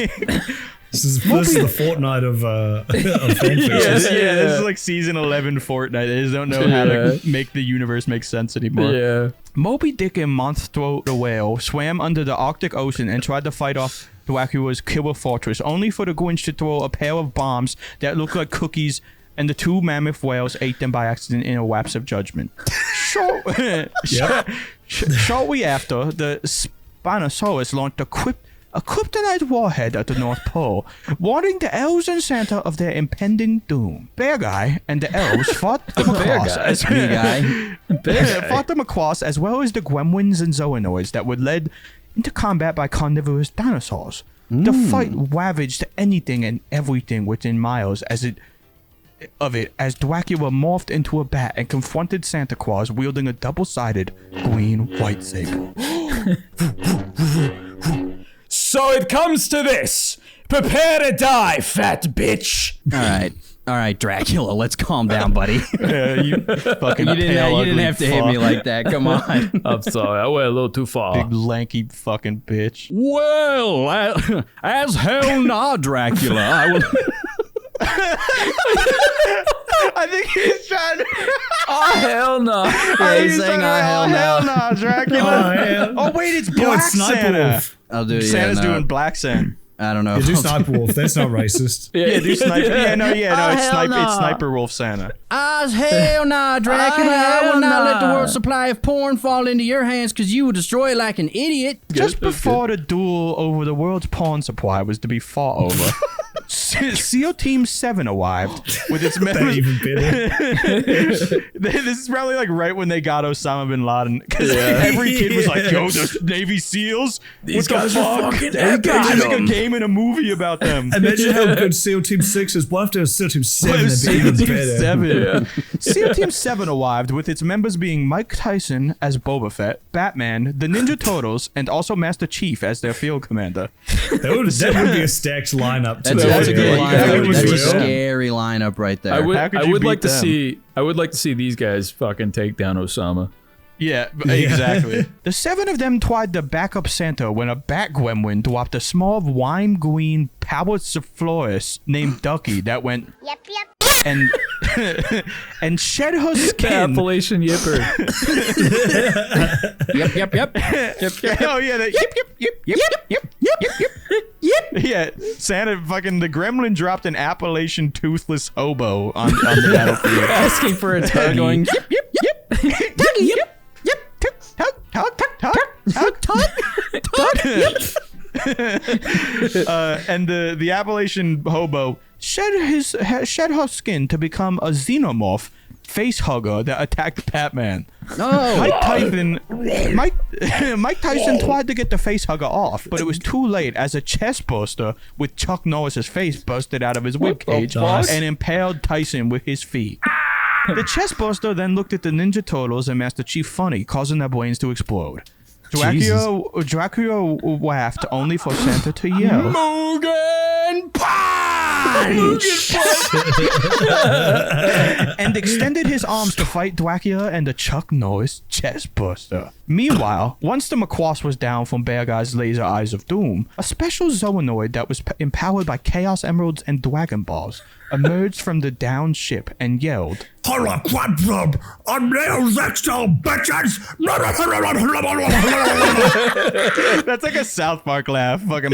This is the fortnight of fanfiction. This is like season 11 Fortnite. They just don't know how to make the universe make sense anymore. Yeah. Moby Dick and Monstro the whale swam under the Arctic Ocean and tried to fight off Dracula's killer fortress, only for the Grinch to throw a pair of bombs that looked like cookies, and the two mammoth whales ate them by accident in a lapse of judgment. Shortly after, the Spinosaurus launched a kryptonite warhead at the North Pole, warning the elves and Santa of their impending doom. Bear Guy and the elves fought the Maquas as well as the gremlins and zoanoids that were led into combat by carnivorous dinosaurs. The fight ravaged anything and everything within miles as Dracula morphed into a bat and confronted Santa Claus wielding a double-sided green lightsaber. So it comes to this. Prepare to die, fat bitch. All right, Dracula, let's calm down, buddy. You fucking you didn't have to hit me like that. Come on. I'm sorry, I went a little too far. Big lanky fucking bitch. Well, as hell nah, Dracula. I will. I think he's trying to. Oh hell no! Yeah, he's saying hell no, Dracula. Oh wait, it's Black Santa. Wolf. I'll do. Santa's doing Black Santa. I don't know. Yeah, do Sniper Wolf. That's not racist. Yeah, do Sniper. It's Sniper Wolf Santa. As hell nah, Dracula. I will not let the world's supply of porn fall into your hands because you will destroy it like an idiot. Just before the duel over the world's porn supply was to be fought over, SEAL Team 7 arrived with its members. This is probably like right when they got Osama bin Laden, because every kid was like, "Yo, the Navy SEALs, these guys are fucking epic." There's like a game and a movie about them. Imagine how good SEAL Team 6 is. We'll have to have SEAL Team 7. SEAL Team 7 arrived with its members being Mike Tyson as Boba Fett, Batman, the Ninja Turtles, and also Master Chief as their field commander. That would be a stacked lineup. That's a good lineup. That's a scary lineup right there. I would like to see these guys fucking take down Osama. Yeah, exactly. The 7 of them tried to back up Santa when a bat gremlin dropped a small lime green Palocephaloris named Ducky that went and shed her skin. Appalachian Yipper. Yep. Oh yeah, yep. Yeah, Santa fucking the gremlin dropped an Appalachian toothless hobo on the battlefield, asking for a tug, going yep. Ducky, yep. And the Appalachian hobo shed her skin to become a xenomorph face hugger that attacked Batman. Mike Tyson tried to get the face hugger off, but it was too late as a chest burster with Chuck Norris's face busted out of his ribcage and impaled Tyson with his feet. The chestburster then looked at the Ninja Turtles and Master Chief funny, causing their brains to explode. Dracula laughed only for Santa to yell. Mugen Punch! And extended his arms to fight Dracula and the Chuck Norris chestburster. Meanwhile, once the McQuoss was down from Bear Guy's laser eyes of doom, a special zoonoid that was empowered by Chaos Emeralds and Dragon Balls emerged from the downed ship and yelled, Holla quadrub! I'm nails extra bitches! That's like a South Park laugh. Fucking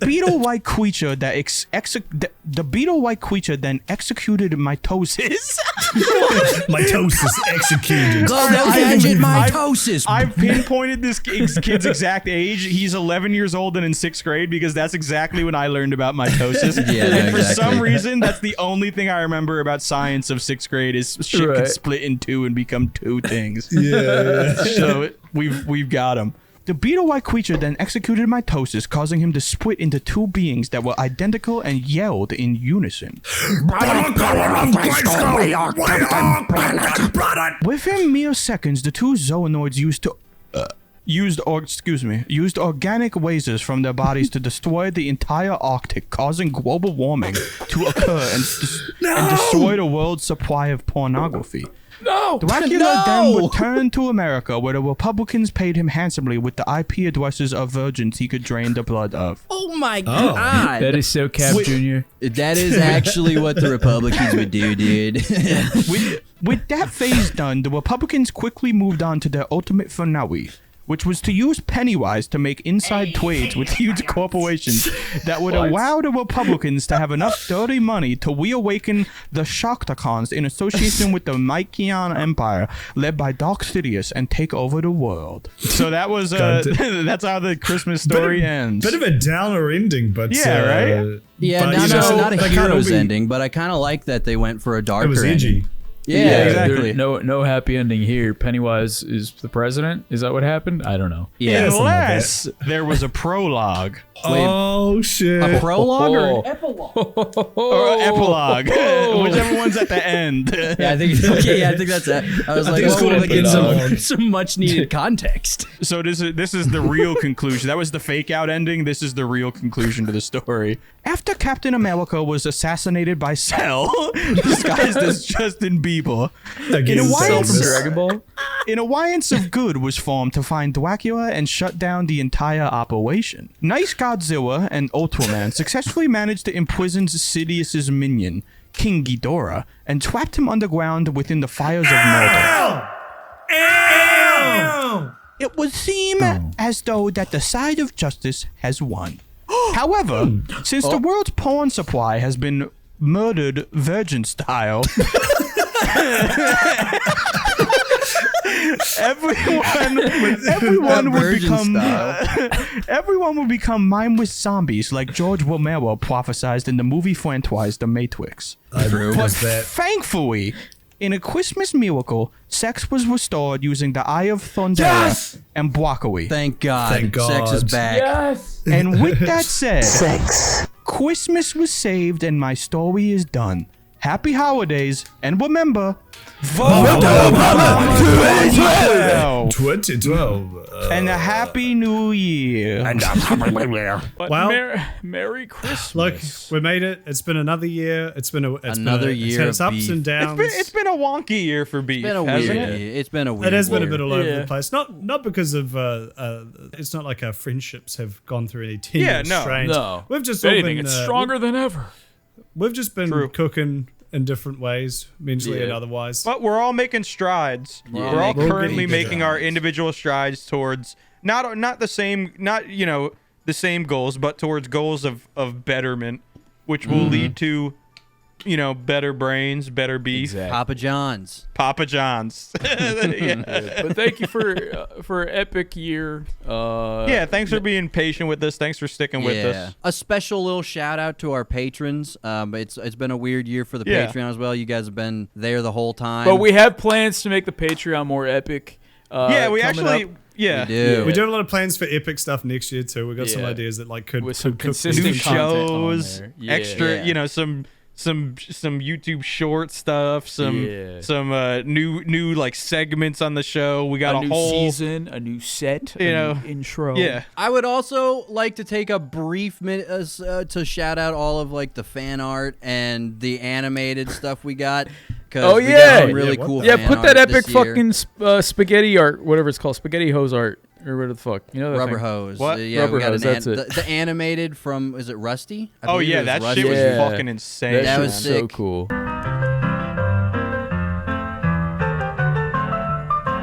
beetle white creature that the beetle white creature then executed mitosis. Mitosis executed. Mitosis. I've pinpointed this kid's exact age. He's 11 years old and in 6th grade because that's exactly when I learned about mitosis. And for some reason, that's the only thing I remember about science of 6th grade is shit can split in two and become two things. So we've got him. The beetle white creature then executed mitosis, causing him to split into two beings that were identical and yelled in unison. Within mere seconds, the two zoonoids used organic wastes from their bodies to destroy the entire Arctic, causing global warming to occur and destroy the world's supply of pornography. Dracula then returned to America, where the Republicans paid him handsomely with the IP addresses of virgins he could drain the blood of. Oh my God. That is so Cap Jr. That is actually what the Republicans would do, dude. With that phase done, the Republicans quickly moved on to their ultimate finale, which was to use Pennywise to make inside trades with huge corporations that would allow the Republicans to have enough dirty money to reawaken the Shockticons in association with the Mykian Empire, led by Dark Sidious, and take over the world. So that was that's how the Christmas story ends. Bit of a downer ending, but right? Yeah, not a hero's ending, but I kind of like that they went for a darker ending. It was edgy. Yeah, exactly. No happy ending here. Pennywise is the president. Is that what happened? I don't know. Yeah, unless there was a prologue. Oh shit! A prologue or epilogue? Or epilogue, whichever one's at the end. Yeah, I think. Okay, I think that's it. I was like, we'll get some much needed context. So this is the real conclusion. That was the fake out ending. This is the real conclusion to the story. After Captain America was assassinated by Cell, disguised as Justin Bieber, an alliance of good was formed to find Dracula and shut down the entire operation. Nice Godzilla and Ultraman successfully managed to imprison Sidious's minion, King Ghidorah, and trapped him underground within the fires of Mordor. It would seem as though that the side of justice has won. However, since the world's porn supply has been murdered virgin style, everyone would become mindless zombies like George Romero prophesied in the movie franchise The Matrix. But thankfully, in a Christmas miracle, sex was restored using the Eye of Thundera and broccoli. Thank God. Sex is back. Yes. And with that said, Christmas was saved and my story is done. Happy holidays, and remember, vote Obama 2012. And a happy new year. And a happy new year. Well, Merry Christmas. Look, we made it. It's been another year. It's been another year. It's had its ups and downs. It's been a wonky year for beef. It's been a weird year. It's been a weird It has been a year. bit all over the place. Not because of it's not like our friendships have gone through any tenuous strains. No. We've just If all anything, been it's stronger than ever. We've just been cooking in different ways, mentally and otherwise. But we're all making strides. We're all currently making our individual strides towards not the same, the same goals, but towards goals of betterment, which will lead to, better brains, better beef. Exactly. Papa John's. Yeah. But thank you for an epic year. Thanks for being patient with us. Thanks for sticking with us. A special little shout out to our patrons. It's been a weird year for the Patreon as well. You guys have been there the whole time. But we have plans to make the Patreon more epic. We actually. Up. Yeah, we do have a lot of plans for epic stuff next year too. We've got some ideas that could with some cook consistent new content shows, on there. extra, some YouTube short stuff, some new like segments on the show. We got a new whole season, a new set, new intro. Yeah. I would also like to take a brief minute to shout out all of like the fan art and the animated stuff we got. Oh we yeah, got some really cool. Yeah, fan put art that epic this year. fucking spaghetti art, whatever it's called, spaghetti hose art, or whatever the fuck. You know that Rubber thing? hose. What? Yeah, Rubber we got hose, that's it. the animated from, is it Rusty? I Oh believe yeah, it that Rusty. shit was Yeah. fucking insane. That shit was so sick. cool.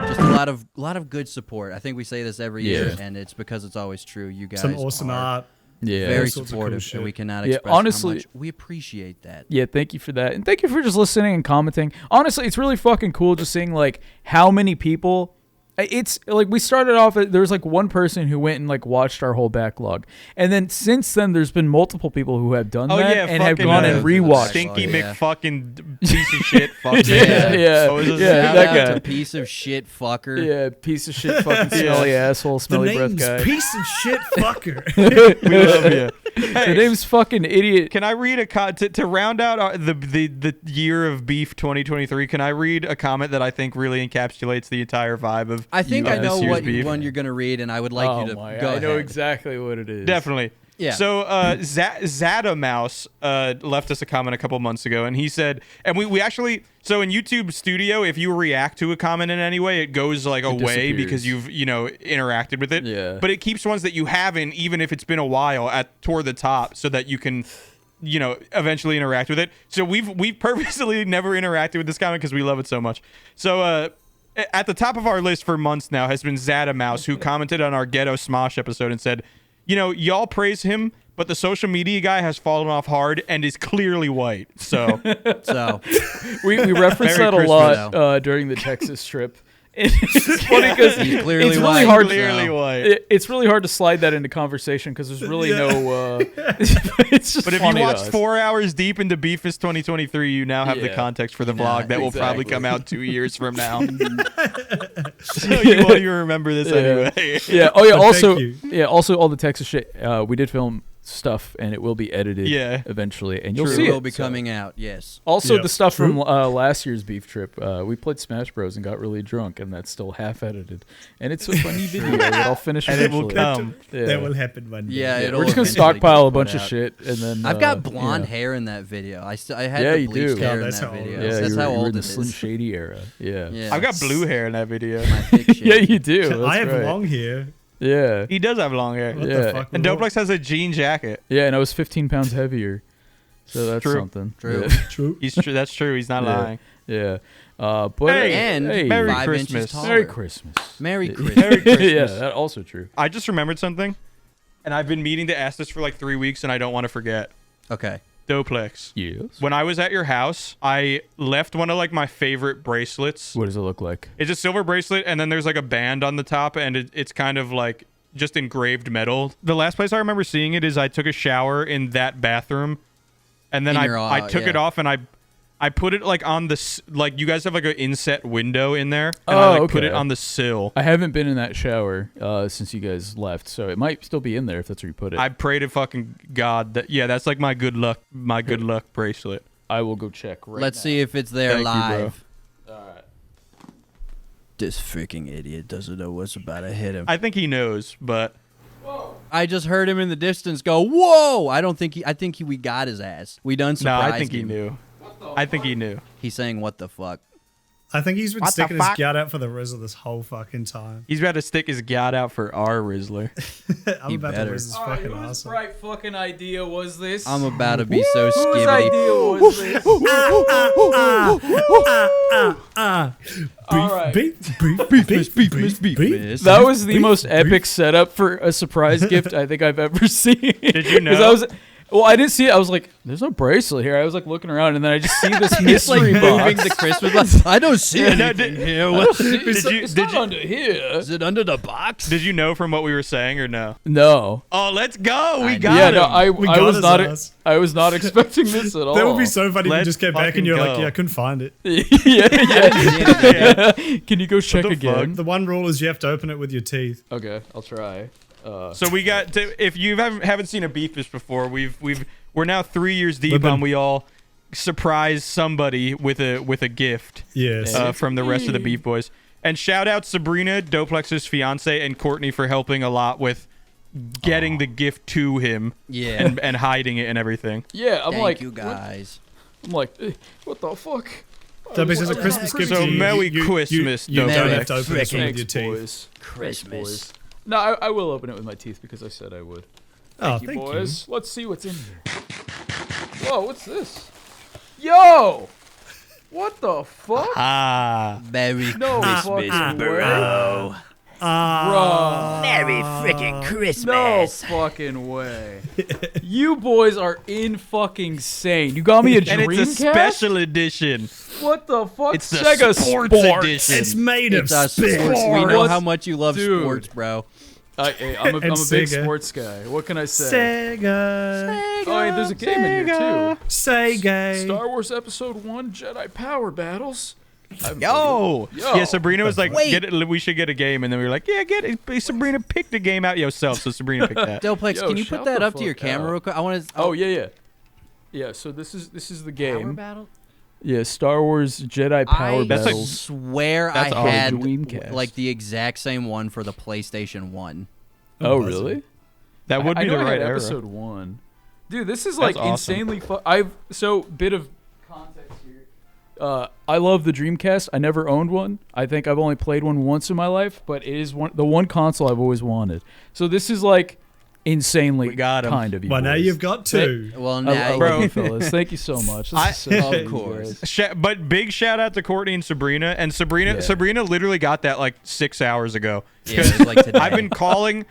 Just a lot of good support. I think we say this every year, and it's because it's always true. You guys Some awesome are art. Yeah, very all sorts of cool supportive, shit. and we cannot Yeah, express honestly- how much we appreciate that. Yeah, thank you for that. And thank you for just listening and commenting. Honestly, it's really fucking cool just seeing like how many people. It's like we started off, there was like one person who went and like watched our whole backlog. And then since then, there's been multiple people who have done that and have gone and rewatched. Stinky McFucking piece of shit fucker. Yeah, What was his yeah, name? that guy. Piece of shit fucker. Yeah, piece of shit fucking smelly asshole, smelly breath name's guy. piece of shit fucker. We love you. The name's fucking idiot. Can I read a to round out the year of Beef 2023? Can I read a comment that I think really encapsulates the entire vibe of? I think I know this year's what Beef? one you're gonna read, and I would like you to go I ahead. know exactly what it is. Definitely. Yeah. So Zada Mouse left us a comment a couple months ago, and he said, and we actually, so in YouTube Studio, if you react to a comment in any way, it goes like away because you've interacted with it. Yeah. But it keeps ones that you haven't, even if it's been a while, toward the top, so that you can eventually interact with it. So we've purposely never interacted with this comment because we love it so much. So at the top of our list for months now has been Zada Mouse, who commented on our Ghetto Smosh episode and said, y'all praise him, but the social media guy has fallen off hard and is clearly white. So we reference Merry that a Christmas. lot during the Texas trip. It's funny because He's clearly it's white. really hard. Clearly white. It's really hard to slide that into conversation because there's really no. It's just. But if funny you to watched us. 4 hours deep into Beefus 2023, you now have the Yeah. context for the vlog that will probably exactly. come out 2 years from now. So you won't even remember this anyway. Yeah. Oh yeah. But Also, thank you. yeah. Also, all the Texas shit. We did film stuff, and it will be edited. Yeah. Eventually, and you'll It see will it. be so. coming out. Yes. Also, Yep. the stuff from last year's beef trip, we played Smash Bros and got really drunk, and that's still half edited. And it's a funny video that I'll finish And it will eventually. come. Yeah. That will happen one day. Yeah, it'll We're just gonna eventually stockpile get a bunch put of out. shit, and then I've got you blonde know. hair in that video. I had Yeah, the you bleached do. hair Oh, in that's that how old video. it is. Yeah, That's you how were old in the it Slim is. Shady era. Yeah. Yeah. I've got blue hair in that video. My fiction. Yeah, you do. That's I have right. long hair. Yeah. He does have long hair. What Yeah. the fuck? And Doplex has a jean jacket. Yeah, and I was 15 pounds heavier. So that's True. something. True. Yeah. True. That's true. He's not Yeah. lying. Yeah. But Hey, And hey, Merry 5 inches Christmas. taller. Merry Christmas. Merry Yeah. Christmas. Merry Christmas. Yeah, that's also true. I just remembered something, and I've been meaning to ask this for like 3 weeks, and I don't want to forget. Okay. Doplex. Yes. When I was at your house, I left one of like my favorite bracelets. What does it look like? It's a silver bracelet, and then there's like a band on the top, and it's kind of like just engraved metal. The last place I remember seeing it is I took a shower in that bathroom, and then I took it off, and I put it like on the like you guys have like an inset window in there, and I like put it on the sill. I haven't been in that shower since you guys left, so it might still be in there if that's where you put it. I pray to fucking God that that's like my good luck bracelet. I will go check right Let's now. see if it's there Thank you, bro. live. All right. This freaking idiot doesn't know what's about to hit him. I think he knows, but I just heard him in the distance go, "Whoa!" I think we got his ass. We done no, surprised I think he him. knew. I think he knew. He's saying, "What the fuck?" I think he's been What the sticking his fuck? gut out for the Rizzle this whole fucking time. He's about to stick his god out for our Rizzler. I'm He about better. to Riz his All right, fucking whose awesome. bright fucking idea was this? I'm about to be so Whose skibbity. idea was this? All right. That was the most epic setup for a surprise gift I think I've ever seen. Did you 'Cause know? I didn't see it. I was like, "There's no bracelet here." I was like looking around, and then I just see this It's like mystery moving box. the Christmas box. I don't see anything here. What? It's not under here. Is it under the box? Did you know from what we were saying or no? No. Oh, let's go. We I got Yeah, him. no, I got was his not. ass. I was not expecting this at all. That would be so funny if you Let's just came back fucking and you're like, go. yeah, I couldn't find it. yeah. Can you go check the again? The one rule is you have to open it with your teeth. Okay, I'll try. So we got to, if you haven't seen a Beefus before, we're now 3 years deep on we all surprise somebody with a gift. Yes. From the rest of the Beef Boys. And shout out Sabrina, Doplex's fiance, and Courtney for helping a lot with getting the gift to him. Yeah. And hiding it and everything. Yeah, I'm Thank like, you guys. I'm like, what the fuck? Doplex is a Christmas gift. So Merry Christmas, You don't Doplex. have to open this one with your teeth. Boys. Christmas. No, I will open it with my teeth because I said I would. Thank you, boys. Let's see what's in here. Whoa, what's this? Yo! What the fuck? Merry No Christmas, fucking bro. Bro. Merry freaking Christmas. No fucking way. You boys are in fucking sane. You got me a Dreamcast? And it's a special edition. What the fuck? It's the Sega sports edition. It's made of Sports. sports. We know how much you love Dude. sports, bro. I'm a big Sega. sports guy. What can I say? Sega. Oh, hey, there's a game in here too. Sega. Star Wars Episode 1 Jedi Power Battles. Yo. Yeah, Sabrina was like, Wait. we should get a game. And then we were like, yeah, get it. Sabrina picked the game out yourself. So Sabrina picked that. Doplex, Yo, can you put shout that the up to your fuck camera out. real quick? I want to. Oh yeah. Yeah, so this is the game. Power Battle? Yeah, Star Wars Jedi Power I Battles. swear That's I awesome. had Dreamcast. like the exact same one for the PlayStation 1. Oh really? That would I be know the I right had era. Episode 1. Dude, this is That's like awesome. insanely fun. Bit of context here. I love the Dreamcast. I never owned one. I think I've only played one once in my life, but it is the one console I've always wanted. So this is like insanely got 'em. kind of you. Well, now boys. youve got two. Well, I now, love you fellas. Thank you so much. This is so sweet, of course. guys. But big shout out to Courtney and Sabrina. And Sabrina Sabrina literally got that like 6 hours ago. Yeah, it was like today. I've been calling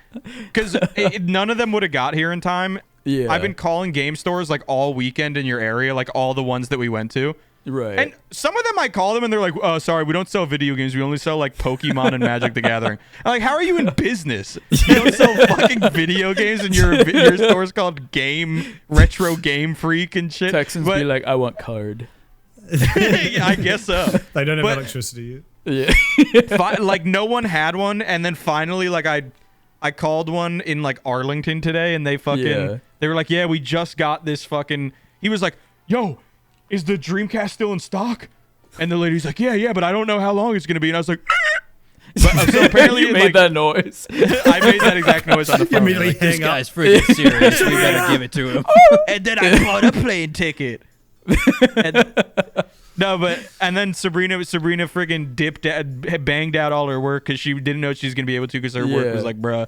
because none of them would have got here in time. Yeah. I've been calling game stores like all weekend in your area, like all the ones that we went to. Right. And some of them I call them and they're like, oh, sorry, we don't sell video games. We only sell like Pokemon and Magic the Gathering. I'm like, how are you in business? You don't sell fucking video games and your store's called Retro Game Freak and shit. Texans be like, I want card. Yeah, I guess so. They don't have But- electricity yet. Yeah. Like no one had one, and then finally like I called one in like Arlington today, and they were like, yeah, we just got this fucking. He was like, yo, is the Dreamcast still in stock? And the lady's like, yeah, but I don't know how long it's gonna be. And I was like, but, so apparently you made that noise. I made that exact noise on the phone. immediately Like, This hang up. guy's freaking serious. We better give it to him. and then I bought a plane ticket. And then Sabrina friggin' banged out all her work because she didn't know she was gonna be able to because her work was like, bruh.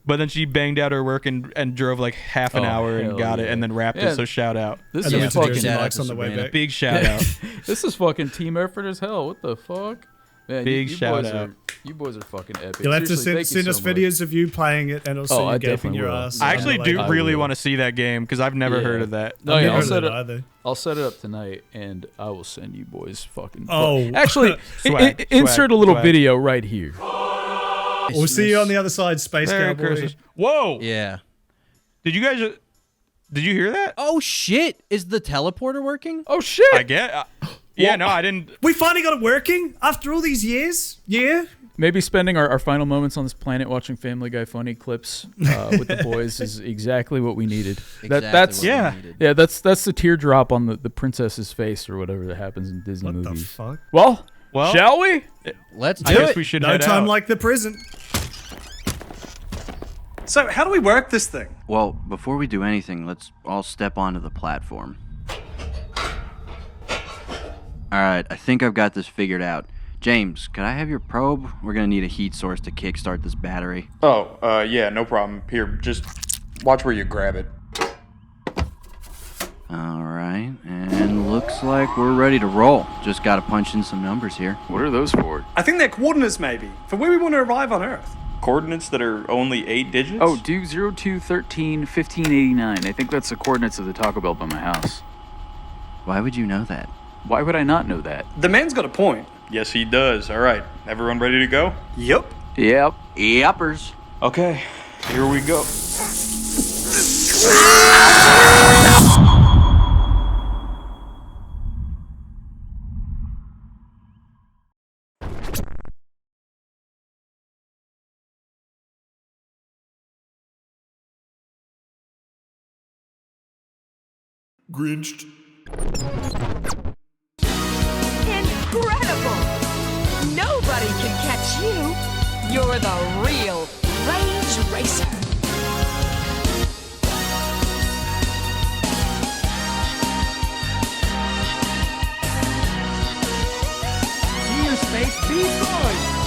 But then she banged out her work and drove like half an hour and hell got it yeah. and then wrapped it. So shout out. This And then is we fucking took shout out Max to on the way Sabrina. back. Big shout out. This is fucking team effort as hell. What the fuck? Man, Big you shout boys out. You boys are fucking epic. You'll have to Seriously, send thank us you so much. videos of you playing it and also Oh, I you gaping definitely your will. ass. I actually do I really will. want to see that game because I've never Yeah. heard of that. No, I've yeah, never I'll heard set of it. it either. I'll set it up tonight, and I will send you boys fucking. Oh. Actually, Swag, insert swag, a little swag. video right here. We'll see you on the other side, Space Merry Cowboy. Christmas. Whoa! Yeah. Did you hear that? Oh shit! Is the teleporter working? Oh shit! I get. Yeah, no, I didn't. We finally got it working after all these years. Yeah. Maybe spending our final moments on this planet watching Family Guy funny clips with the boys is exactly what we needed. That's Yeah. That's the teardrop on the princess's face or whatever that happens in Disney What the movies. fuck? Well, Well, shall we? Let's I do guess it. we should No head time out. like the present. So, how do we work this thing? Well, before we do anything, let's all step onto the platform. Alright, I think I've got this figured out. James, could I have your probe? We're gonna need a heat source to kickstart this battery. Oh, yeah, no problem. Here, just watch where you grab it. Alright, and looks like we're ready to roll. Just gotta punch in some numbers here. What are those for? I think they're coordinates, maybe, for where we want to arrive on Earth. Coordinates that are only 8 digits? Oh, do 0213 1589. I think that's the coordinates of the Taco Bell by my house. Why would you know that? Why would I not know that? The man's got a point. Yes, he does. All right, everyone ready to go? Yep. Yep. Yuppers. Okay, here we go. Grinched. Incredible! Nobody can catch you. You're the real Rage Racer. See you, Space BeefBoys!